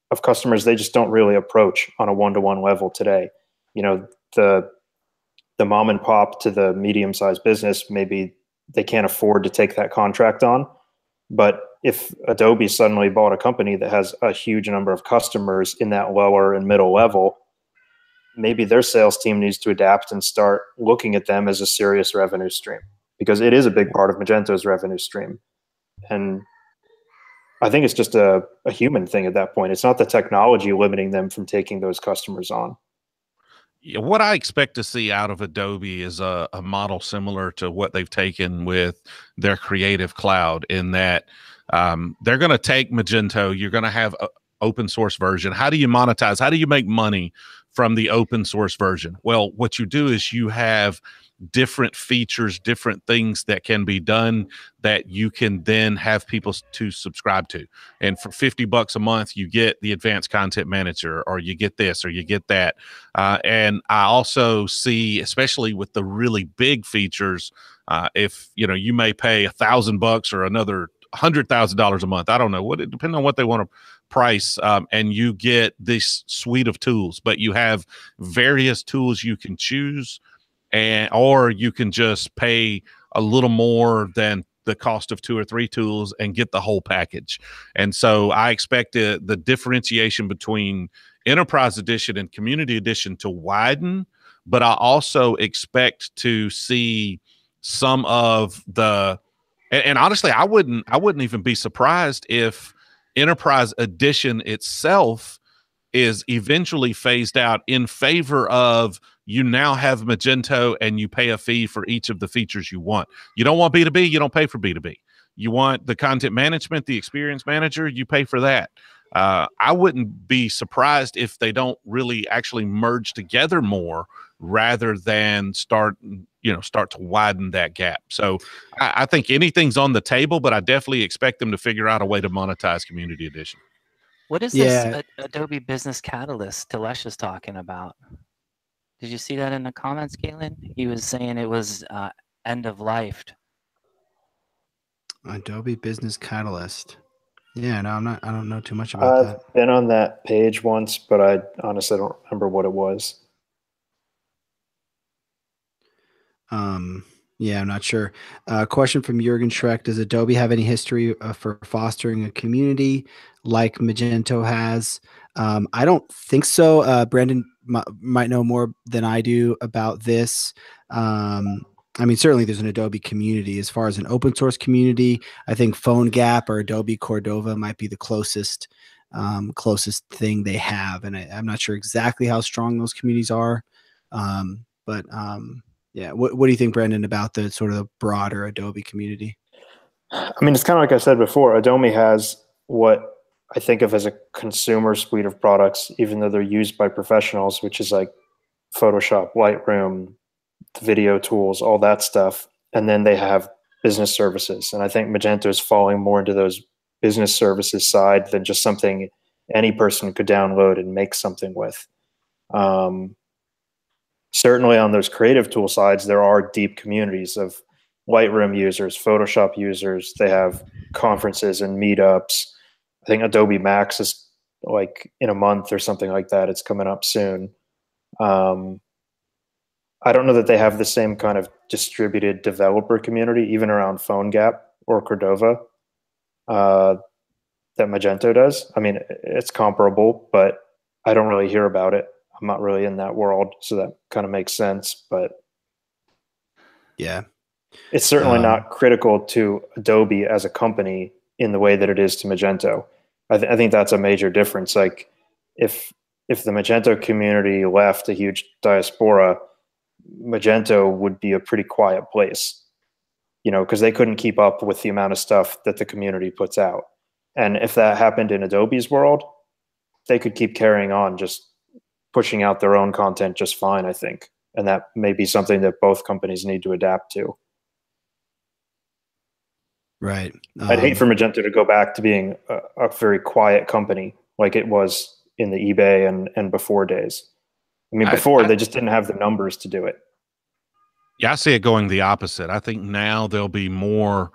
of customers they just don't really approach on a one-to-one level today. The mom and pop to the medium-sized business, maybe they can't afford to take that contract on. But if Adobe suddenly bought a company that has a huge number of customers in that lower and middle level, maybe their sales team needs to adapt and start looking at them as a serious revenue stream, because it is a big part of Magento's revenue stream. And I think it's just a human thing at that point. It's not the technology limiting them from taking those customers on. Yeah, what I expect to see out of Adobe is a model similar to what they've taken with their Creative Cloud, in that they're going to take Magento. You're going to have an open source version. How do you monetize? How do you make money from the open source version? Well, what you do is you have different features, different things that can be done that you can then have people to subscribe to. And for $50 a month, you get the advanced content manager, or you get this, or you get that. And I also see, especially with the really big features, if you may pay $1,000 or another $100,000 a month. I don't know depending on what they want to price, and you get this suite of tools, but you have various tools you can choose, or you can just pay a little more than the cost of 2 or 3 tools and get the whole package. And so I expect the differentiation between Enterprise Edition and Community Edition to widen, but I also expect to see some of the, and honestly, I wouldn't even be surprised if Enterprise Edition itself is eventually phased out in favor of, you now have Magento and you pay a fee for each of the features you want. You don't want B2B, you don't pay for B2B. You want the content management, the experience manager, you pay for that. I wouldn't be surprised if they don't really actually merge together more, rather than start, start to widen that gap. So I think anything's on the table, but I definitely expect them to figure out a way to monetize Community Edition. What is this Adobe Business Catalyst Telesh is talking about? Did you see that in the comments, Galen? He was saying it was end of life. Adobe Business Catalyst. Yeah, no, I don't know too much about that. I've been on that page once, but I honestly don't remember what it was. Yeah, I'm not sure. Question from Jürgen Schreck. Does Adobe have any history for fostering a community like Magento has? I don't think so. Brandon might know more than I do about this. I mean, certainly there's an Adobe community. As far as an open source community, I think PhoneGap or Adobe Cordova might be the closest thing they have. And I'm not sure exactly how strong those communities are. Yeah. What do you think, Brendan, about the sort of the broader Adobe community? I mean, it's kind of like I said before, Adobe has what I think of as a consumer suite of products, even though they're used by professionals, which is like Photoshop, Lightroom, video tools, all that stuff. And then they have business services. And I think Magento is falling more into those business services side than just something any person could download and make something with. Certainly on those creative tool sides, there are deep communities of Lightroom users, Photoshop users. They have conferences and meetups. I think Adobe Max is like in a month or something like that. It's coming up soon. I don't know that they have the same kind of distributed developer community, even around PhoneGap or Cordova, that Magento does. I mean, it's comparable, but I don't really hear about it. I'm not really in that world, so that kind of makes sense. But yeah, it's certainly not critical to Adobe as a company in the way that it is to Magento. I think that's a major difference. Like if the Magento community left a huge diaspora, Magento would be a pretty quiet place, because they couldn't keep up with the amount of stuff that the community puts out. And if that happened in Adobe's world, they could keep carrying on, just pushing out their own content just fine, I think. And that may be something that both companies need to adapt to. Right. I'd hate for Magento to go back to being a very quiet company like it was in the eBay and before days. I mean, before they just didn't have the numbers to do it. Yeah, I see it going the opposite. I think now there'll be more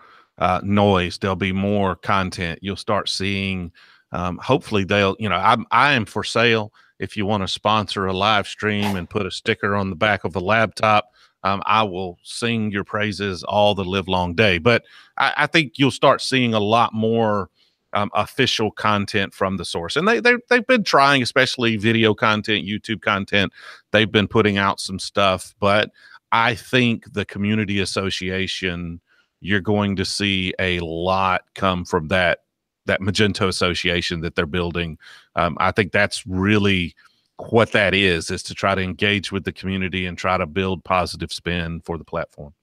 noise. There'll be more content. You'll start seeing, hopefully I am for sale. If you want to sponsor a live stream and put a sticker on the back of a laptop, I will sing your praises all the live long day. But I think you'll start seeing a lot more official content from the source. And they've been trying, especially video content, YouTube content. They've been putting out some stuff. But I think the community association, you're going to see a lot come from that Magento association that they're building. I think that's really what that is to try to engage with the community and try to build positive spin for the platform.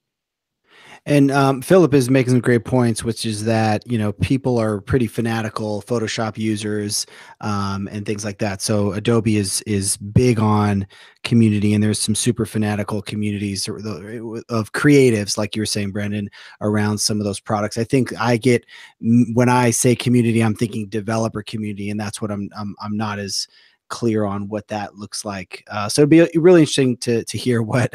And Philip is making some great points, which is that, people are pretty fanatical Photoshop users and things like that. So Adobe is big on community, and there's some super fanatical communities of creatives, like you were saying, Brendan, around some of those products. I think when I say community, I'm thinking developer community, and that's what I'm not as clear on what that looks like. So it'd be really interesting to hear what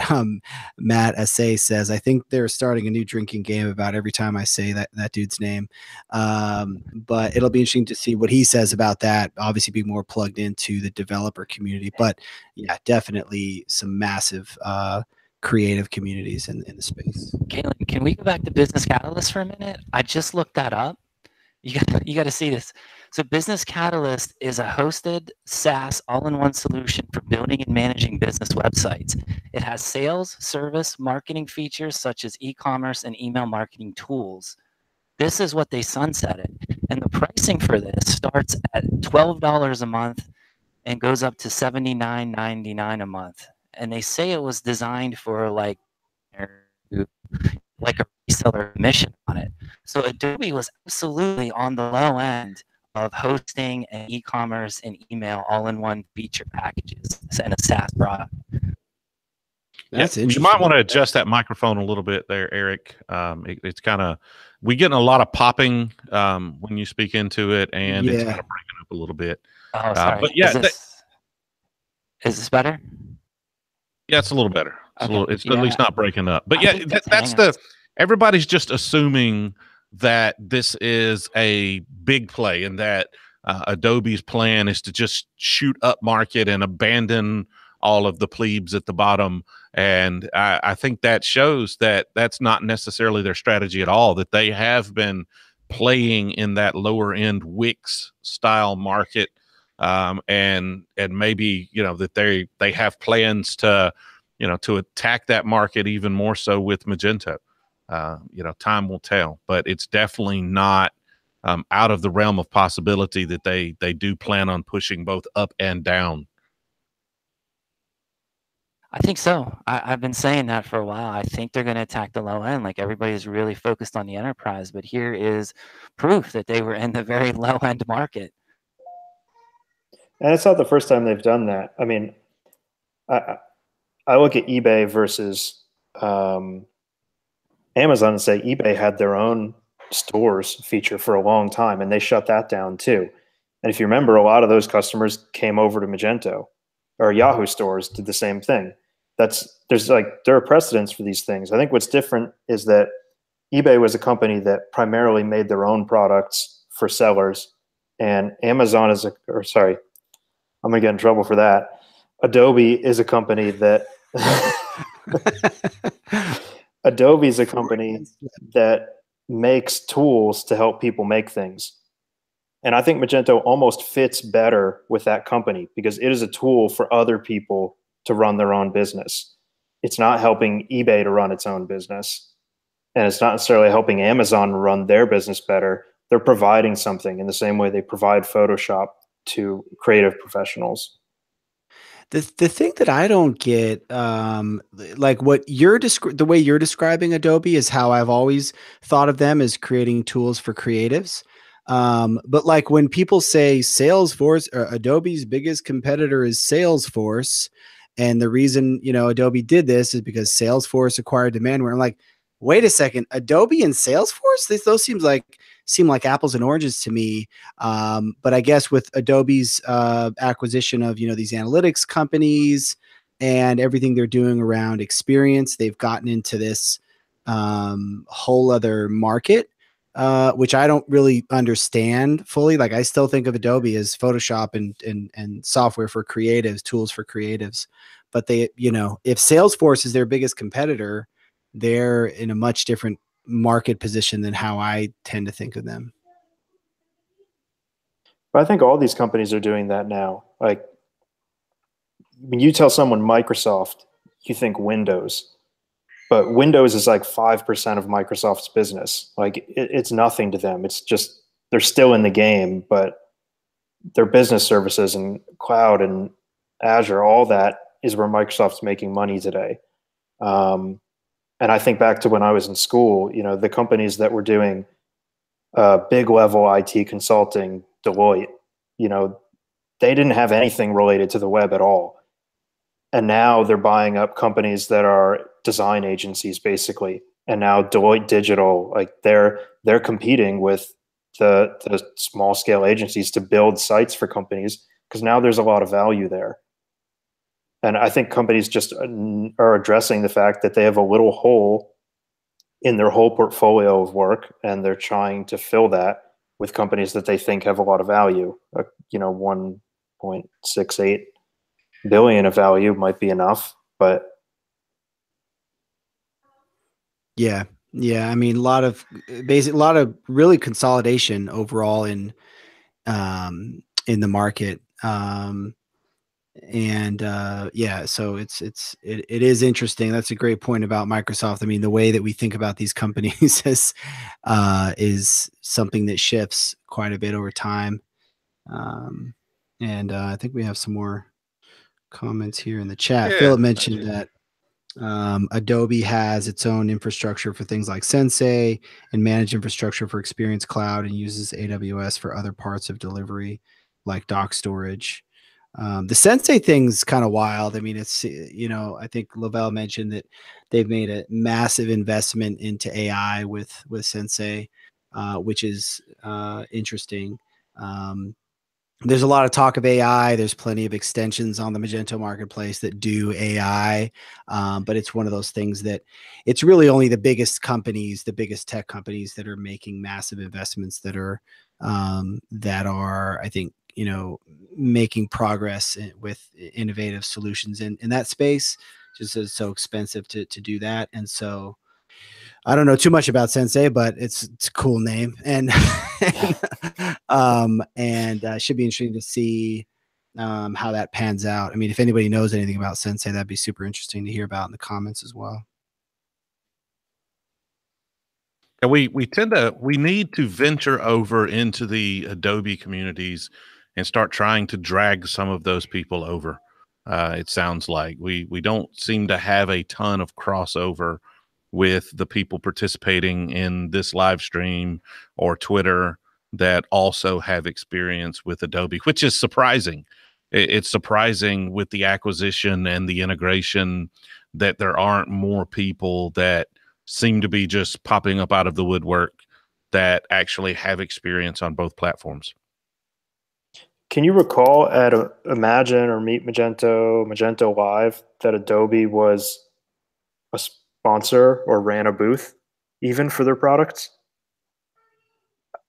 Matt Assay says. I think they're starting a new drinking game about every time I say that dude's name. But it'll be interesting to see what he says about that. Obviously be more plugged into the developer community, but yeah, definitely some massive creative communities in the space. Galen, can we go back to Business Catalyst for a minute? I just looked that up. You got to see this. So Business Catalyst is a hosted SaaS all-in-one solution for building and managing business websites. It has sales, service, marketing features such as e-commerce and email marketing tools. This is what they sunsetted. And the pricing for this starts at $12 a month and goes up to $79.99 a month. And they say it was designed for like a reseller mission on it. So Adobe was absolutely on the low end of hosting and e-commerce and email all-in-one feature packages and a SaaS product. That's You interesting. might want to adjust that microphone a little bit there, Eric. It's kind of, we getting a lot of popping when you speak into it, and it's kind of breaking up a little bit. Oh, sorry. But yeah, is this better? Yeah, it's a little better. It's Okay. it's at least not breaking up. But I yeah, think that's the, everybody's just assuming that this is a big play and that Adobe's plan is to just shoot up market and abandon all of the plebes at the bottom. And I think that shows that that's not necessarily their strategy at all, that they have been playing in that lower end Wix style market. And maybe, you know, that they have plans to, you know, to attack that market even more so with Magento. You know, time will tell, but it's definitely not out of the realm of possibility that they do plan on pushing both up and down. I think so. I've been saying that for a while. I think they're going to attack the low end. Like, everybody's really focused on the enterprise, but here is proof that they were in the very low end market. And it's not the first time they've done that. I mean, I look at eBay versus Amazon and say eBay had their own stores feature for a long time, and they shut that down too. And if you remember, a lot of those customers came over to Magento, or Yahoo stores did the same thing. There are precedents for these things. I think what's different is that eBay was a company that primarily made their own products for sellers, and Amazon is I'm gonna get in trouble for that. Adobe is a company that Adobe is a company that makes tools to help people make things. And I think Magento almost fits better with that company because it is a tool for other people to run their own business. It's not helping eBay to run its own business. And it's not necessarily helping Amazon run their business better. They're providing something in the same way they provide Photoshop to creative professionals. The thing that I don't get, like what the way you're describing Adobe is how I've always thought of them, as creating tools for creatives. But like when people say Salesforce, or Adobe's biggest competitor is Salesforce, and the reason, you know, Adobe did this is because Salesforce acquired Demandware. I'm like, wait a second, Adobe and Salesforce? Those seem like apples and oranges to me. But I guess with Adobe's acquisition of, you know, these analytics companies and everything they're doing around experience, they've gotten into this whole other market, which I don't really understand fully. Like, I still think of Adobe as Photoshop and software for creatives, tools for creatives. But they, you know, if Salesforce is their biggest competitor, they're in a much different market position than how I tend to think of them. But I think all these companies are doing that now. Like, when you tell someone Microsoft, you think Windows, but Windows is like 5% of Microsoft's business. Like, it's nothing to them. It's just, they're still in the game, but their business services and cloud and Azure, all that is where Microsoft's making money today. And I think back to when I was in school, you know, the companies that were doing big level IT consulting, Deloitte, you know, they didn't have anything related to the web at all. And now they're buying up companies that are design agencies, basically. And now Deloitte Digital, like they're competing with the small scale agencies to build sites for companies, because now there's a lot of value there. And I think companies just are addressing the fact that they have a little hole in their whole portfolio of work, and they're trying to fill that with companies that they think have a lot of value. You know, 1.68 billion of value might be enough, but yeah. I mean, a lot of really consolidation overall in the market. Yeah, so it is interesting. That's a great point about Microsoft. I mean, the way that we think about these companies is something that shifts quite a bit over time. I think we have some more comments here in the chat. Yeah, Philip mentioned that Adobe has its own infrastructure for things like Sensei and managed infrastructure for Experience Cloud, and uses AWS for other parts of delivery like doc storage. The Sensei thing's kind of wild. I mean, it's, I think Lavelle mentioned that they've made a massive investment into AI with Sensei, which is interesting. There's a lot of talk of AI. There's plenty of extensions on the Magento marketplace that do AI. But it's one of those things that it's really only the biggest companies, the biggest tech companies that are making massive investments that are, I think, making progress with innovative solutions in that space, just as it's so expensive to do that. And so I don't know too much about Sensei, but it's a cool name, and should be interesting to see how that pans out. I mean, if anybody knows anything about Sensei, that'd be super interesting to hear about in the comments as well. And we need to venture over into the Adobe communities and start trying to drag some of those people over. It sounds like we don't seem to have a ton of crossover with the people participating in this live stream or Twitter that also have experience with Adobe, which is surprising. It's surprising with the acquisition and the integration that there aren't more people that seem to be just popping up out of the woodwork that actually have experience on both platforms. Can you recall at Imagine or Meet Magento Live, that Adobe was a sponsor or ran a booth even for their products?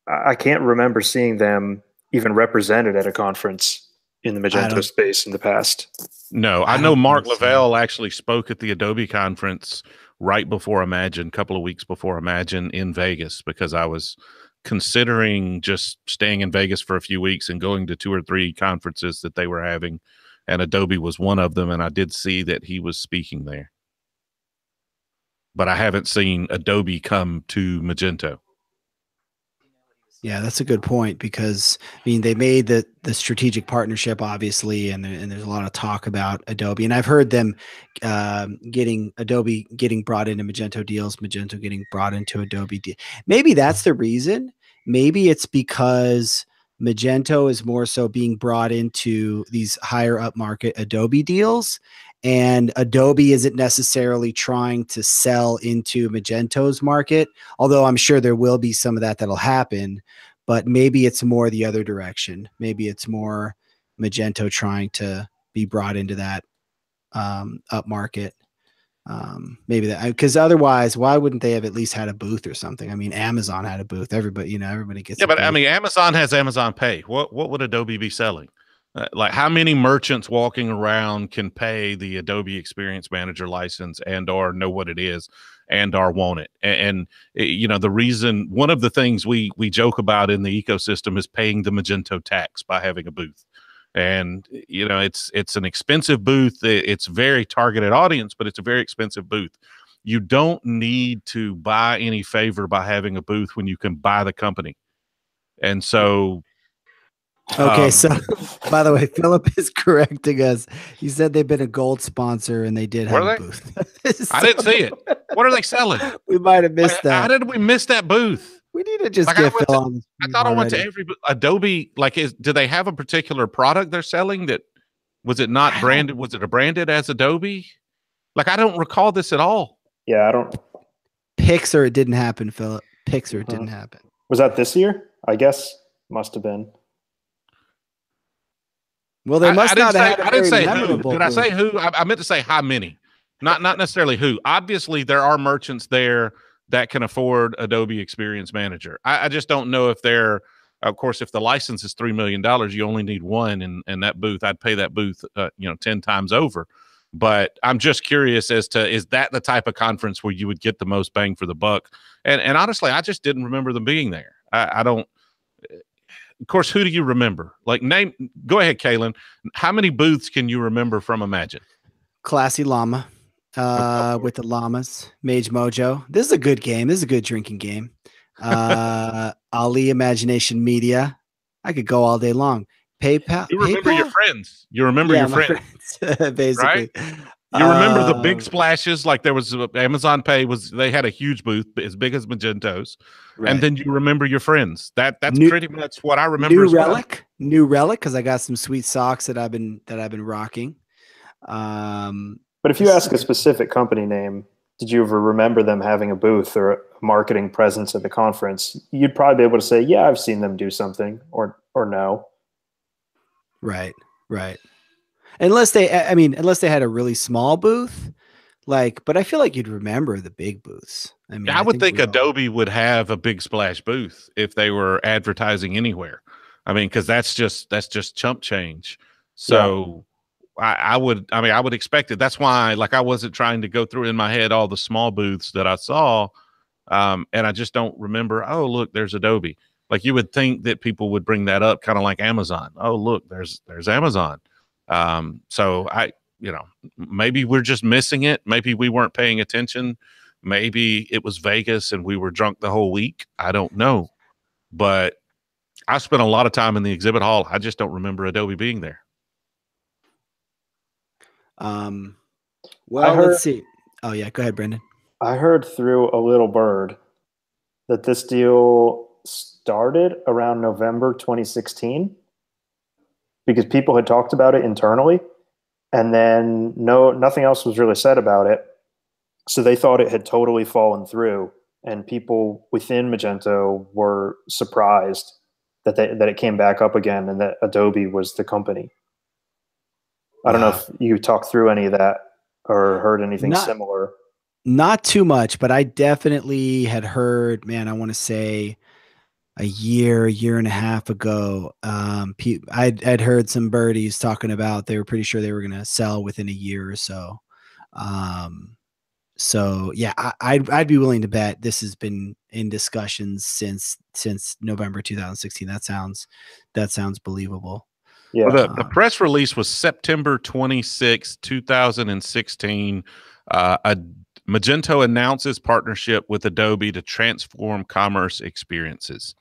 I can't remember seeing them even represented at a conference in the Magento space in the past. No, I know Mark Lavelle actually spoke at the Adobe conference right before Imagine, a couple of weeks before Imagine in Vegas, because I was considering just staying in Vegas for a few weeks and going to 2 or 3 conferences that they were having, and Adobe was one of them, and I did see that he was speaking there. But I haven't seen Adobe come to Magento. Yeah, that's a good point, because I mean, they made the strategic partnership, obviously, and there's a lot of talk about Adobe, and I've heard them Adobe getting brought into Magento deals, Magento getting brought into Adobe deal. Maybe that's the reason. Maybe it's because Magento is more so being brought into these higher up market Adobe deals, and Adobe isn't necessarily trying to sell into Magento's market, although I'm sure there will be some of that'll happen, but maybe it's more the other direction. Maybe it's more Magento trying to be brought into that up market. Maybe that, because otherwise, why wouldn't they have at least had a booth or something? I mean, Amazon had a booth. Everybody gets. Yeah, but I mean, Amazon has Amazon Pay. What would Adobe be selling? Like, how many merchants walking around can pay the Adobe Experience Manager license and or know what it is and or want it? And the reason, one of the things we joke about in the ecosystem is paying the Magento tax by having a booth. And it's an expensive booth. It's very targeted audience, but it's a very expensive booth. You don't need to buy any favor by having a booth when you can buy the company. And so okay, so by the way, Philip is correcting us. He said they've been a gold sponsor and they did have a booth. I didn't see it. What are they selling? We might have missed that. How did we miss that booth? We need to just get Phil on. I thought I went to every Adobe. Like, do they have a particular product they're selling that was it not branded? Was it branded as Adobe? Like, I don't recall this at all. Yeah, I don't. Pix or it didn't happen, Philip. Pix or it didn't happen. Was that this year? I guess must have been. Well, they must not have. I didn't say who. Did I say who? I meant to say how many, not necessarily who. Obviously, there are merchants there that can afford Adobe Experience Manager. I just don't know if they're. Of course, if the license is $3 million, you only need one, and that booth, I'd pay that booth, 10 times over. But I'm just curious as to, is that the type of conference where you would get the most bang for the buck? And honestly, I just didn't remember them being there. I don't. Of course, who do you remember? Like, name. Go ahead, Kaylin. How many booths can you remember from Imagine? Classy Llama, with the llamas. Mage Mojo. This is a good game. This is a good drinking game. Ali Imagination Media. I could go all day long. PayPal. You remember your friends. You remember your friends. Basically. Right? You remember the big splashes, like there was Amazon Pay they had a huge booth as big as Magento's, right. And then you remember your friends. That's pretty much what I remember. New Relic. New Relic because I got some sweet socks that I've been rocking. But if you ask a specific company name, did you ever remember them having a booth or a marketing presence at the conference? You'd probably be able to say, yeah, I've seen them do something, or no. Right. Unless they had a really small booth, but I feel like you'd remember the big booths. I mean, I would think we all- Adobe would have a big splash booth if they were advertising anywhere. I mean, because that's just chump change. So I would expect it. That's why, I wasn't trying to go through in my head all the small booths that I saw, and I just don't remember. Oh, look, there's Adobe. Like you would think that people would bring that up, kind of like Amazon. Oh, look, there's Amazon. So maybe we're just missing it. Maybe we weren't paying attention. Maybe it was Vegas and we were drunk the whole week. I don't know, but I spent a lot of time in the exhibit hall. I just don't remember Adobe being there. Let's see. Oh yeah, go ahead, Brendan. I heard through a little bird that this deal started around November 2016 because people had talked about it internally, and then nothing else was really said about it. So they thought it had totally fallen through, and people within Magento were surprised that it came back up again and that Adobe was the company. I don't know if you talked through any of that or heard anything similar. Not too much, but I definitely had heard, man, I want to say a year and a half ago, I'd heard some birdies talking about they were pretty sure they were going to sell within a year or so. So yeah, I'd be willing to bet this has been in discussions since November 2016. That sounds believable. Yeah. Well, the press release was September 26, 2016. Magento announces partnership with Adobe to transform commerce experiences.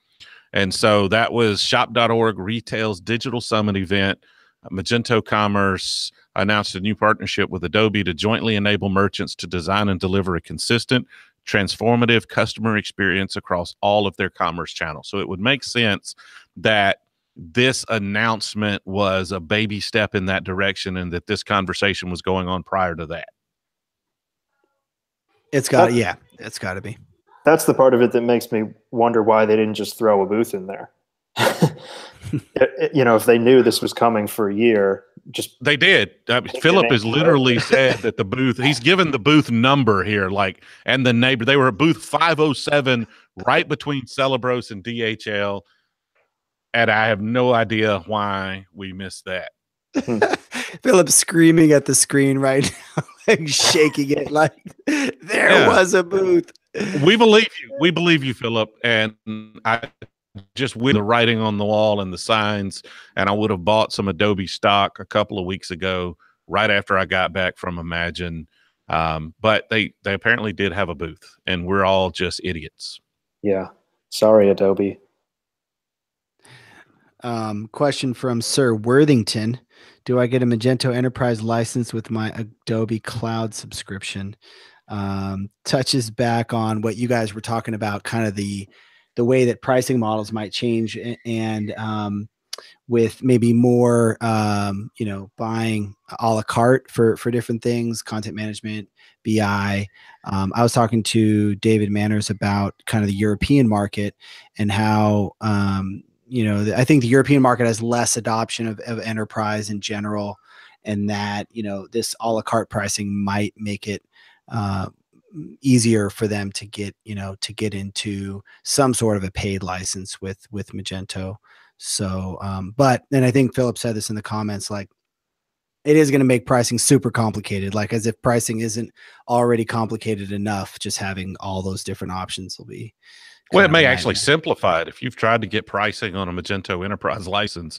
And so that was shop.org Retail's Digital Summit event. Magento Commerce announced a new partnership with Adobe to jointly enable merchants to design and deliver a consistent, transformative customer experience across all of their commerce channels. So it would make sense that this announcement was a baby step in that direction and that this conversation was going on prior to that. It's got to be. That's the part of it that makes me wonder why they didn't just throw a booth in there. If they knew this was coming for a year, they did. Philip has literally said that the booth, he's given the booth number here, and the neighbor, they were at booth 507, right between Celebros and DHL. And I have no idea why we missed that. Philip's screaming at the screen right now, shaking it like there was a booth. We believe you. We believe you, Philip. And I just with the writing on the wall and the signs, and I would have bought some Adobe stock a couple of weeks ago, right after I got back from Imagine. But they apparently did have a booth, and we're all just idiots. Yeah. Sorry, Adobe. Question from Sir Worthington. Do I get a Magento Enterprise license with my Adobe Cloud subscription? Touches back on what you guys were talking about, kind of the way that pricing models might change, and with maybe more, buying a la carte for different things, content management, BI. I was talking to David Manners about kind of the European market and how, I think the European market has less adoption of enterprise in general, and that, this a la carte pricing might make it easier for them to get into some sort of a paid license with Magento. So, and I think Philip said this in the comments, it is going to make pricing super complicated, as if pricing isn't already complicated enough. Just having all those different options will be. Well, it may actually simplify it. If you've tried to get pricing on a Magento Enterprise license,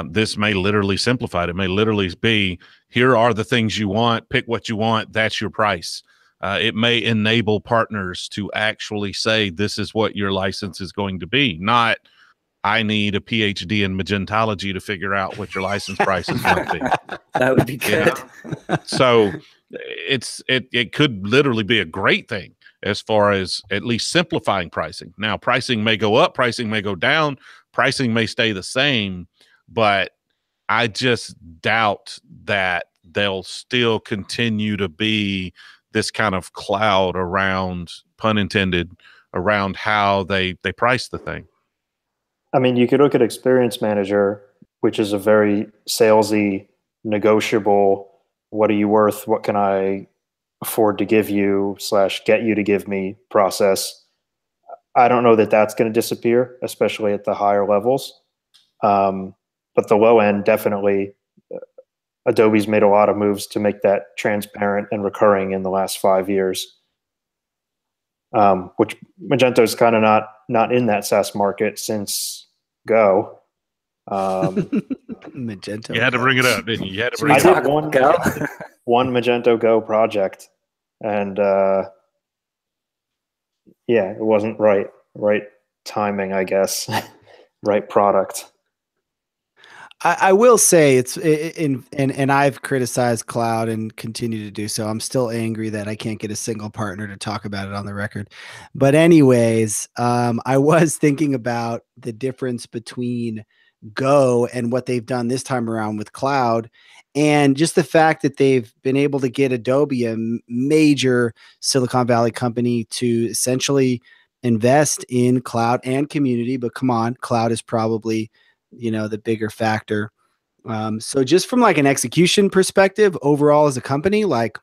this may literally simplify it. It may literally be, here are the things you want, pick what you want, that's your price. It may enable partners to actually say, this is what your license is going to be, not I need a PhD in Magentology to figure out what your license price is going to be. That would be good. So it could literally be a great thing as far as at least simplifying pricing. Now, pricing may go up, pricing may go down, pricing may stay the same, but I just doubt that they'll still continue to be this kind of cloud around, pun intended, around how they price the thing. I mean, you could look at Experience Manager, which is a very salesy, negotiable, what are you worth? What can I afford to give you / get you to give me process. I don't know that that's going to disappear, especially at the higher levels. But the low end, definitely, Adobe's made a lot of moves to make that transparent and recurring in the last 5 years. Which Magento is kind of not in that SaaS market since Go. Magento. You had to bring it up, didn't you? You had to Should bring we it up. talk one Go? one Magento Go project, and yeah, it wasn't right timing, I guess. Right product. I will say and I've criticized cloud and continue to do so. I'm still angry that I can't get a single partner to talk about it on the record. But anyways, I was thinking about the difference between Go and what they've done this time around with cloud, and just the fact that they've been able to get Adobe, a major Silicon Valley company, to essentially invest in cloud and community. But come on, cloud is probably the bigger factor. So just from like an execution perspective, overall as a company, like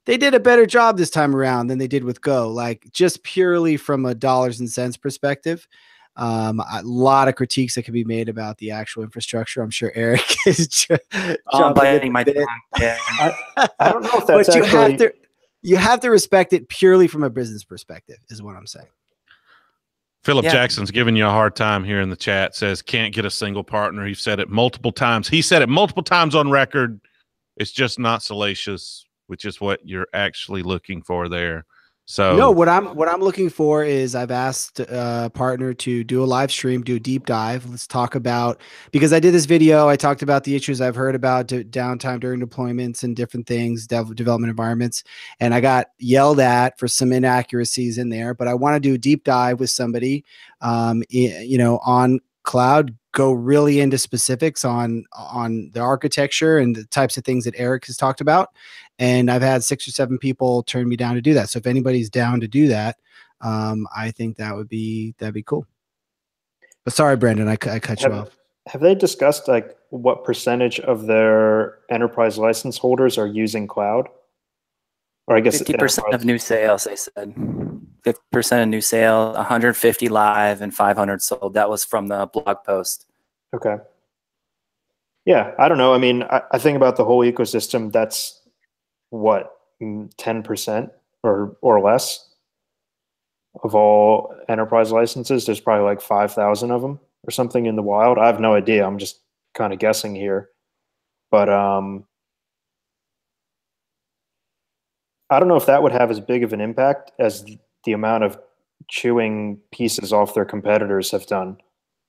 they did a better job this time around than they did with Go, like just purely from a dollars and cents perspective. A lot of critiques that could be made about the actual infrastructure. I'm sure Eric is Biting my tongue. Yeah. I don't know if that's but actually. You have to respect it purely from a business perspective, is what I'm saying. Philip Jackson's giving you a hard time here in the chat. Says can't get a single partner. He said it multiple times. He said it multiple times on record. It's just not salacious, which is what you're actually looking for there. So no, what I'm looking for is I've asked a partner to do a live stream, do a deep dive. Let's talk about, because I did this video, I talked about the issues I've heard about downtime during deployments and different things, development environments, and I got yelled at for some inaccuracies in there. But I want to do a deep dive with somebody, on cloud, go really into specifics on the architecture and the types of things that Eric has talked about. And I've had 6 or 7 people turn me down to do that. So if anybody's down to do that, I think that'd be cool. But sorry, Brandon, I cut you off. Have they discussed like what percentage of their enterprise license holders are using cloud? Or I guess 50% of new sales, they said. 50% of new sales, 150 live and 500 sold. That was from the blog post. Okay. Yeah, I don't know. I mean, I think about the whole ecosystem. That's what, 10% or less of all enterprise licenses. There's probably like 5,000 of them or something in the wild. I have no idea. I'm just kind of guessing here. But I don't know if that would have as big of an impact as the amount of chewing pieces off their competitors have done.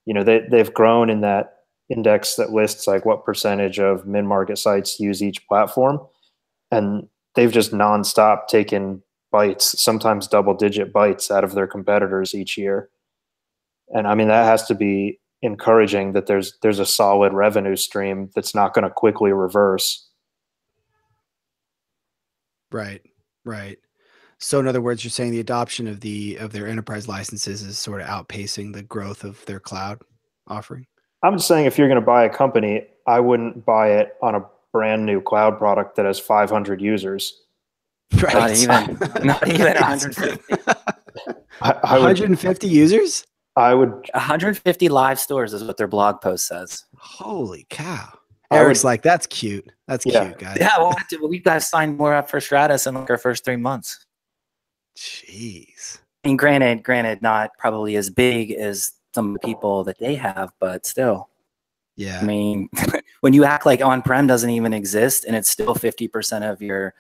They've grown in that index that lists like what percentage of mid-market sites use each platform. And they've just nonstop taken bites, sometimes double-digit bites out of their competitors each year. And I mean, that has to be encouraging that there's a solid revenue stream that's not going to quickly reverse. Right. So in other words, you're saying the adoption of their enterprise licenses is sort of outpacing the growth of their cloud offering? I'm just saying if you're going to buy a company, I wouldn't buy it on a brand new cloud product that has 500 users. Right. Not even 150. 150 users? I would 150 live stores is what their blog post says. Holy cow. Eric's like, that's cute. That's cute, guys. Yeah, well, we've got to sign more up for Stratus in like our first 3 months. Jeez. I mean, granted, not probably as big as some of the people that they have, but still. Yeah. I mean, when you act like on-prem doesn't even exist and it's still 50% of your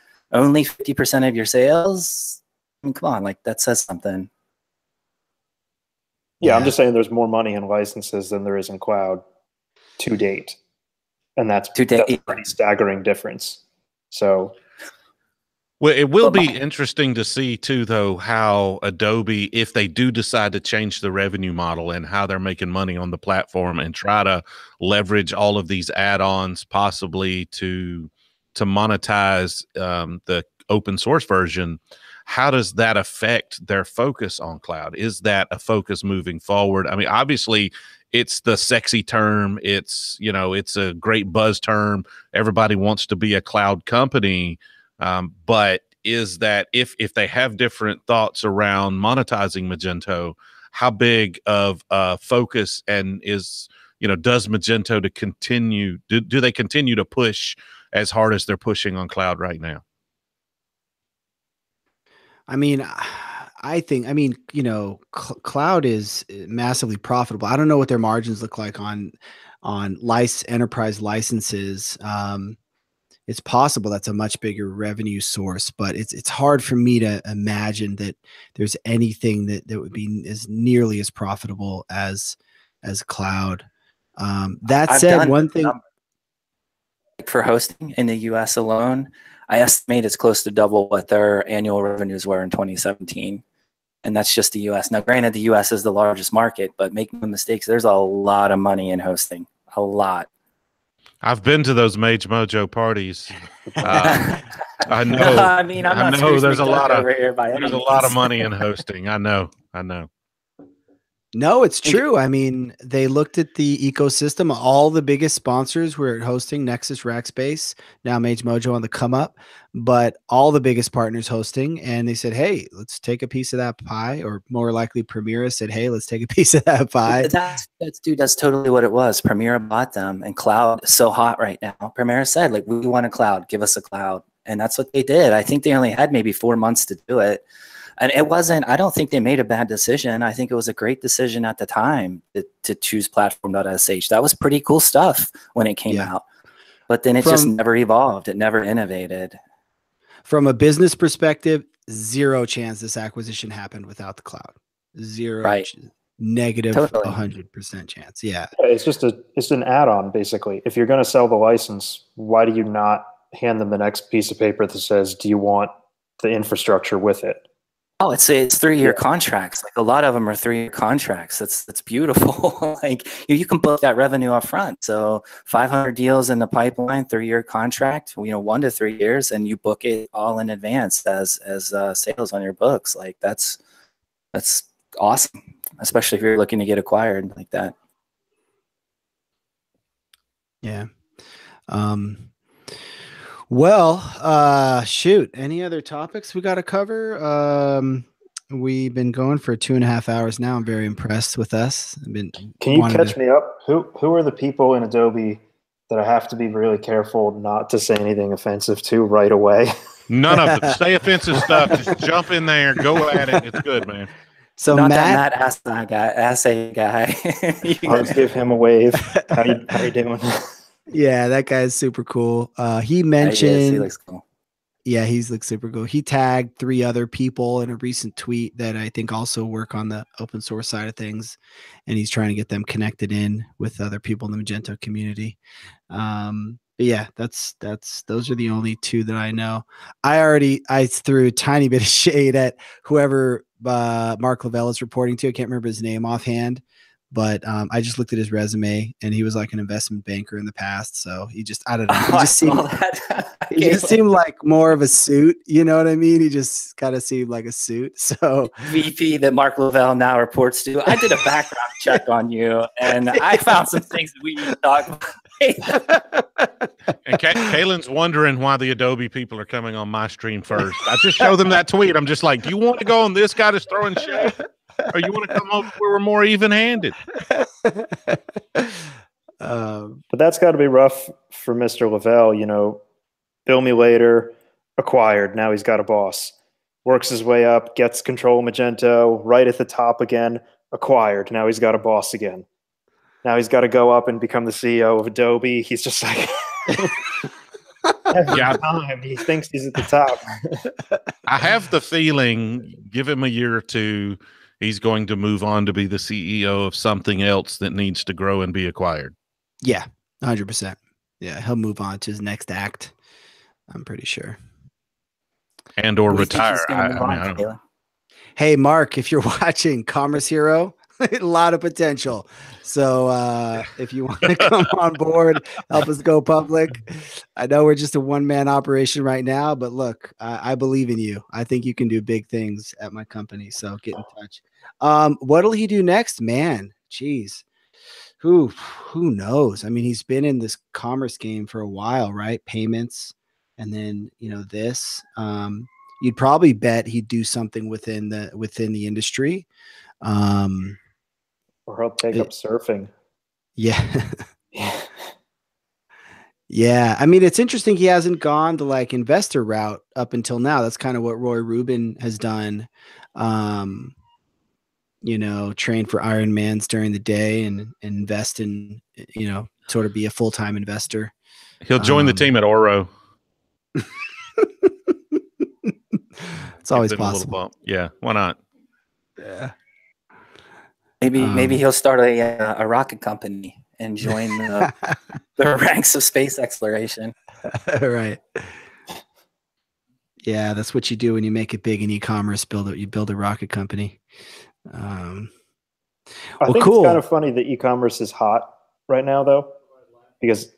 sales, I mean, come on, like that says something. Yeah, I'm just saying there's more money in licenses than there is in cloud to date. And that's a pretty staggering difference. So Well, it will be interesting to see too, though, how Adobe, if they do decide to change the revenue model and how they're making money on the platform and try to leverage all of these add-ons possibly to monetize the open source version. How does that affect their focus on cloud? Is that a focus moving forward? I mean, obviously, it's the sexy term. It's, you know, it's a great buzz term. Everybody wants to be a cloud company. But is that if they have different thoughts around monetizing Magento, how big of a focus and is, you know, does Magento to continue, do they continue to push as hard as they're pushing on cloud right now? I mean, I think, you know, cloud is massively profitable. I don't know what their margins look like on enterprise licenses. It's possible that's a much bigger revenue source, but it's hard for me to imagine that there's anything that would be as nearly as profitable as cloud. That said, one thing for hosting in the US alone, I estimate it's close to double what their annual revenues were in 2017. And that's just the US. Now, granted, the US is the largest market, but make no mistakes, there's a lot of money in hosting, a lot. I've been to those Mage Mojo parties. I know. I mean, I'm not know there's a lot of there's a lot of money in hosting. I know. No, it's true. I mean, they looked at the ecosystem. All the biggest sponsors were hosting, Nexus, Rackspace, now Mage Mojo on the come up, but all the biggest partners hosting. And they said, hey, let's take a piece of that pie, or more likely Primera said, hey, let's take a piece of that pie. That's totally what it was. Primera bought them, and cloud is so hot right now. Primera said, like, we want a cloud, give us a cloud. And that's what they did. I think they only had maybe 4 months to do it. And it wasn't, I don't think they made a bad decision. I think it was a great decision at the time to choose platform.sh. That was pretty cool stuff when it came out. But then it just never evolved. It never innovated. From a business perspective, zero chance this acquisition happened without the cloud. Zero. Right. Negative Totally. 100% chance. Yeah. It's an add-on, basically. If you're going to sell the license, why do you not hand them the next piece of paper that says, do you want the infrastructure with it? Oh, it's 3-year contracts. Like, a lot of them are 3-year contracts. That's beautiful. Like, you can book that revenue up front. So 500 deals in the pipeline, 3-year contract, 1 to 3 years, and you book it all in advance as sales on your books. Like, that's awesome, especially if you're looking to get acquired like that. Yeah. Well, shoot. Any other topics we got to cover? We've been going for 2.5 hours now. I'm very impressed with us. Can you catch me up? Who are the people in Adobe that I have to be really careful not to say anything offensive to right away? None of them. Say offensive stuff. Just jump in there. Go at it. It's good, man. So not Matt, that assay guy. Let's give him a wave. How you doing? Yeah, that guy's super cool. He mentioned, he looks cool. Yeah, he looks super cool. He tagged 3 other people in a recent tweet that I think also work on the open source side of things, and he's trying to get them connected in with other people in the Magento community. But yeah, those are the only 2 that I know. I threw a tiny bit of shade at whoever Mark Lavelle is reporting to. I can't remember his name offhand. But I just looked at his resume, and he was like an investment banker in the past. So I don't know. He just seemed like more of a suit. You know what I mean? He just kind of seemed like a suit. So VP that Mark Lavelle now reports to. I did a background check on you, and I found some things that we need to talk about. And Kaylin's wondering why the Adobe people are coming on my stream first. I just show them that tweet. I'm just like, do you want to go on this guy that's throwing shade? Or you want to come over where we're more even-handed? But that's got to be rough for Mr. Lavelle. Bill me later, acquired. Now he's got a boss. Works his way up, gets control of Magento, right at the top again, acquired. Now he's got a boss again. Now he's got to go up and become the CEO of Adobe. He's just like... Every time he thinks he's at the top. I have the feeling, give him a year or 2, he's going to move on to be the CEO of something else that needs to grow and be acquired. Yeah, 100%. Yeah, he'll move on to his next act. I'm pretty sure. and or Who do you think retire. he's going to move I mean, on I to, don't. Taylor? Hey, Mark, if you're watching Commerce Hero, a lot of potential. So if you want to come on board, help us go public. I know we're just a one-man operation right now, but look, I believe in you. I think you can do big things at my company. So get in touch. What'll he do next, man? Jeez. Who knows? I mean, he's been in this commerce game for a while, right? Payments, and then this. You'd probably bet he'd do something within the industry. Or he'll take up surfing. Yeah. Yeah. I mean, it's interesting he hasn't gone the like investor route up until now. That's kind of what Roy Rubin has done. Train for Ironmans during the day and invest in, sort of be a full-time investor. He'll join the team at Oro. It's always Give them a little possible. bump. Yeah, why not? Yeah. Maybe he'll start a rocket company and join the ranks of space exploration. Right. Yeah, that's what you do when you make it big in e-commerce. You build a rocket company. I think cool. It's kind of funny that e-commerce is hot right now, though, because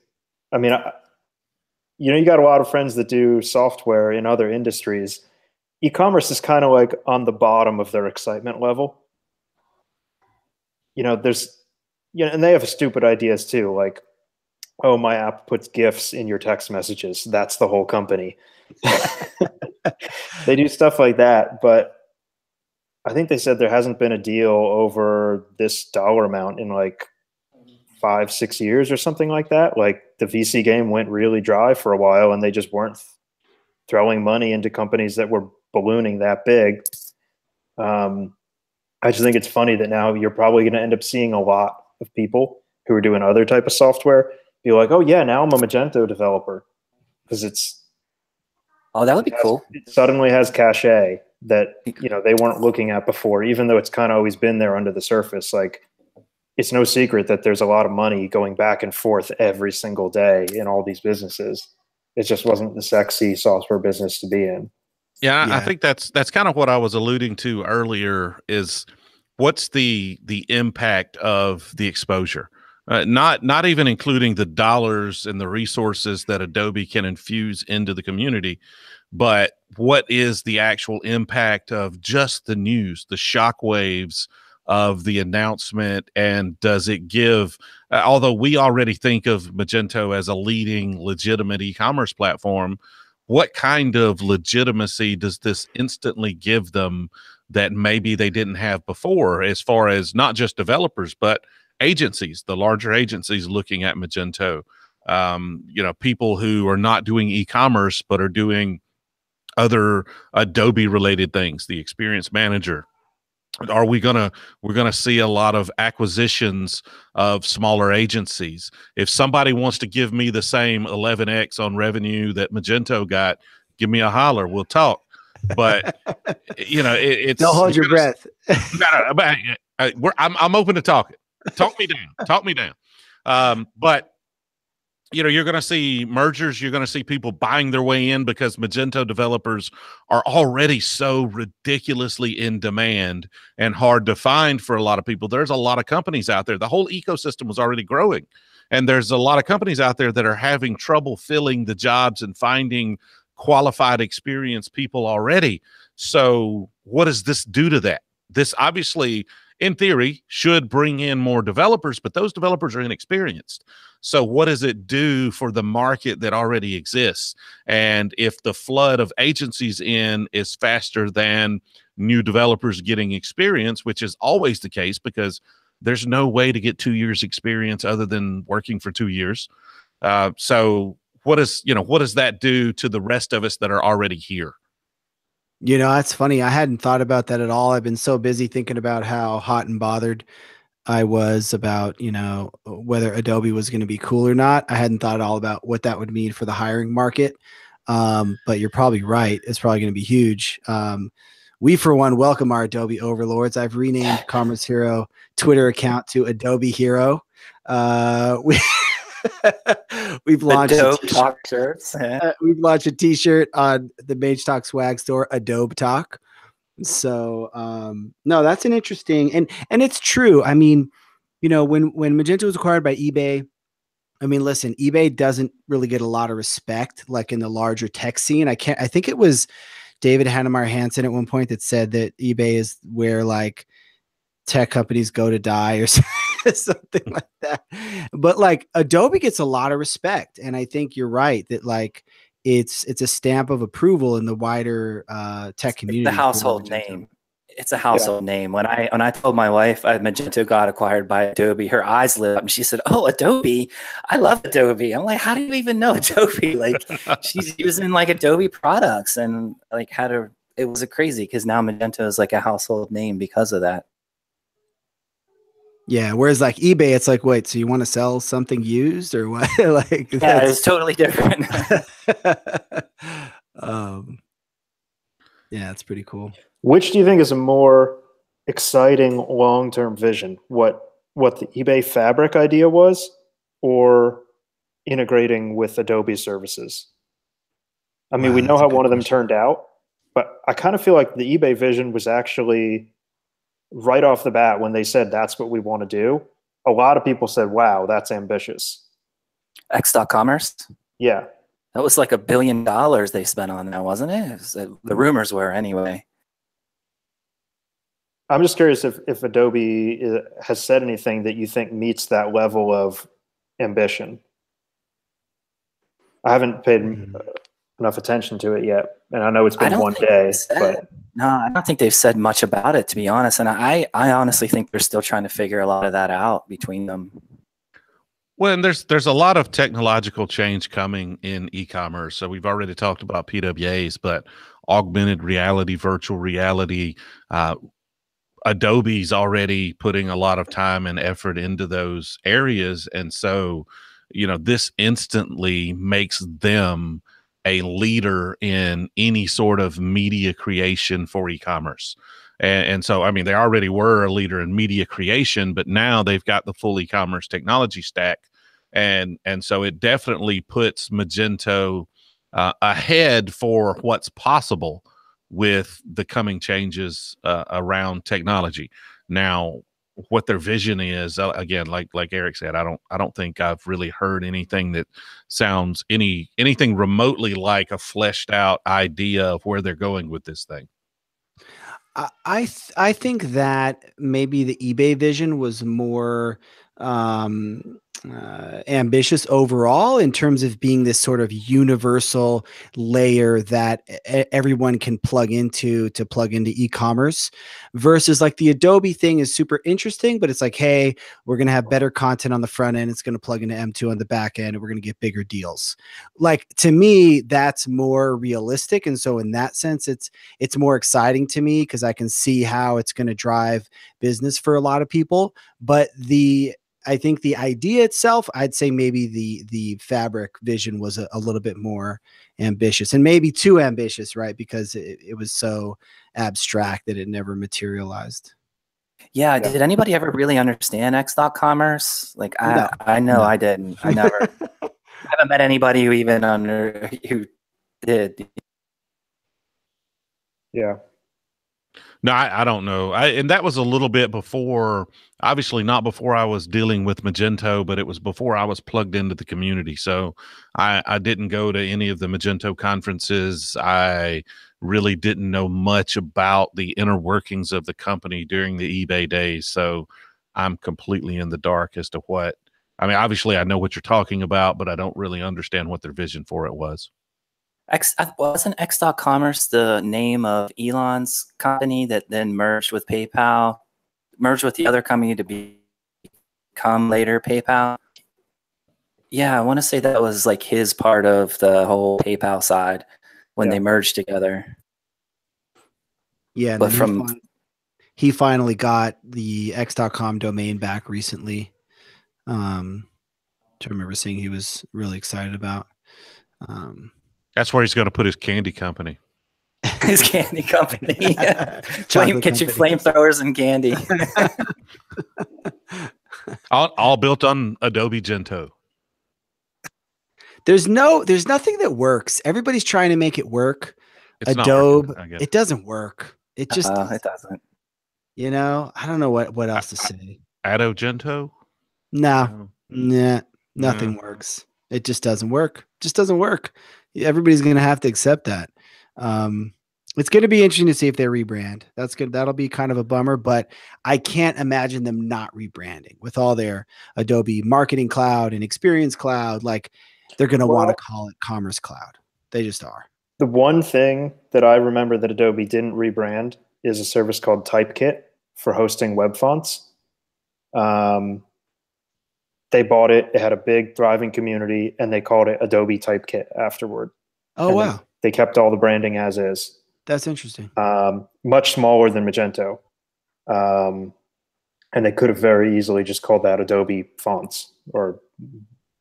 I mean, you got a lot of friends that do software in other industries. E-commerce is kind of like on the bottom of their excitement level. There's, and they have stupid ideas too, like, oh, my app puts GIFs in your text messages. That's the whole company. They do stuff like that, but I think they said there hasn't been a deal over this dollar amount in like 5-6 years or something like that. Like the VC game went really dry for a while, and they just weren't throwing money into companies that were ballooning that big. I just think it's funny that now you're probably going to end up seeing a lot of people who are doing other type of software be like, oh yeah, now I'm a Magento developer, because that would be cool. It suddenly has cachet that they weren't looking at before, even though it's kind of always been there under the surface. Like, it's no secret that there's a lot of money going back and forth every single day in all these businesses. It just wasn't the sexy software business to be in. Yeah, I think that's kind of what I was alluding to earlier, is what's the impact of the exposure? Not even including the dollars and the resources that Adobe can infuse into the community, but what is the actual impact of just the news, the shockwaves of the announcement, and does it give, although we already think of Magento as a leading legitimate e-commerce platform, what kind of legitimacy does this instantly give them that maybe they didn't have before, as far as not just developers, but agencies, the larger agencies looking at Magento, people who are not doing e-commerce, but are doing other Adobe related things, the experience manager. We're gonna see a lot of acquisitions of smaller agencies. If somebody wants to give me the same 11x on revenue that Magento got, give me a holler. We'll talk. But it's don't hold your breath. I'm open to talking. Talk me down. Talk me down. But you're going to see mergers. You're going to see people buying their way in because Magento developers are already so ridiculously in demand and hard to find for a lot of people. There's a lot of companies out there. The whole ecosystem was already growing, and there's a lot of companies out there that are having trouble filling the jobs and finding qualified, experienced people already. So what does this do to that? This obviously, in theory, should bring in more developers, but those developers are inexperienced. So what does it do for the market that already exists? And if the flood of agencies in is faster than new developers getting experience, which is always the case because there's no way to get 2 years experience other than working for 2 years. So what does that do to the rest of us that are already here? That's funny. I hadn't thought about that at all. I've been so busy thinking about how hot and bothered I was about, whether Adobe was going to be cool or not. I hadn't thought at all about what that would mean for the hiring market. But you're probably right. It's probably going to be huge. We, for one, welcome our Adobe overlords. I've renamed Commerce Hero Twitter account to Adobe Hero. We've launched Adobe Talk shirts. we've launched a T-shirt on the Mage Talk swag store, Adobe Talk. So no, that's an interesting, and it's true. I mean, you know, when Magento was acquired by eBay, I mean, listen, eBay doesn't really get a lot of respect, like in the larger tech scene. I think it was David Hannemeyer Hansen at one point that said that eBay is where like tech companies go to die or something like that. But like Adobe gets a lot of respect. And I think you're right that like it's a stamp of approval in the wider tech community. It's a household name. It's a household name. When I told my wife Magento got acquired by Adobe, her eyes lit up and she said, "Oh, Adobe! I love Adobe." I'm like, "How do you even know Adobe?" Like, she's using like Adobe products and like it was crazy because now Magento is like a household name because of that. Yeah, whereas like eBay, it's like, wait, so you want to sell something used or what? Like, yeah, it's totally different. Yeah, it's pretty cool. Which do you think is a more exciting long-term vision? What the eBay Fabric idea was, or integrating with Adobe services? I mean, Wow, we know that's a how good one of them question. turned out, but I kind of feel like the eBay vision was actually right off the bat when they said that's what we want to do. A lot of people said, "Wow, that's ambitious." X.commerce. Yeah. That was like $1 billion they spent on that, wasn't it? The rumors were anyway. I'm just curious if Adobe has said anything that you think meets that level of ambition. I haven't paid enough attention to it yet, and I know it's been one day. But no, I don't think they've said much about it, to be honest. And I honestly think they're still trying to figure a lot of that out between them. Well, and there's a lot of technological change coming in e-commerce. So we've already talked about PWAs, but augmented reality, virtual reality, Adobe's already putting a lot of time and effort into those areas. And so, you know, this instantly makes them a leader in any sort of media creation for e-commerce. And so, I mean, they already were a leader in media creation, but now they've got the full e-commerce technology stack. And so it definitely puts Magento ahead for what's possible with the coming changes around technology. Now, what their vision is, again, like Eric said, I don't think I've really heard anything that sounds anything remotely like a fleshed out idea of where they're going with this thing. I think that maybe the eBay vision was more ambitious overall in terms of being this sort of universal layer that everyone can plug into e-commerce, versus like the Adobe thing is super interesting, but it's like, hey, we're going to have better content on the front end. It's going to plug into M2 on the back end, and we're going to get bigger deals. Like, to me, that's more realistic. And so in that sense, it's more exciting to me because I can see how it's going to drive business for a lot of people. But I think the idea itself, I'd say maybe the Fabric vision was a little bit more ambitious, and maybe too ambitious, right? Because it was so abstract that it never materialized. Yeah. Did anybody ever really understand X.commerce? Like, I know I didn't. I never. I haven't met anybody who did. yeah. No, I don't know. And that was a little bit before, obviously not before I was dealing with Magento, but it was before I was plugged into the community. So I didn't go to any of the Magento conferences. I really didn't know much about the inner workings of the company during the eBay days. So I'm completely in the dark as to what, I mean, obviously I know what you're talking about, but I don't really understand what their vision for it was. Wasn't X.commerce the name of Elon's company that then merged with PayPal, merged with the other company to become later PayPal? Yeah, I want to say that was like his part of the whole PayPal side when they merged together. Yeah, but he finally got the X.com domain back recently. I remember seeing he was really excited about. That's where he's going to put his candy company. His candy company. Yeah. Get your company. flamethrowers and candy. all built on Adobe Gento. There's nothing that works. Everybody's trying to make it work. It's Adobe, not working, it doesn't work. It just, It doesn't. you know, I don't know what else to say. Adogento? No, No. nah, nothing No. works. It just doesn't work. Just doesn't work. Everybody's going to have to accept that. It's going to be interesting to see if they rebrand. That's good. That'll be kind of a bummer, but I can't imagine them not rebranding with all their Adobe Marketing Cloud and Experience Cloud. Like they're going to want to call it Commerce Cloud. They just are. The one thing that I remember that Adobe didn't rebrand is a service called Typekit for hosting web fonts. They bought it. It had a big thriving community, and they called it Adobe Typekit afterward. Oh, and wow. They kept all the branding as is. That's interesting. Much smaller than Magento. And they could have very easily just called that Adobe Fonts or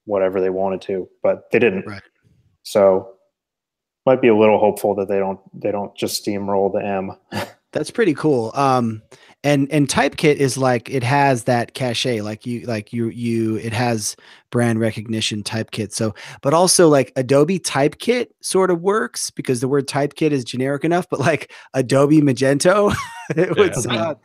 whatever they wanted to, but they didn't. Right. So might be a little hopeful that they don't just steamroll the M. That's pretty cool. And Typekit is like, it has that cachet, it has brand recognition Typekit. So, but also like Adobe Typekit sort of works because the word Typekit is generic enough, but like Adobe Magento, it would sound,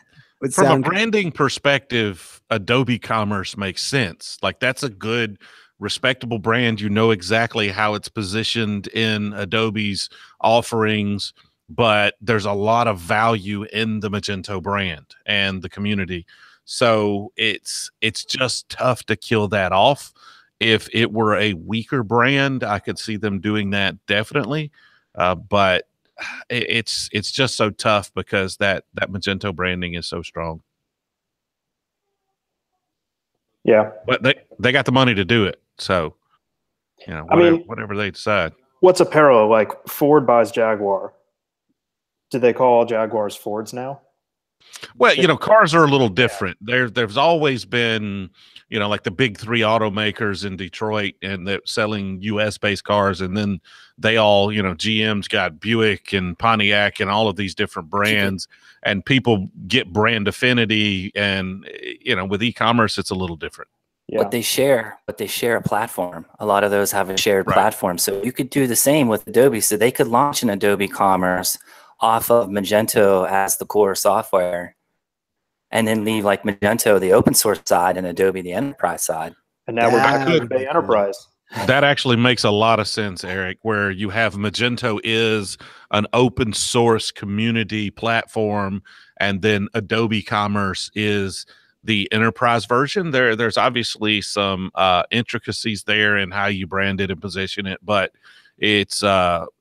from a branding perspective, Adobe Commerce makes sense. Like that's a good, respectable brand. You know exactly how it's positioned in Adobe's offerings, but there's a lot of value in the Magento brand and the community. So it's just tough to kill that off. If it were a weaker brand, I could see them doing that definitely. But it's just so tough because that Magento branding is so strong. Yeah. But they got the money to do it. So, you know, whatever they decide. What's a parallel? Like Ford buys Jaguar. Do they call all Jaguars Fords now? Well, you know, cars are a little different. There's always been, you know, like the big three automakers in Detroit and they're selling US based cars. And then they all, you know, GM's got Buick and Pontiac and all of these different brands and people get brand affinity. And, you know, with e-commerce, it's a little different. Yeah. But they share a platform. A lot of those have a shared platform. So you could do the same with Adobe. So they could launch an Adobe Commerce off of Magento as the core software, and then leave like Magento the open source side and Adobe the enterprise side. And now we're back to the enterprise. That actually makes a lot of sense, Eric, where you have Magento is an open source community platform, and then Adobe Commerce is the enterprise version. There's obviously some intricacies there in how you brand it and position it, but it's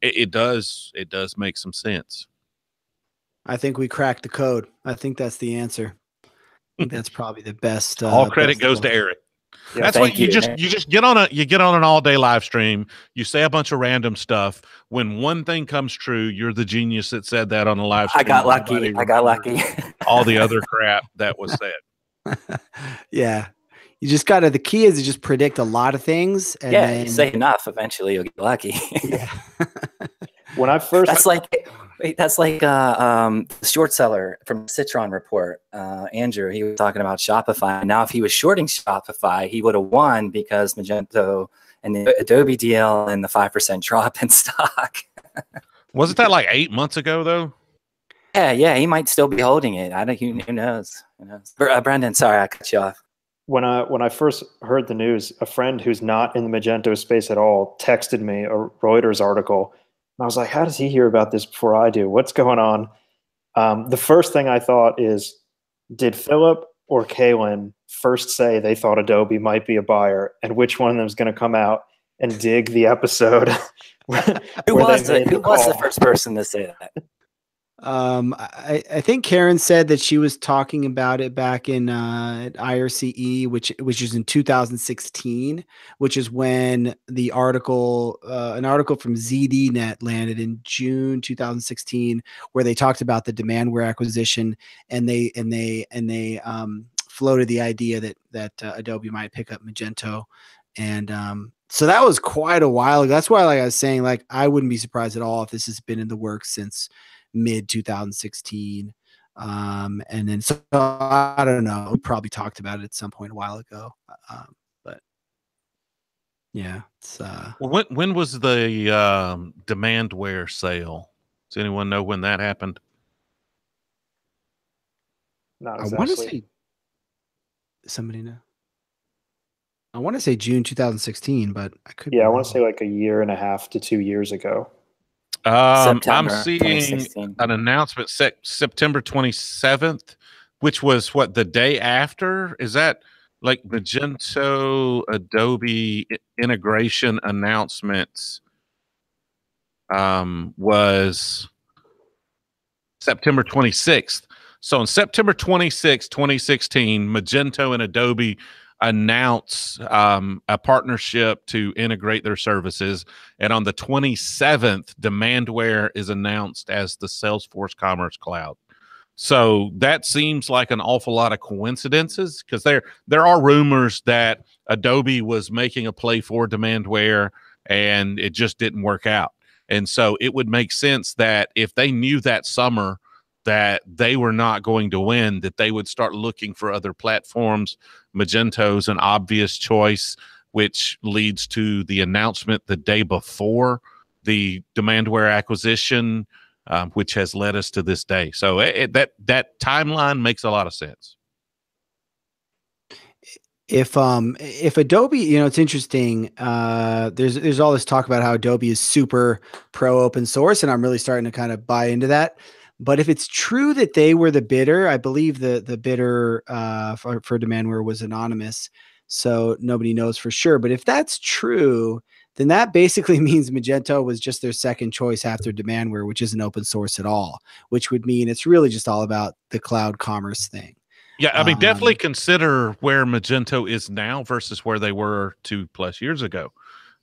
it does make some sense. I think we cracked the code. I think that's the answer. I think that's probably the best. All credit goes to Eric. Yeah, that's what you just get on an all day live stream. You say a bunch of random stuff. When one thing comes true, you're the genius that said that on the live stream. I got lucky. All the other crap that was said. Yeah. You just gotta, the key is to just predict a lot of things. And then you say enough, eventually you'll get lucky. Yeah. When I first, that's like the short seller from Citron report, Andrew, he was talking about Shopify. Now, if he was shorting Shopify, he would have won because Magento and the Adobe deal and the 5% drop in stock. Wasn't that like 8 months ago though? Yeah, he might still be holding it. I don't. Who knows? Who knows? Brendan, sorry, I cut you off. When I first heard the news, a friend who's not in the Magento space at all texted me a Reuters article. And I was like, how does he hear about this before I do? What's going on? The first thing I thought is, did Philip or Kaylin first say they thought Adobe might be a buyer, and which one of them is going to come out and dig the episode? Who was the first person to say that? I think Karen said that she was talking about it back in at IRCE, which is in 2016, which is when the article, an article from ZDNet landed in June 2016, where they talked about the Demandware acquisition, and they floated the idea that Adobe might pick up Magento, and so that was quite a while ago. That's why, like I was saying, like I wouldn't be surprised at all if this has been in the works since mid 2016. And then so I don't know, we probably talked about it at some point a while ago. But Yeah. It's Well, when was the Demandware sale? Does anyone know when that happened? Not I want to exactly. say somebody know. I want to say June 2016, but I could be Yeah, I wrong. want to say like a year and a half to 2 years ago. I'm September seeing 2016. an announcement September 27th, which was what, the day after? Is that like Magento Adobe integration announcements? Was September 26th. So on September 26th, 2016, Magento and Adobe announce a partnership to integrate their services. And on the 27th, Demandware is announced as the Salesforce Commerce Cloud. So that seems like an awful lot of coincidences, because there are rumors that Adobe was making a play for Demandware and it just didn't work out. And so it would make sense that if they knew that summer that they were not going to win, that they would start looking for other platforms. Magento's an obvious choice, which leads to the announcement the day before the Demandware acquisition, which has led us to this day. So that timeline makes a lot of sense. If Adobe, it's interesting. There's all this talk about how Adobe is super pro open source, and I'm really starting to kind of buy into that. But if it's true that they were the bidder, I believe the bidder for Demandware was anonymous, so nobody knows for sure. But if that's true, then that basically means Magento was just their second choice after Demandware, which isn't open source at all, which would mean it's really just all about the cloud commerce thing. Yeah, I mean, definitely consider where Magento is now versus where they were 2+ years ago.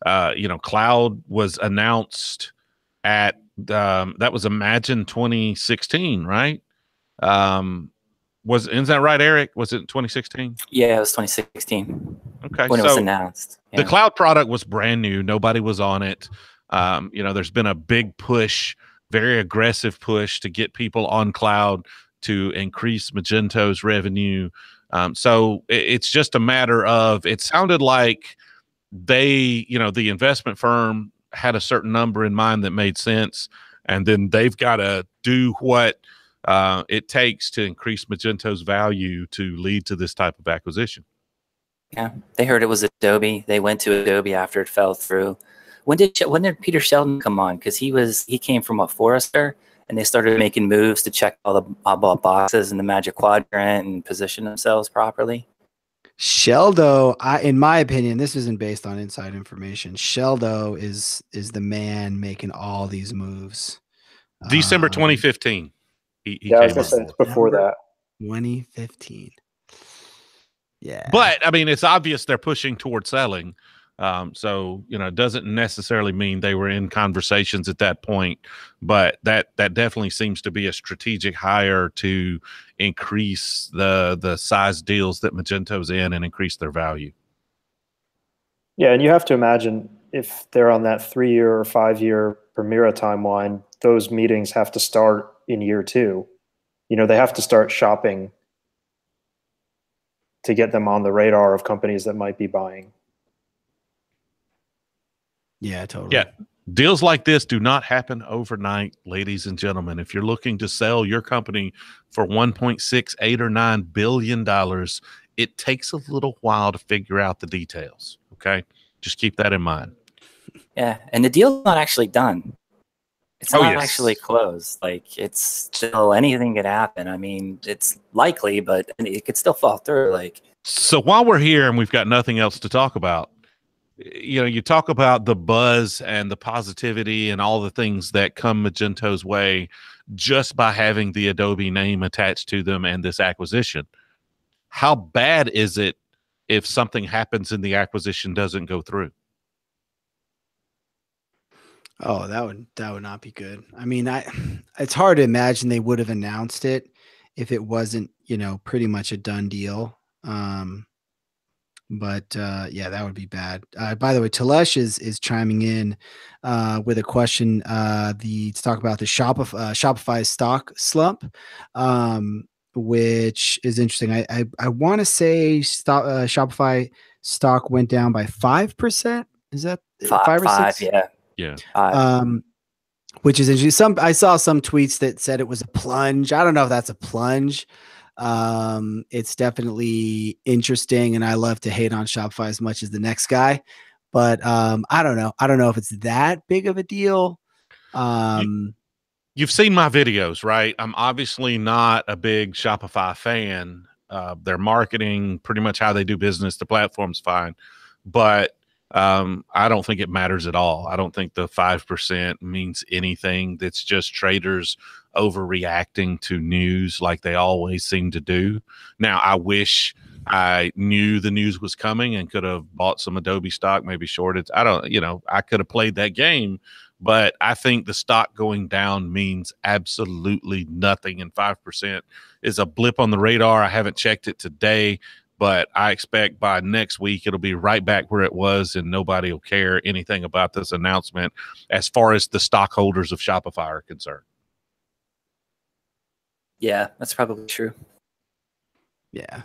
Cloud was announced at that was Imagine 2016, right? Is that right, Eric? Was it 2016? Yeah, it was 2016. Okay, when it was announced. Yeah. The cloud product was brand new. Nobody was on it. There's been a big push, very aggressive push to get people on cloud to increase Magento's revenue. So it's just a matter of, it sounded like the investment firm had a certain number in mind that made sense, and then they've got to do what it takes to increase Magento's value to lead to this type of acquisition. Yeah, they heard it was Adobe. They went to Adobe after it fell through. When did Peter Sheldon come on? Because he came from a Forrester, and they started making moves to check all the boxes in the Magic Quadrant and position themselves properly. Sheldo, in my opinion, this isn't based on inside information. Sheldo is the man making all these moves. December 2015. He yeah, I was came gonna say it's before that. 2015. Yeah. But I mean, it's obvious they're pushing toward selling. So it doesn't necessarily mean they were in conversations at that point, but that definitely seems to be a strategic hire to increase the size deals that Magento's in and increase their value. Yeah, and you have to imagine if they're on that 3-year or 5-year Permira timeline, those meetings have to start in year 2. They have to start shopping to get them on the radar of companies that might be buying. Yeah, totally. Yeah. Deals like this do not happen overnight, ladies and gentlemen. If you're looking to sell your company for $1.68 or $9 billion, it takes a little while to figure out the details. Okay. Just keep that in mind. Yeah. And the deal's not actually done. It's not actually closed. Like, it's still, anything could happen. I mean, it's likely, but it could still fall through. So while we're here and we've got nothing else to talk about, you talk about the buzz and the positivity and all the things that come Magento's way just by having the Adobe name attached to them and this acquisition. How bad is it if something happens and the acquisition doesn't go through? Oh, that would not be good. I mean, it's hard to imagine they would have announced it if it wasn't, pretty much a done deal. But yeah, that would be bad. By the way, Talesh is chiming in with a question to talk about the Shopify stock slump, which is interesting. I want to say Shopify stock went down by 5% Is that Five, or six? Yeah. Yeah. Which is interesting. I saw some tweets that said it was a plunge. I don't know if that's a plunge. It's definitely interesting, and I love to hate on Shopify as much as the next guy, but I don't know. I don't know if it's that big of a deal. You've seen my videos, right? I'm obviously not a big Shopify fan. Their marketing, pretty much how they do business, the platform's fine, but I don't think it matters at all. I don't think the 5% means anything. That's just traders overreacting to news like they always seem to do. Now, I wish I knew the news was coming and could have bought some Adobe stock, maybe shorted. I could have played that game, but I think the stock going down means absolutely nothing. And 5% is a blip on the radar. I haven't checked it today, but I expect by next week it'll be right back where it was, and nobody will care anything about this announcement as far as the stockholders of Shopify are concerned. Yeah, that's probably true. Yeah.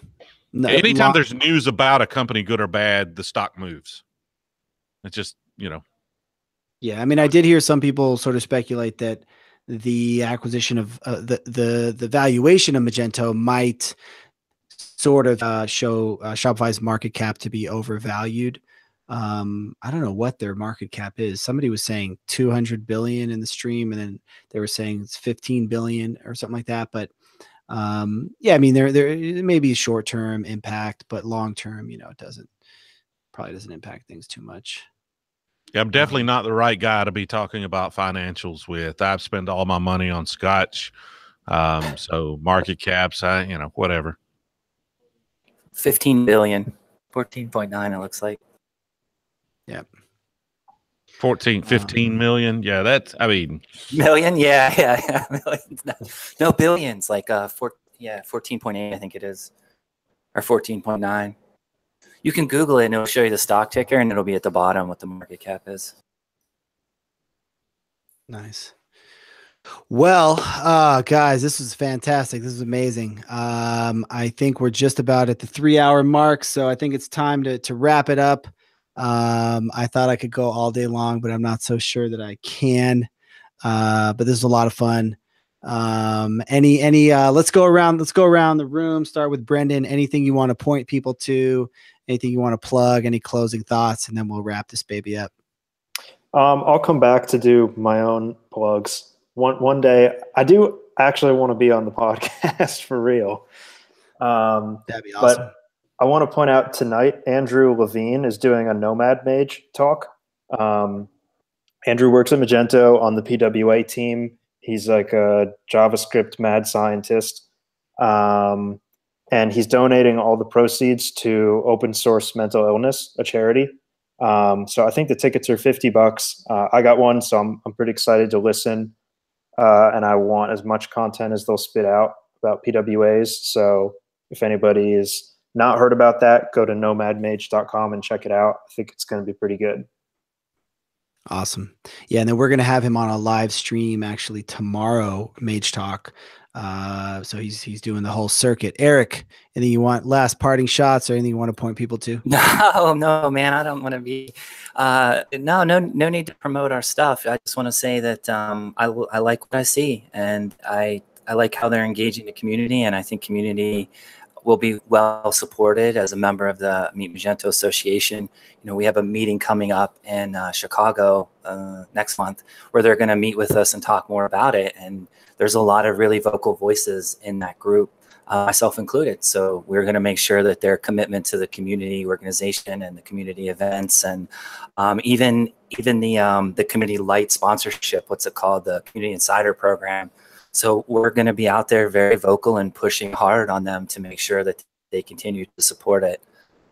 Anytime there's news about a company, good or bad, the stock moves. It's just, Yeah, I mean, I did hear some people sort of speculate that the acquisition of the valuation of Magento might sort of show Shopify's market cap to be overvalued. I don't know what their market cap is. Somebody was saying 200 billion in the stream, and then they were saying it's 15 billion or something like that. But yeah, I mean, there may be short term impact, but long term, it probably doesn't impact things too much. Yeah, I'm definitely not the right guy to be talking about financials with. I've spent all my money on Scotch, so market caps, whatever. 15 billion, 14.9. It looks like. Yep. 15 million. Yeah, million. Yeah. Millions. No, billions. Like 14.8. I think it is, or 14.9. You can Google it and it'll show you the stock ticker, and it'll be at the bottom what the market cap is. Nice. Well, guys, this was fantastic. This is amazing. I think we're just about at the 3-hour mark, so I think it's time to wrap it up. I thought I could go all day long, but I'm not so sure that I can. But this is a lot of fun. Let's go around the room. Start with Brendan. Anything you want to point people to? Anything you want to plug? Any closing thoughts? And then we'll wrap this baby up. I'll come back to do my own plugs. One day, I do actually want to be on the podcast for real. That'd be awesome. But I want to point out tonight, Andrew Levine is doing a Nomad Mage talk. Andrew works at Magento on the PWA team. He's like a JavaScript mad scientist. And he's donating all the proceeds to Open Source Mental Illness, a charity. So I think the tickets are $50. I got one, so I'm pretty excited to listen. And I want as much content as they'll spit out about PWAs. So if anybody is not heard about that, go to nomadmage.com and check it out. I think it's going to be pretty good. Awesome. Yeah, and then we're going to have him on a live stream actually tomorrow, Mage Talk. So he's doing the whole circuit. Eric, anything you want, last parting shots or anything you want to point people to? No, man, I don't want to be, no need to promote our stuff. I just want to say that I like what I see, and I like how they're engaging the community, and I think community will be well supported as a member of the Meet Magento Association. We have a meeting coming up in Chicago next month where they're going to meet with us and talk more about it. And there's a lot of really vocal voices in that group, myself included. So we're going to make sure that their commitment to the community organization and the community events, and even the community light sponsorship, what's it called, the Community Insider Program. So we're going to be out there very vocal and pushing hard on them to make sure that they continue to support it.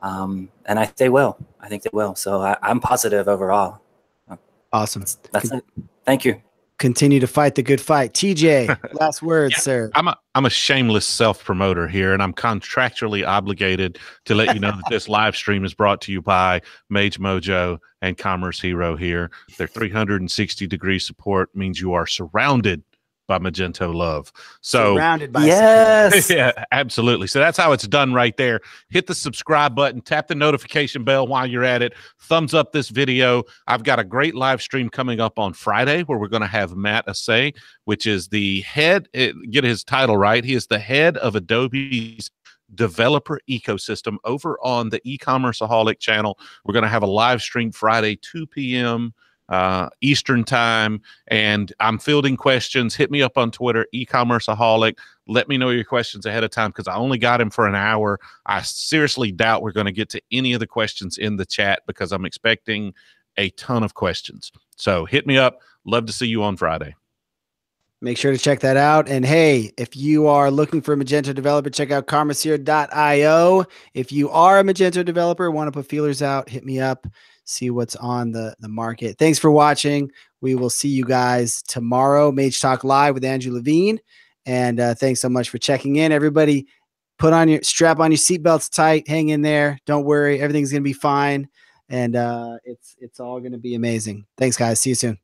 And I think they will. So I'm positive overall. Awesome. That's it. Thank you. Continue to fight the good fight. TJ, last words, sir. I'm a shameless self-promoter here, and I'm contractually obligated to let you know that this live stream is brought to you by Mage Mojo and Commerce Hero here. Their 360-degree support means you are surrounded by Magento love. So surrounded by Yes. yeah, absolutely. So that's how it's done right there. Hit the subscribe button, tap the notification bell while you're at it. Thumbs up this video. I've got a great live stream coming up on Friday where we're going to have Matt Assay, which is the head, get his title right. He is the head of Adobe's developer ecosystem over on the E-commerceaholic channel. We're going to have a live stream Friday, 2 p.m. Eastern time, and I'm fielding questions. Hit me up on Twitter, E-commerceaholic. Let me know your questions ahead of time because I only got him for an hour. I seriously doubt we're going to get to any of the questions in the chat because I'm expecting a ton of questions. So hit me up. Love to see you on Friday. Make sure to check that out. And hey, if you are looking for a Magento developer, check out karmaseer.io. If you are a Magento developer, want to put feelers out, hit me up, see what's on the market. Thanks for watching. We will see you guys tomorrow. Mage Talk Live with Andrew Levine. And thanks so much for checking in. Everybody, strap on your seatbelts tight, hang in there. Don't worry. Everything's going to be fine. And it's all going to be amazing. Thanks, guys. See you soon.